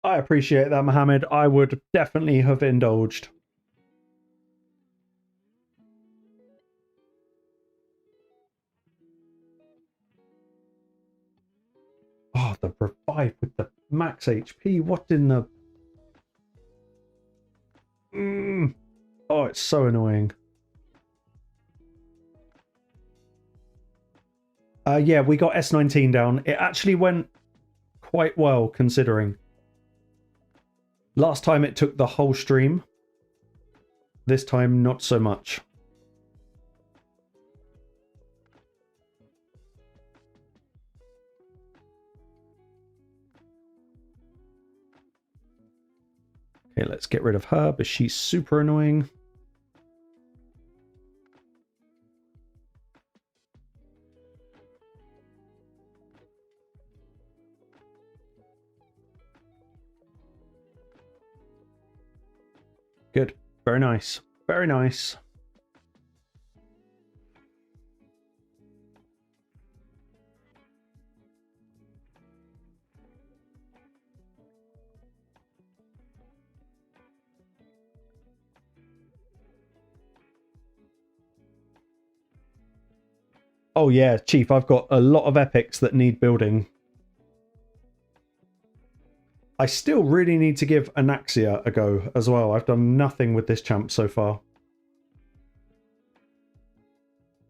I appreciate that, Mohammed. I would definitely have indulged. Oh, the revive with the max HP. What in the... Oh, it's so annoying. Yeah, we got S19 down. It actually went quite well, considering. Last time it took the whole stream. This time, not so much. Okay, let's get rid of her, but she's super annoying. Good. Very nice. Very nice. Oh yeah, Chief, I've got a lot of epics that need building. I still really need to give Anaxia a go as well. I've done nothing with this champ so far.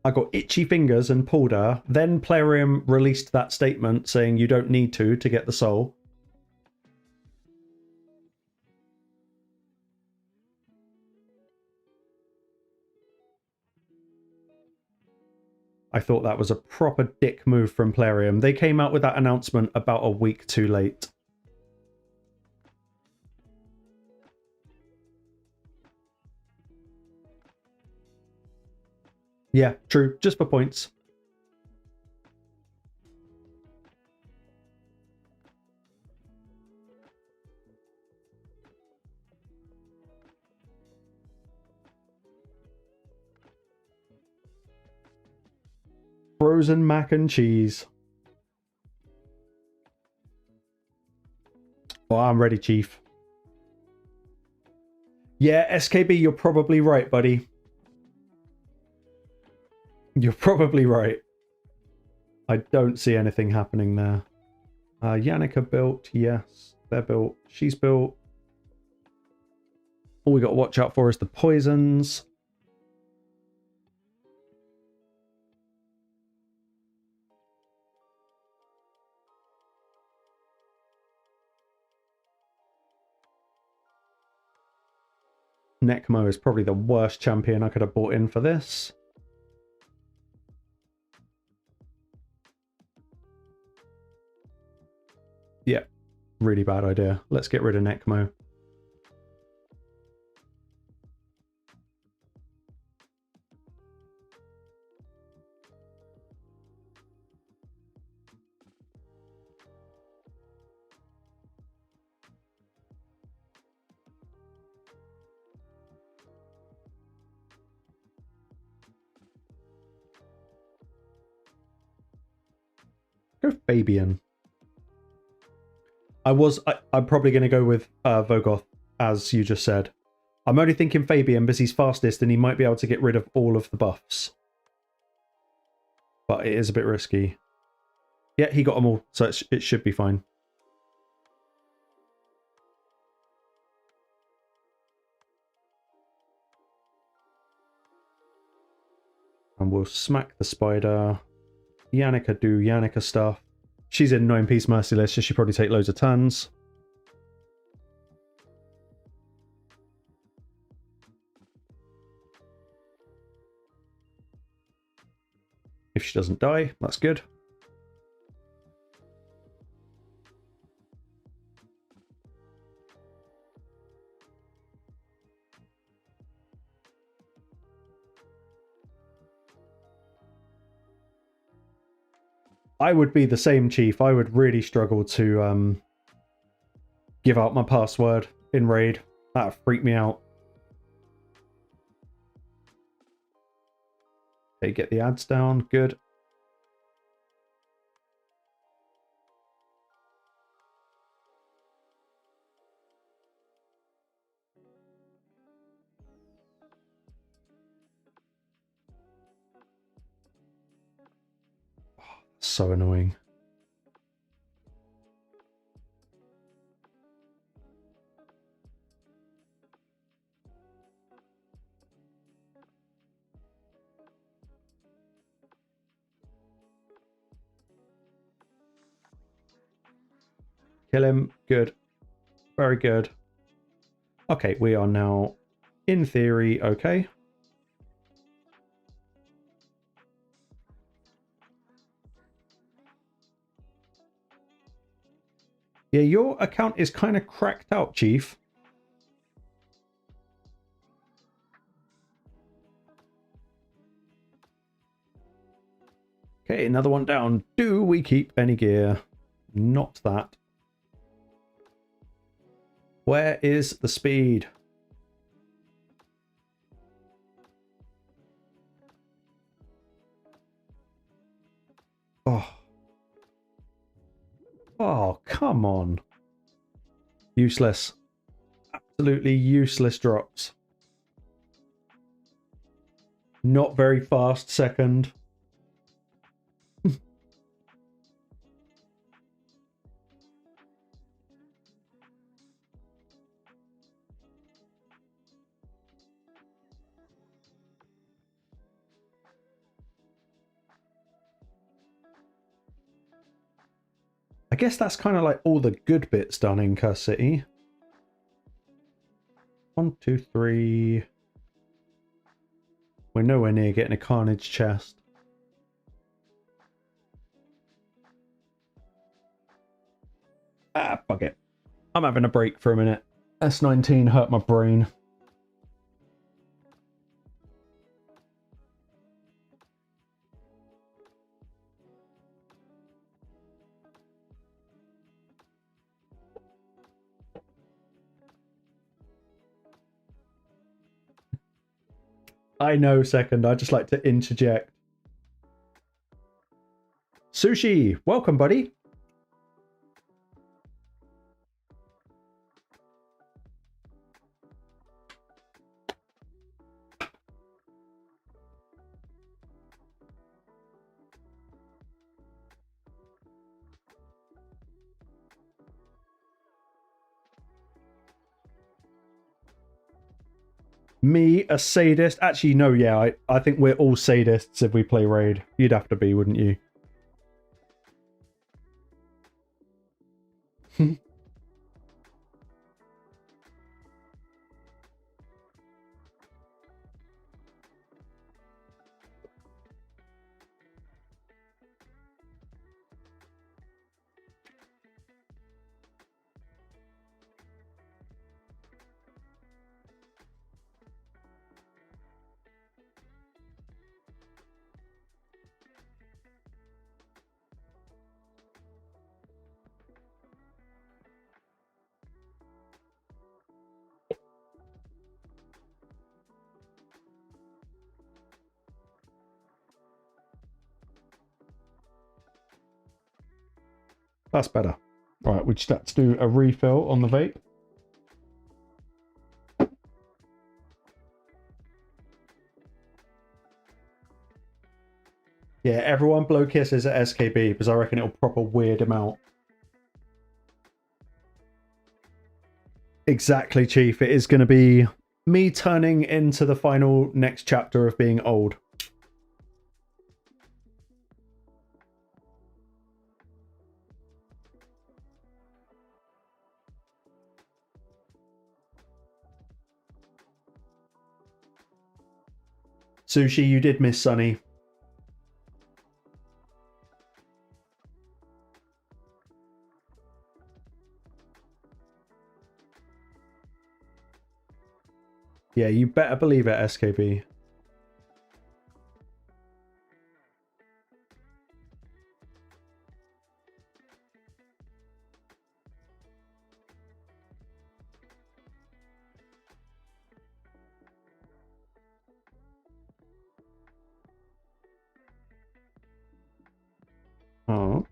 I got itchy fingers and pulled her. Then Plarium released that statement saying you don't need to get the soul. I thought that was a proper dick move from Plarium. They came out with that announcement about a week too late. Yeah, true. Just for points. Frozen mac and cheese. Oh, I'm ready, Chief. Yeah, SKB, you're probably right, buddy. You're probably right. I don't see anything happening there. Yannicka built, yes. They're built. She's built. All we got to watch out for is the poisons. Necmo is probably the worst champion I could have bought in for this. Yep, really bad idea. Let's get rid of Necmo. Go Fabian. I'm probably going to go with Vogoth, as you just said. I'm only thinking Fabian because he's fastest and he might be able to get rid of all of the buffs. But it is a bit risky. Yeah, he got them all, so it should be fine. And we'll smack the spider. Yannicka do Yannicka stuff. She's in 9-piece Merciless, so she'll probably take loads of turns. If she doesn't die, that's good. I would be the same, Chief. I would really struggle to give out my password in Raid. That would freak me out. Okay, get the ads down. Good. Oh, so annoying. Kill him. Good. Very good. Okay, we are now, in theory, okay. Yeah, your account is kind of cracked out, Chief. Okay, another one down. Do we keep any gear? Not that. Where is the speed? Oh. Oh, come on. Useless. Absolutely useless drops. Not very fast second. I guess that's kind of like all the good bits done in Curse City. 1, 2, 3. We're nowhere near getting a Carnage chest. Ah, fuck it. I'm having a break for a minute. S19 hurt my brain. I know, second. I just like to interject. Sushi, welcome, buddy. Me, a sadist? Actually, no, yeah, I think we're all sadists if we play Raid. You'd have to be, wouldn't you? That's better. Right, we just have to do a refill on the vape. Yeah, everyone blow kisses at SKB because I reckon it'll proper weird him out. Exactly, Chief. It is going to be me turning into the final next chapter of being old. Sushi, you did miss Sunny. Yeah, you better believe it, SKB. Oh.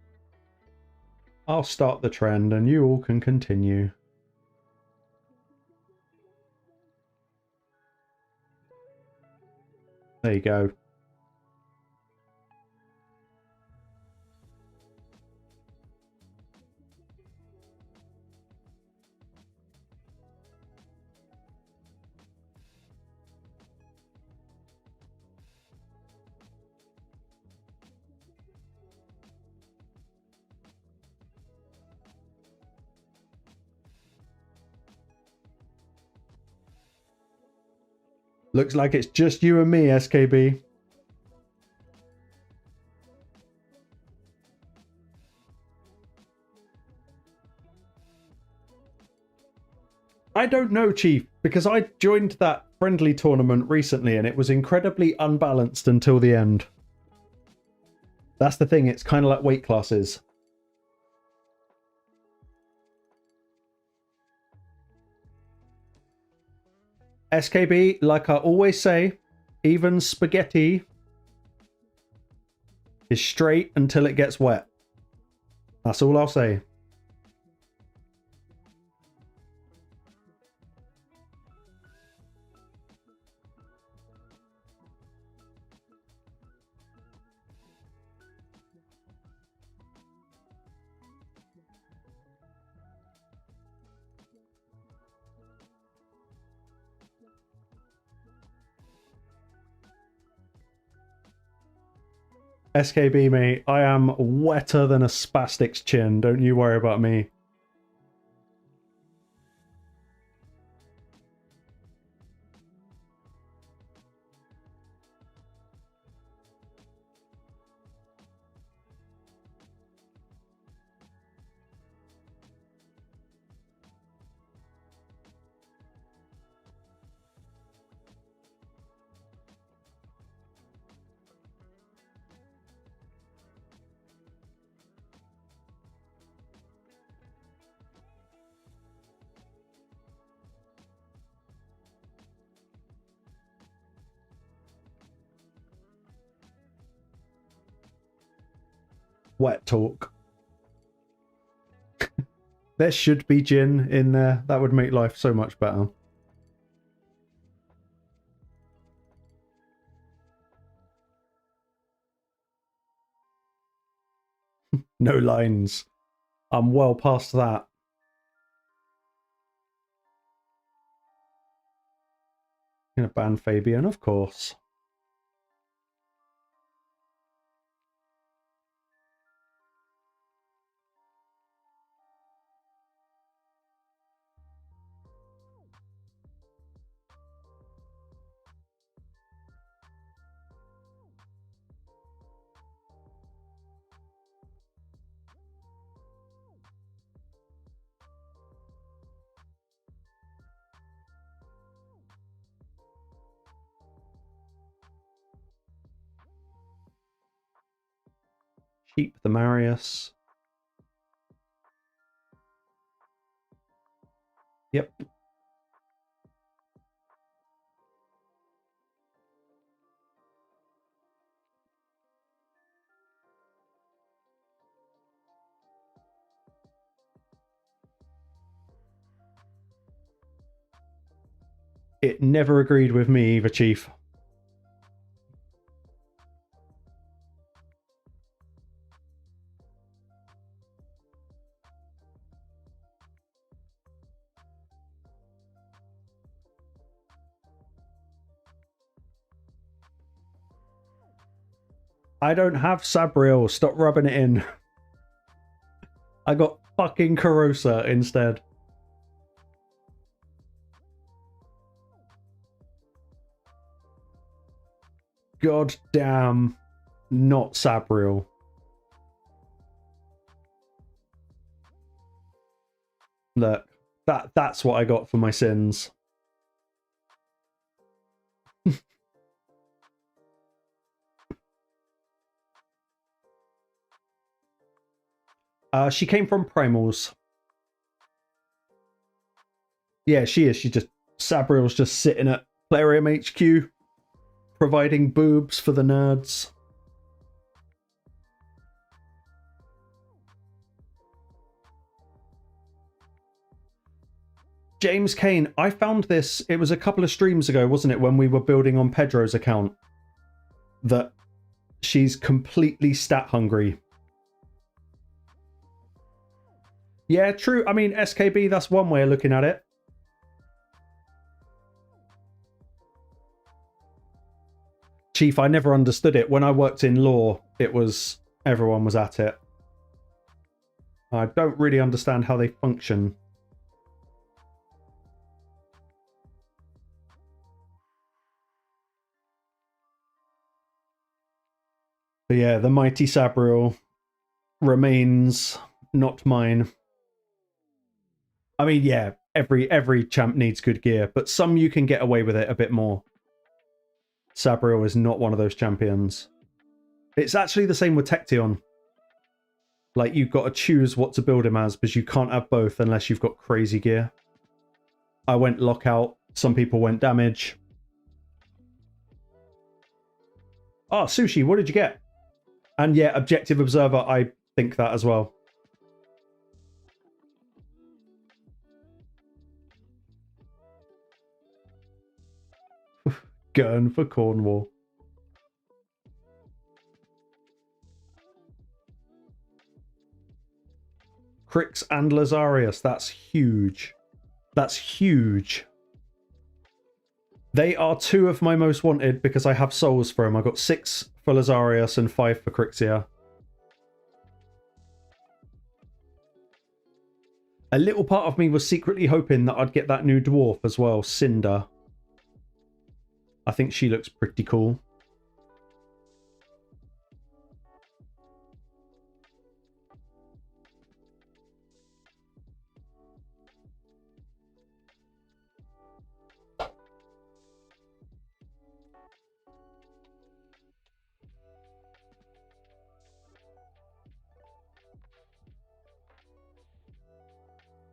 I'll start the trend and you all can continue. There you go. Looks like it's just you and me, SKB. I don't know, Chief, because I joined that friendly tournament recently and it was incredibly unbalanced until the end. That's the thing, it's kind of like weight classes. SKB, like I always say, even spaghetti is straight until it gets wet. That's all I'll say. SKB, mate, I am wetter than a spastic's chin. Don't you worry about me. Wet talk. There should be gin in there. That would make life so much better. No lines. I'm well past that. Gonna ban Fabian, of course. Keep the Marius. Yep. It never agreed with me either, Chief. I don't have Sabriel. Stop rubbing it in. I got fucking Carosa instead. God damn, not Sabriel. Look, that's what I got for my sins. She came from Primals. Yeah, she is. She just Sabriel's just sitting at Plarium HQ, providing boobs for the nerds. James Kane, I found this, it was a couple of streams ago, wasn't it, when we were building on Pedro's account, that she's completely stat hungry. Yeah, true. I mean, SKB, that's one way of looking at it. Chief, I never understood it. When I worked in law, it was, everyone was at it. I don't really understand how they function. But yeah, the mighty Sabriel remains not mine. I mean, yeah, every champ needs good gear, but some you can get away with it a bit more. Sabriel is not one of those champions. It's actually the same with Tection. Like, you've got to choose what to build him as, because you can't have both unless you've got crazy gear. I went lockout, some people went damage. Oh, Sushi, what did you get? And yeah, Objective Observer, I think that as well. Gun for Cornwall. Crix and Lazarius, that's huge. That's huge. They are two of my most wanted because I have souls for them. I got 6 for Lazarius and 5 for Crixia. A little part of me was secretly hoping that I'd get that new dwarf as well, Cinder. I think she looks pretty cool.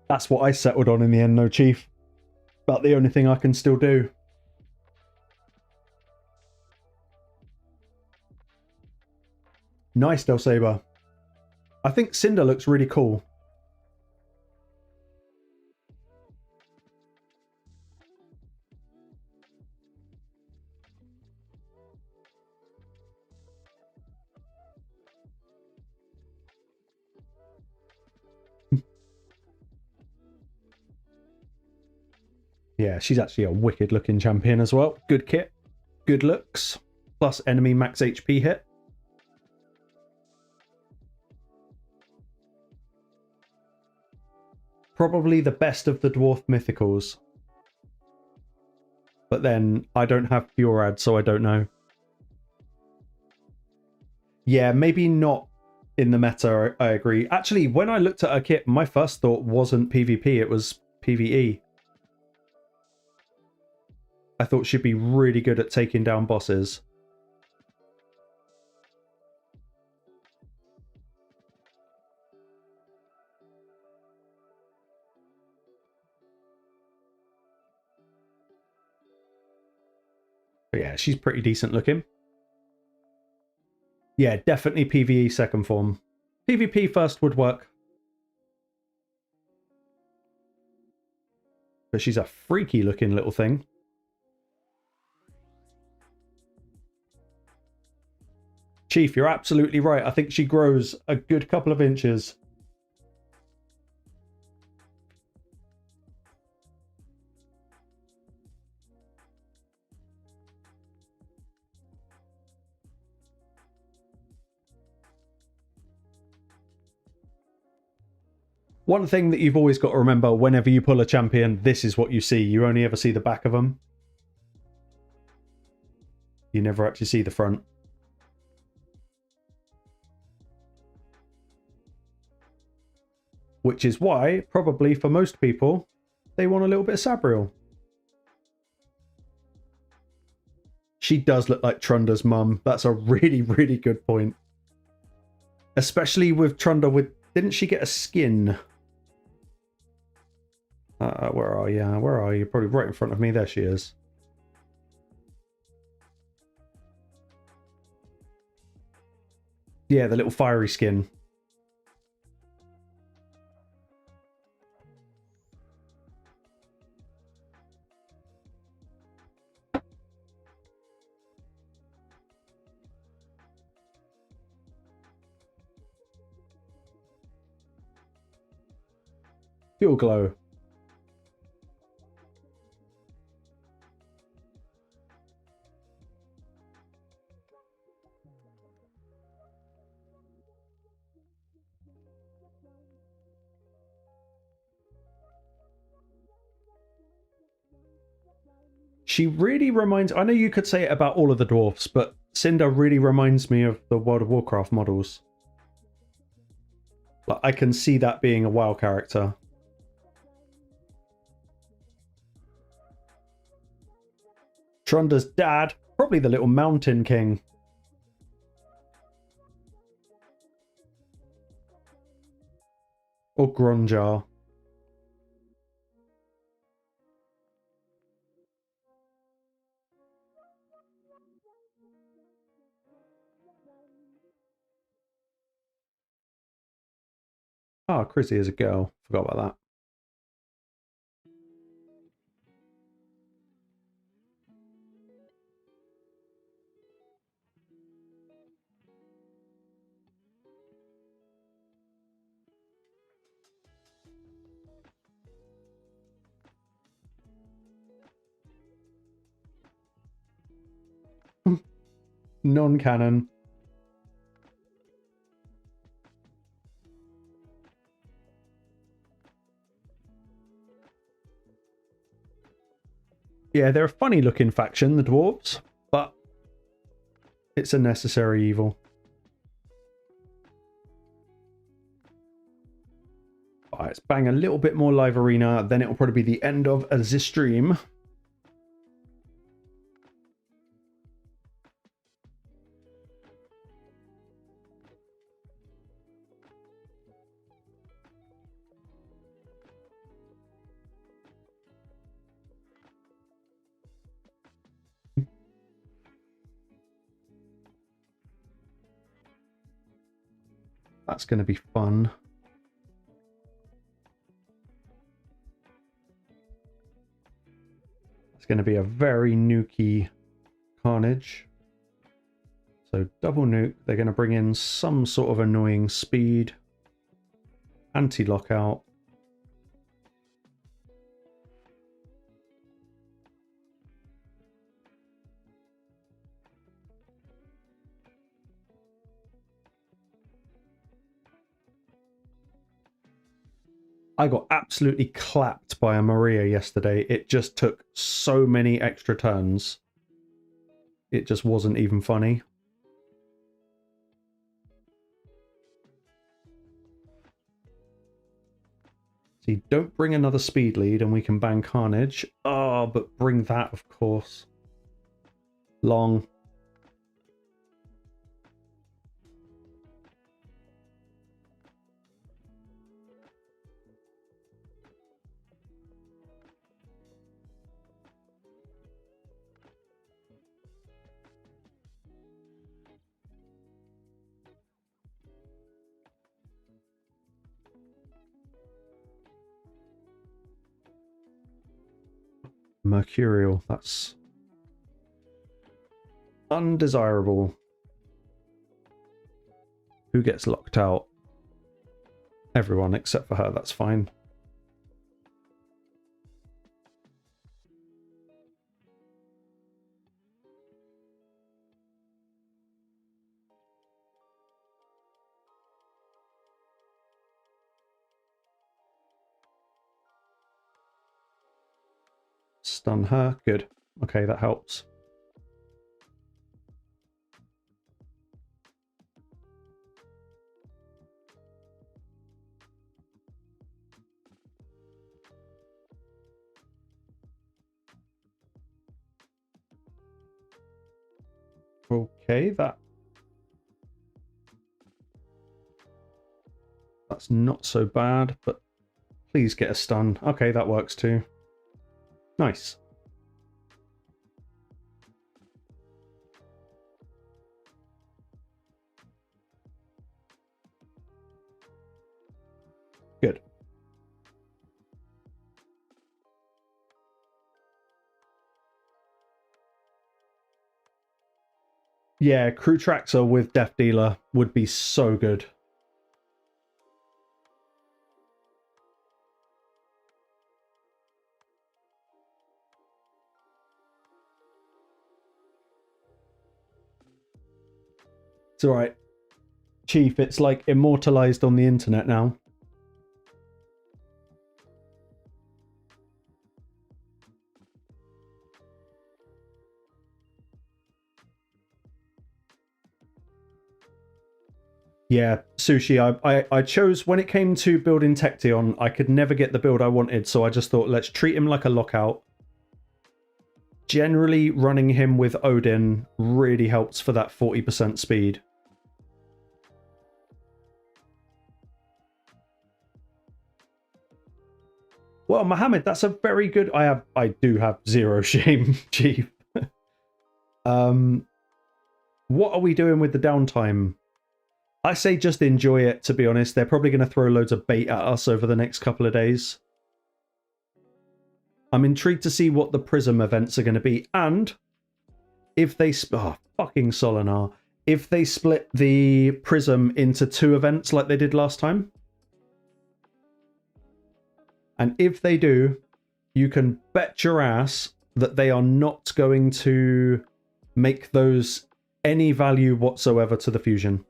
That's what I settled on in the end, though, Chief. About the only thing I can still do. Nice, Del Saber. I think Cinder looks really cool. Yeah, she's actually a wicked looking champion as well. Good kit, good looks, plus enemy max HP hit. Probably the best of the dwarf mythicals. But then I don't have Fjorad, so I don't know. Yeah, maybe not in the meta, I agree. Actually, when I looked at her kit, my first thought wasn't PvP, it was PvE. I thought she'd be really good at taking down bosses. But yeah, she's pretty decent looking. Yeah, definitely PvE second form. PvP first would work. But she's a freaky looking little thing. Chief, you're absolutely right. I think she grows a good couple of inches. One thing that you've always got to remember whenever you pull a champion, this is what you see. You only ever see the back of them. You never actually see the front. Which is why, probably for most people, they want a little bit of Sabriel. She does look like Trunda's mum. That's a really, really good point. Especially with Trunda with... Didn't she get a skin? Where are you? Where are you? Probably right in front of me. There she is. Yeah, the little fiery skin. Fuel glow. She really reminds... I know you could say it about all of the dwarfs, but Cinder really reminds me of the World of Warcraft models. Like, I can see that being a WoW character. Trunda's dad, probably the little mountain king. Or Gronjar. Ah, Chrissy is a girl. Forgot about that. Non-canon. Yeah, they're a funny looking faction, the dwarves, but it's a necessary evil. Alright, let's bang a little bit more live arena, then it'll probably be the end of the stream. That's going to be fun. It's going to be a very nukey carnage. So double nuke, they're going to bring in some sort of annoying speed, anti-lockout. I got absolutely clapped by a Maria yesterday. It just took so many extra turns. It just wasn't even funny. See, don't bring another speed lead and we can bang Carnage. Oh, but bring that, of course. Long. Mercurial, that's undesirable. Who gets locked out? Everyone except for her, that's fine. Stun her, good. Okay, that helps. Okay, that's not so bad, but please get a stun. Okay, that works too. Nice. Good. Yeah, Crew Tractor with Death Dealer would be so good. It's alright. Chief, it's like immortalized on the internet now. Yeah, Sushi, I chose, when it came to building Tecteon, I could never get the build I wanted, so I just thought, let's treat him like a lockout. Generally, running him with Odin really helps for that 40% speed. Well, Mohammed, that's a very good... I do have zero shame, Chief. What are we doing with the downtime? I say just enjoy it, to be honest. They're probably going to throw loads of bait at us over the next couple of days. I'm intrigued to see what the Prism events are going to be. And if they... Oh, fucking Solinar. If they split the Prism into 2 events like they did last time. And if they do, you can bet your ass that they are not going to make those any value whatsoever to the fusion.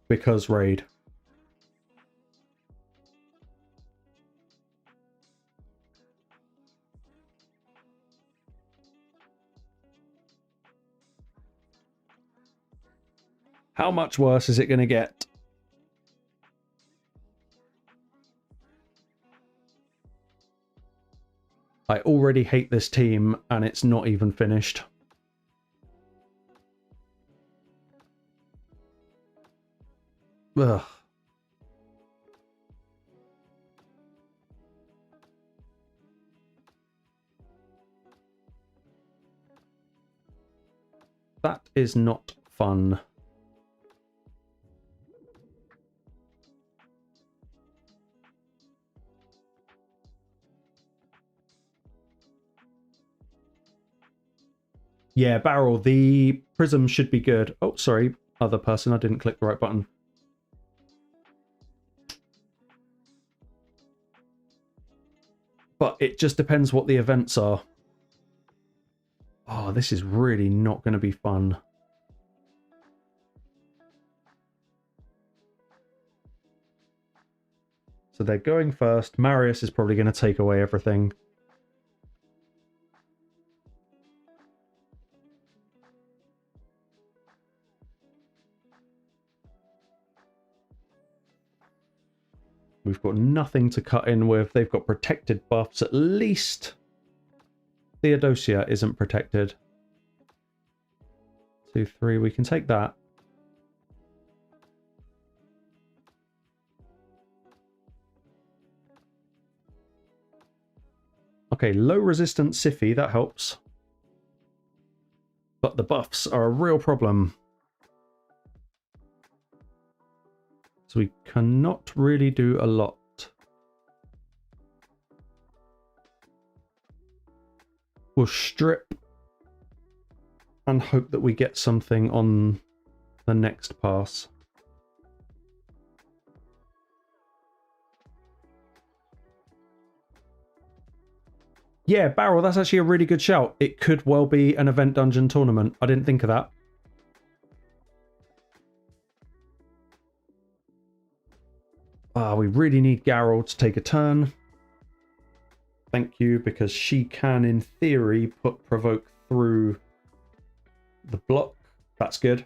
Because raid. How much worse is it going to get? I already hate this team and it's not even finished. Ugh. That is not fun. Yeah, Barrel, the Prism should be good. Oh, sorry, other person, I didn't click the right button. But it just depends what the events are. Oh, this is really not going to be fun. So they're going first. Marius is probably going to take away everything. We've got nothing to cut in with. They've got protected buffs. At least Theodosia isn't protected. 2, 3. We can take that. Okay, low resistance Siphi. That helps. But the buffs are a real problem. So we cannot really do a lot. We'll strip and hope that we get something on the next pass. Yeah, Barrel, that's actually a really good shout. It could well be an event dungeon tournament. I didn't think of that. We really need Garrel to take a turn. Thank you, because she can, in theory, put Provoke through the block. That's good.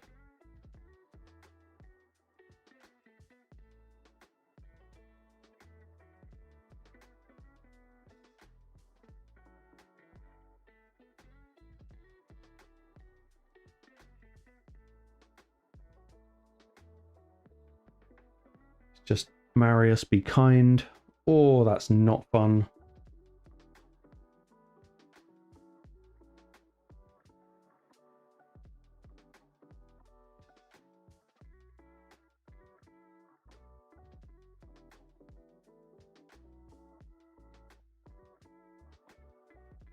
Just Marius, be kind. Oh, that's not fun.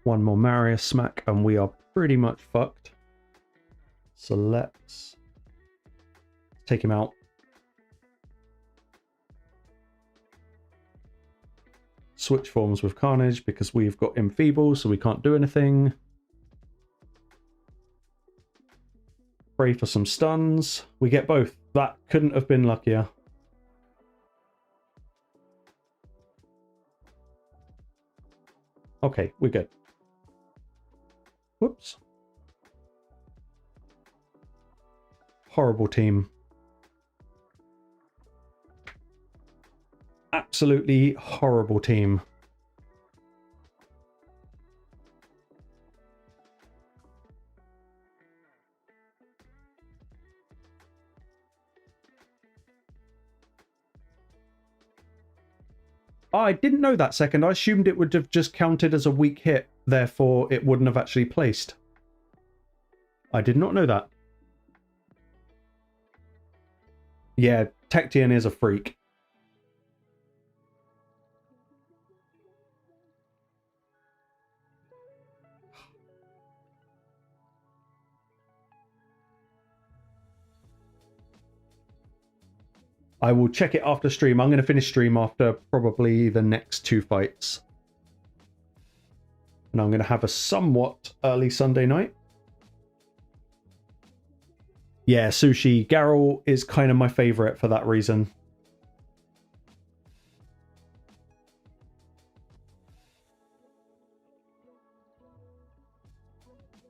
One more Marius smack and we are pretty much fucked. So let's take him out. Switch forms with Carnage because we've got Enfeeble, so we can't do anything. Pray for some stuns. We get both. That couldn't have been luckier. Okay, we're good. Whoops. Horrible team. Absolutely horrible team. I didn't know that second. I assumed it would have just counted as a weak hit, therefore it wouldn't have actually placed. I did not know that. Yeah, Tectian is a freak. I will check it after stream. I'm going to finish stream after probably the next 2 fights. And I'm going to have a somewhat early Sunday night. Yeah, Sushi. Garrel is kind of my favorite for that reason.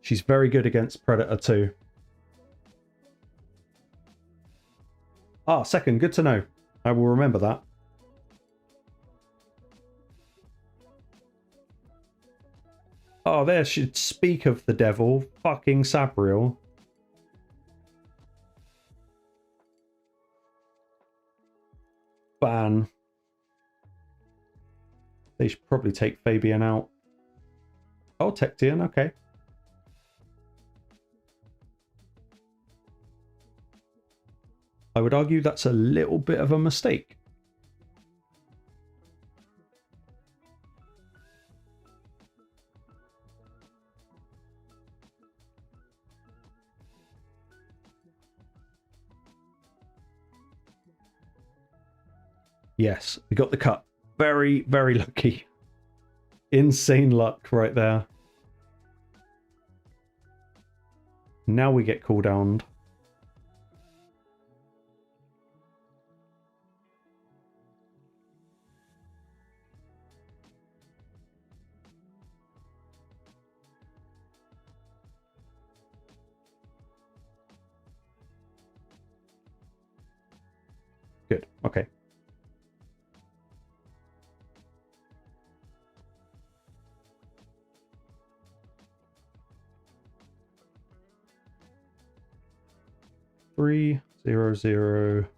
She's very good against Predator too. Ah, second. Good to know. I will remember that. Oh, there should speak of the devil. Fucking Sabriel. Ban. They should probably take Fabian out. Oh, Tectian, okay. I would argue that's a little bit of a mistake. Yes, we got the cut. Very, very lucky. Insane luck right there. Now we get cooldowned. Good. Okay. Three, 0, 0.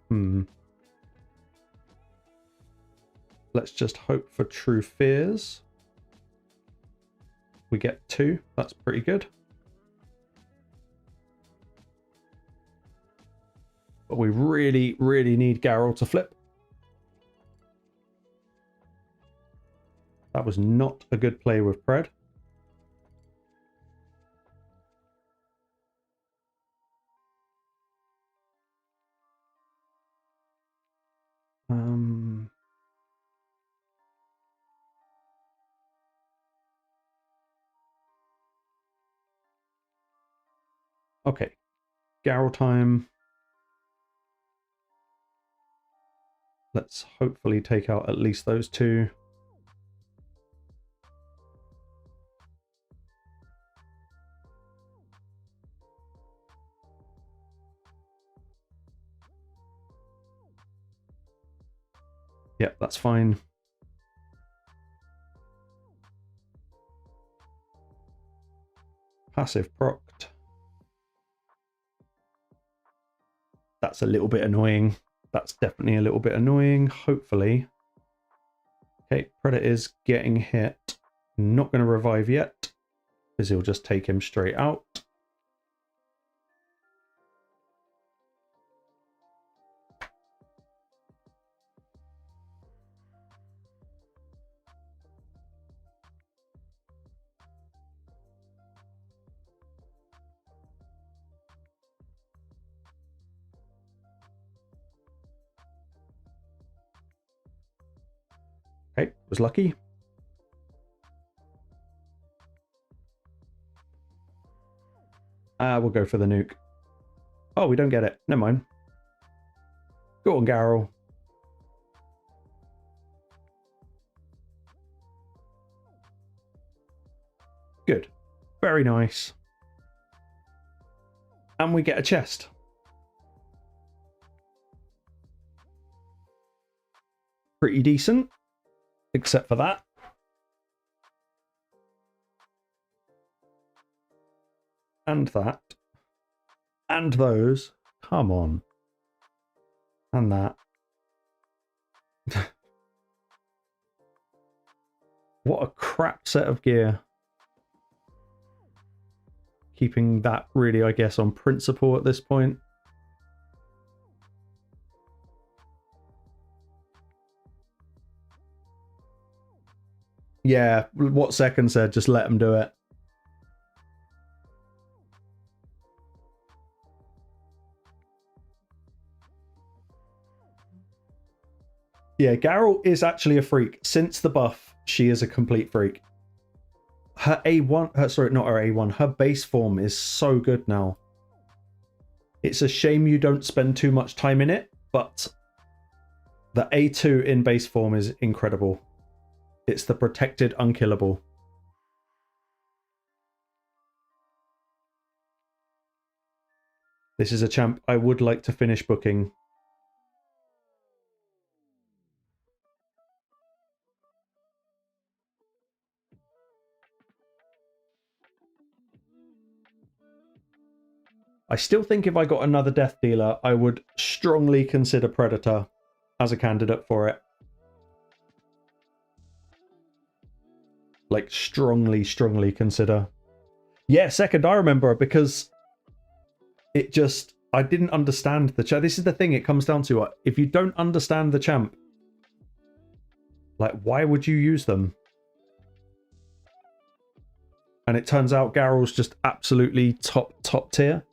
Let's just hope for true fears. We get 2. That's pretty good. But we really, really need Garrel to flip. That was not a good play with Pred. Okay. Garrel time. Let's hopefully take out at least those 2. Yep, that's fine. Passive procced. That's a little bit annoying. That's definitely a little bit annoying. Hopefully. Okay, Predator's getting hit. Not going to revive yet, because he'll just take him straight out. Okay, was lucky. We'll go for the nuke. Oh, we don't get it. Never mind. Go on, Garrel. Good. Very nice. And we get a chest. Pretty decent. Except for that. And that. And those. Come on. And that. What a crap set of gear. Keeping that really, I guess, on principle at this point. Yeah, what Second said, just let them do it. Yeah, Garrel is actually a freak. Since the buff, she is a complete freak. Her A1, sorry, not her A1, her base form is so good now. It's a shame you don't spend too much time in it, but the A2 in base form is incredible. It's the protected unkillable. This is a champ I would like to finish booking. I still think if I got another Death Dealer, I would strongly consider Predator as a candidate for it. Like, strongly, strongly consider. Yeah, Second, I remember, because it just... I didn't understand the champ. This is the thing it comes down to. If you don't understand the champ, like, why would you use them? And it turns out Garrel's just absolutely top tier.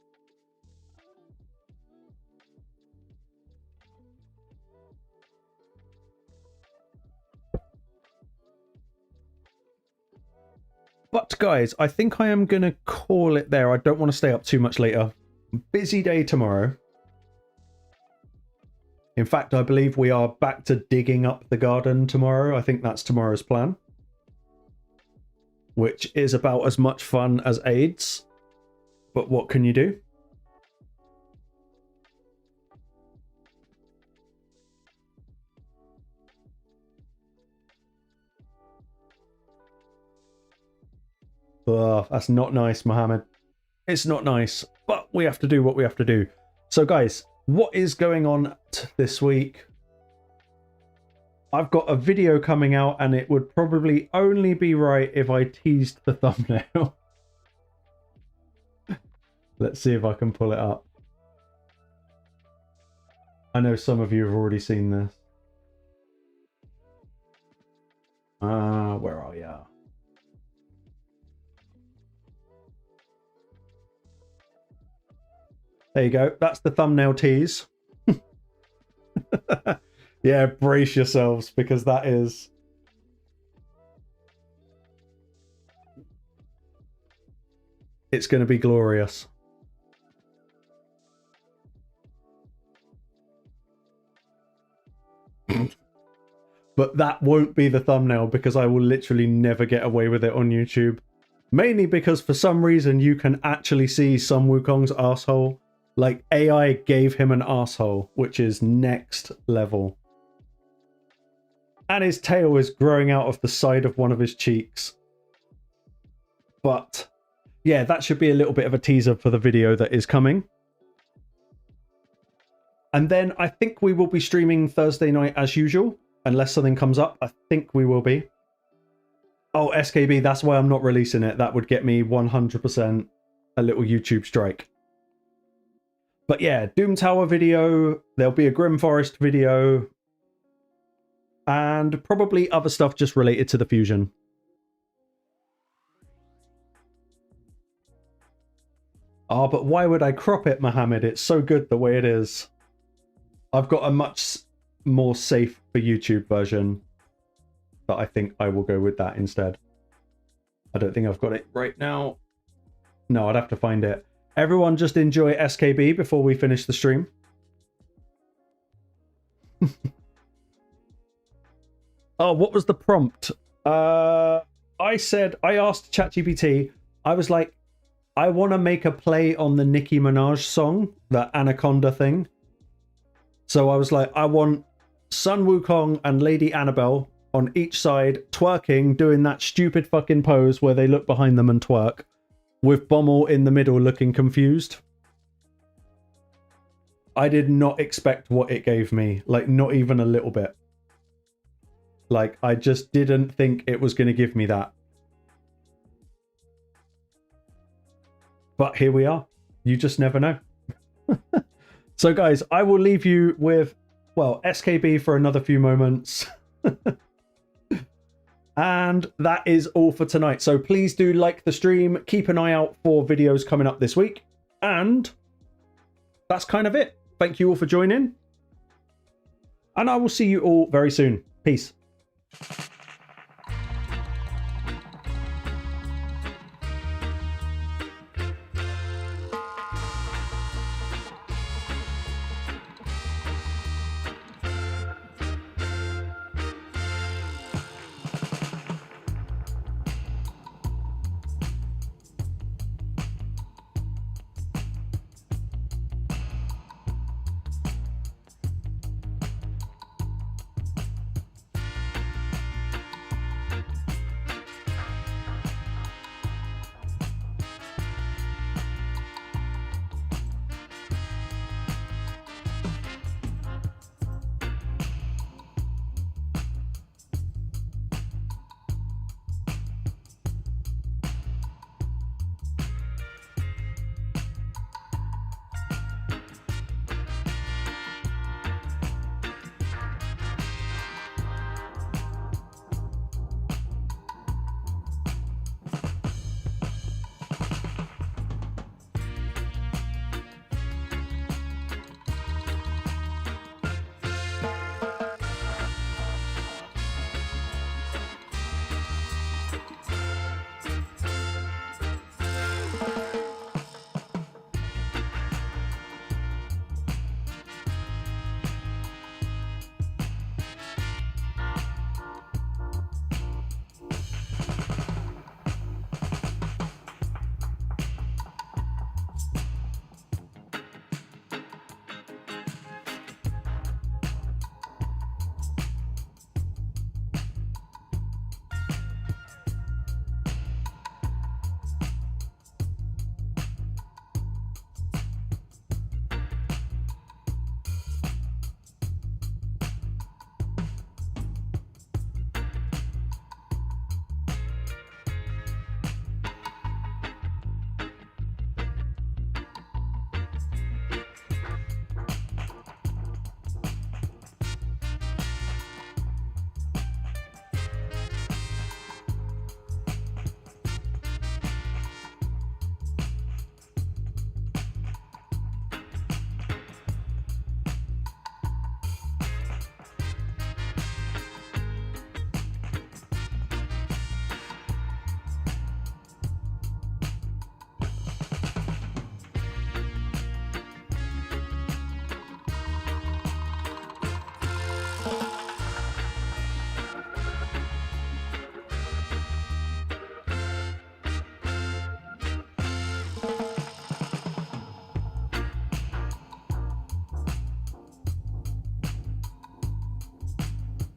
But guys, I think I am going to call it there. I don't want to stay up too much later. Busy day tomorrow. In fact, I believe we are back to digging up the garden tomorrow. I think that's tomorrow's plan. Which is about as much fun as AIDS. But what can you do? Ugh, that's not nice, Mohammed. It's not nice, but we have to do what we have to do. So guys, what is going on this week? I've got a video coming out, and it would probably only be right if I teased the thumbnail. Let's see if I can pull it up. I know some of you have already seen this. Where are you? There you go. That's the thumbnail tease. Yeah, brace yourselves, because that is... It's going to be glorious. But that won't be the thumbnail, because I will literally never get away with it on YouTube. Mainly because for some reason you can actually see Sun Wukong's asshole. Like, AI gave him an asshole, which is next level. And his tail is growing out of the side of one of his cheeks. But yeah, that should be a little bit of a teaser for the video that is coming. And then I think we will be streaming Thursday night as usual. Unless something comes up, I think we will be. Oh, SKB, that's why I'm not releasing it. That would get me 100% a little YouTube strike. But yeah, Doom Tower video, there'll be a Grim Forest video, and probably other stuff just related to the fusion. Oh, but why would I crop it, Mohammed? It's so good the way it is. I've got a much more safe for YouTube version, but I think I will go with that instead. I don't think I've got it right now. No, I'd have to find it. Everyone just enjoy SKB before we finish the stream. Oh, what was the prompt? I asked ChatGPT, I was like, I want to make a play on the Nicki Minaj song, that Anaconda thing. So I was like, I want Sun Wukong and Lady Annabelle on each side, twerking, doing that stupid fucking pose where they look behind them and twerk, with Bommel in the middle looking confused. I did not expect what it gave me, like not even a little bit. Like, I just didn't think it was going to give me that. But here we are. You just never know. So guys, I will leave you with, well, SKB for another few moments. And that is all for tonight. So please do like the stream. Keep an eye out for videos coming up this week. And that's kind of it. Thank you all for joining. And I will see you all very soon. Peace.